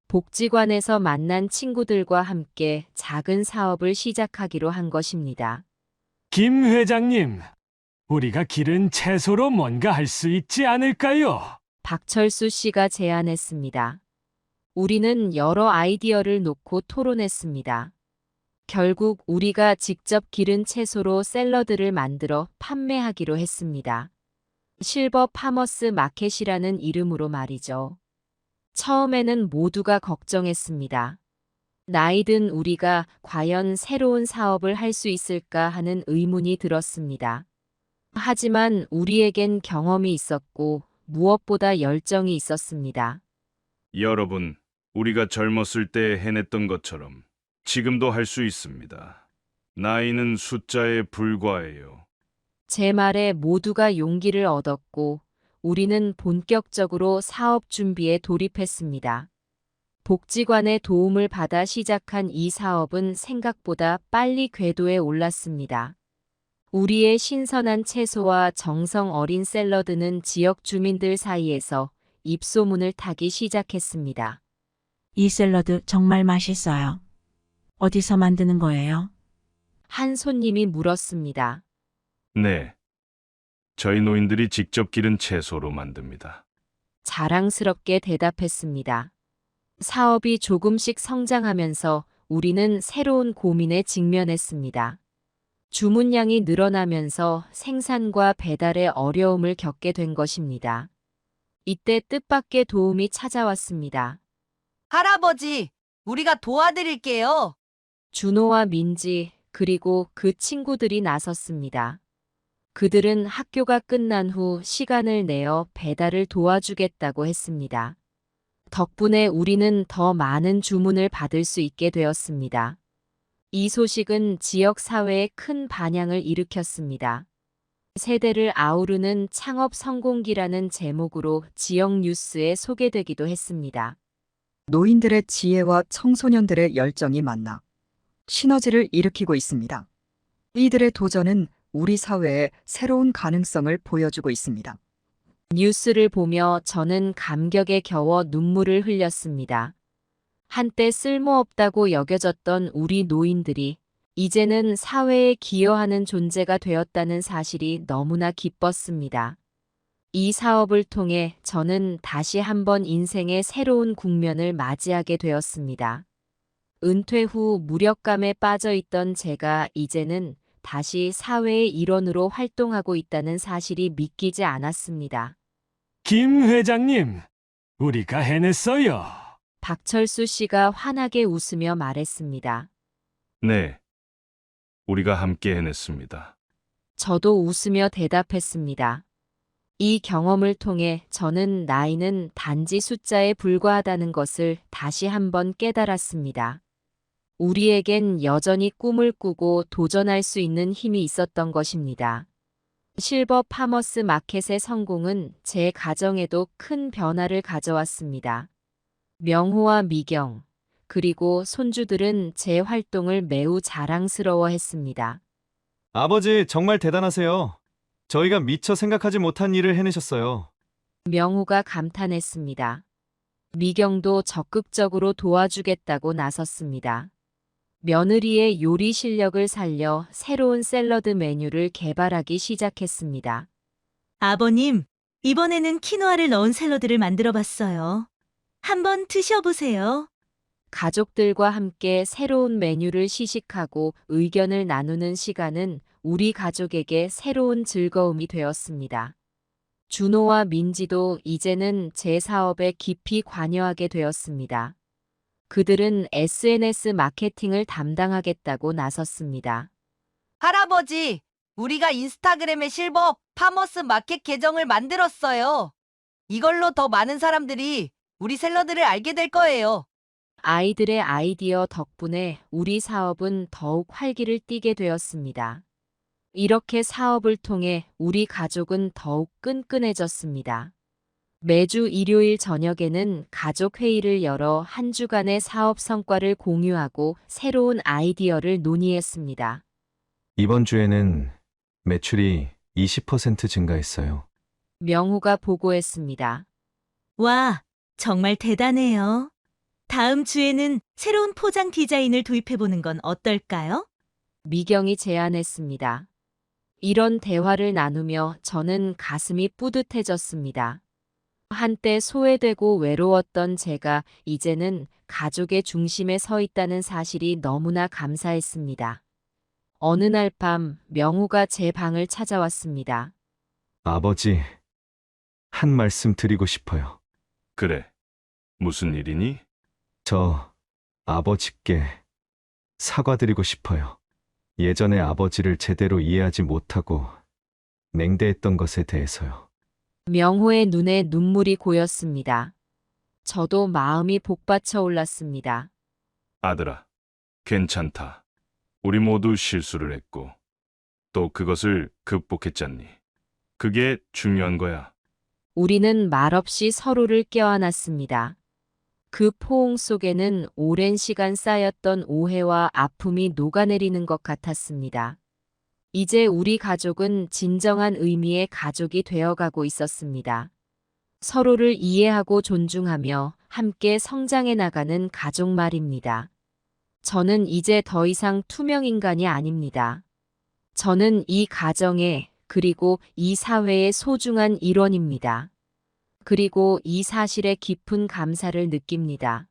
복지관에서 만난 친구들과 함께 작은 사업을 시작하기로 한 것입니다. 김 회장님, 우리가 기른 채소로 뭔가 할 수 있지 않을까요? 박철수 씨가 제안했습니다. 우리는 여러 아이디어를 놓고 토론했습니다. 결국 우리가 직접 기른 채소로 샐러드를 만들어 판매하기로 했습니다. 실버 파머스 마켓이라는 이름으로 말이죠. 처음에는 모두가 걱정했습니다. 나이든 우리가 과연 새로운 사업을 할 수 있을까 하는 의문이 들었습니다. 하지만 우리에겐 경험이 있었고 무엇보다 열정이 있었습니다. 여러분, 우리가 젊었을 때 해냈던 것처럼 지금도 할 수 있습니다. 나이는 숫자에 불과해요. 제 말에 모두가 용기를 얻었고 우리는 본격적으로 사업 준비에 돌입했습니다. 복지관의 도움을 받아 시작한 이 사업은 생각보다 빨리 궤도에 올랐습니다. 우리의 신선한 채소와 정성 어린 샐러드는 지역 주민들 사이에서 입소문을 타기 시작했습니다. 이 샐러드 정말 맛있어요. 어디서 만드는 거예요? 한 손님이 물었습니다. 네. 저희 노인들이 직접 기른 채소로 만듭니다. 자랑스럽게 대답했습니다. 사업이 조금씩 성장하면서 우리는 새로운 고민에 직면했습니다. 주문량이 늘어나면서 생산과 배달에 어려움을 겪게 된 것입니다. 이때 뜻밖의 도움이 찾아왔습니다. 할아버지, 우리가 도와드릴게요. 준호와 민지 그리고 그 친구들이 나섰습니다. 그들은 학교가 끝난 후 시간을 내어 배달을 도와주겠다고 했습니다. 덕분에 우리는 더 많은 주문을 받을 수 있게 되었습니다. 이 소식은 지역 사회에 큰 반향을 일으켰습니다. 세대를 아우르는 창업 성공기라는 제목으로 지역 뉴스에 소개되기도 했습니다. 노인들의 지혜와 청소년들의 열정이 만나 시너지를 일으키고 있습니다. 이들의 도전은 우리 사회에 새로운 가능성을 보여주고 있습니다. 뉴스를 보며 저는 감격에 겨워 눈물을 흘렸습니다. 한때 쓸모없다고 여겨졌던 우리 노인들이 이제는 사회에 기여하는 존재가 되었다는 사실이 너무나 기뻤습니다. 이 사업을 통해 저는 다시 한번 인생의 새로운 국면을 맞이하게 되었습니다. 은퇴 후 무력감에 빠져 있던 제가 이제는 다시 사회의 일원으로 활동하고 있다는 사실이 믿기지 않았습니다. 김 회장님, 우리가 해냈어요. 박철수 씨가 환하게 웃으며 말했습니다. 네. 우리가 함께 해냈습니다. 저도 웃으며 대답했습니다. 이 경험을 통해 저는 나이는 단지 숫자에 불과하다는 것을 다시 한번 깨달았습니다. 우리에겐 여전히 꿈을 꾸고 도전할 수 있는 힘이 있었던 것입니다. 실버 파머스 마켓의 성공은 제 가정에도 큰 변화를 가져왔습니다. 명호와 미경, 그리고 손주들은 제 활동을 매우 자랑스러워했습니다. 아버지 정말 대단하세요. 저희가 미처 생각하지 못한 일을 해내셨어요. 명호가 감탄했습니다. 미경도 적극적으로 도와주겠다고 나섰습니다. 며느리의 요리 실력을 살려 새로운 샐러드 메뉴를 개발하기 시작했습니다. 아버님, 이번에는 키노아를 넣은 샐러드를 만들어 봤어요. 한번 드셔보세요. 가족들과 함께 새로운 메뉴를 시식하고 의견을 나누는 시간은 우리 가족에게 새로운 즐거움이 되었습니다. 준호와 민지도 이제는 제 사업에 깊이 관여하게 되었습니다. 그들은 SNS 마케팅을 담당하겠다고 나섰습니다. 할아버지, 우리가 인스타그램에 실버 파머스 마켓 계정을 만들었어요. 이걸로 더 많은 사람들이 우리 샐러드를 알게 될 거예요. 아이들의 아이디어 덕분에 우리 사업은 더욱 활기를 띠게 되었습니다. 이렇게 사업을 통해 우리 가족은 더욱 끈끈해졌습니다. 매주 일요일 저녁에는 가족 회의를 열어 한 주간의 사업 성과를 공유하고 새로운 아이디어를 논의했습니다. 이번 주에는 매출이 20% 증가했어요. 명호가 보고했습니다. 와, 정말 대단해요. 다음 주에는 새로운 포장 디자인을 도입해보는 건 어떨까요? 미경이 제안했습니다. 이런 대화를 나누며 저는 가슴이 뿌듯해졌습니다. 한때 소외되고 외로웠던 제가 이제는 가족의 중심에 서 있다는 사실이 너무나 감사했습니다. 어느 날 밤 명호가 제 방을 찾아왔습니다. 아버지, 한 말씀 드리고 싶어요. 그래. 무슨 일이니? 저 아버지께 사과드리고 싶어요. 예전에 아버지를 제대로 이해하지 못하고 냉대했던 것에 대해서요. 명호의 눈에 눈물이 고였습니다. 저도 마음이 복받쳐 올랐습니다. 아들아, 괜찮다. 우리 모두 실수를 했고, 또 그것을 극복했잖니. 그게 중요한 거야. 우리는 말없이 서로를 껴안았습니다. 그 포옹 속에는 오랜 시간 쌓였던 오해와 아픔이 녹아내리는 것 같았습니다. 이제 우리 가족은 진정한 의미의 가족이 되어가고 있었습니다. 서로를 이해하고 존중하며 함께 성장해 나가는 가족 말입니다. 저는 이제 더 이상 투명 인간이 아닙니다. 저는 이 가정의 그리고 이 사회의 소중한 일원입니다. 그리고 이 사실에 깊은 감사를 느낍니다.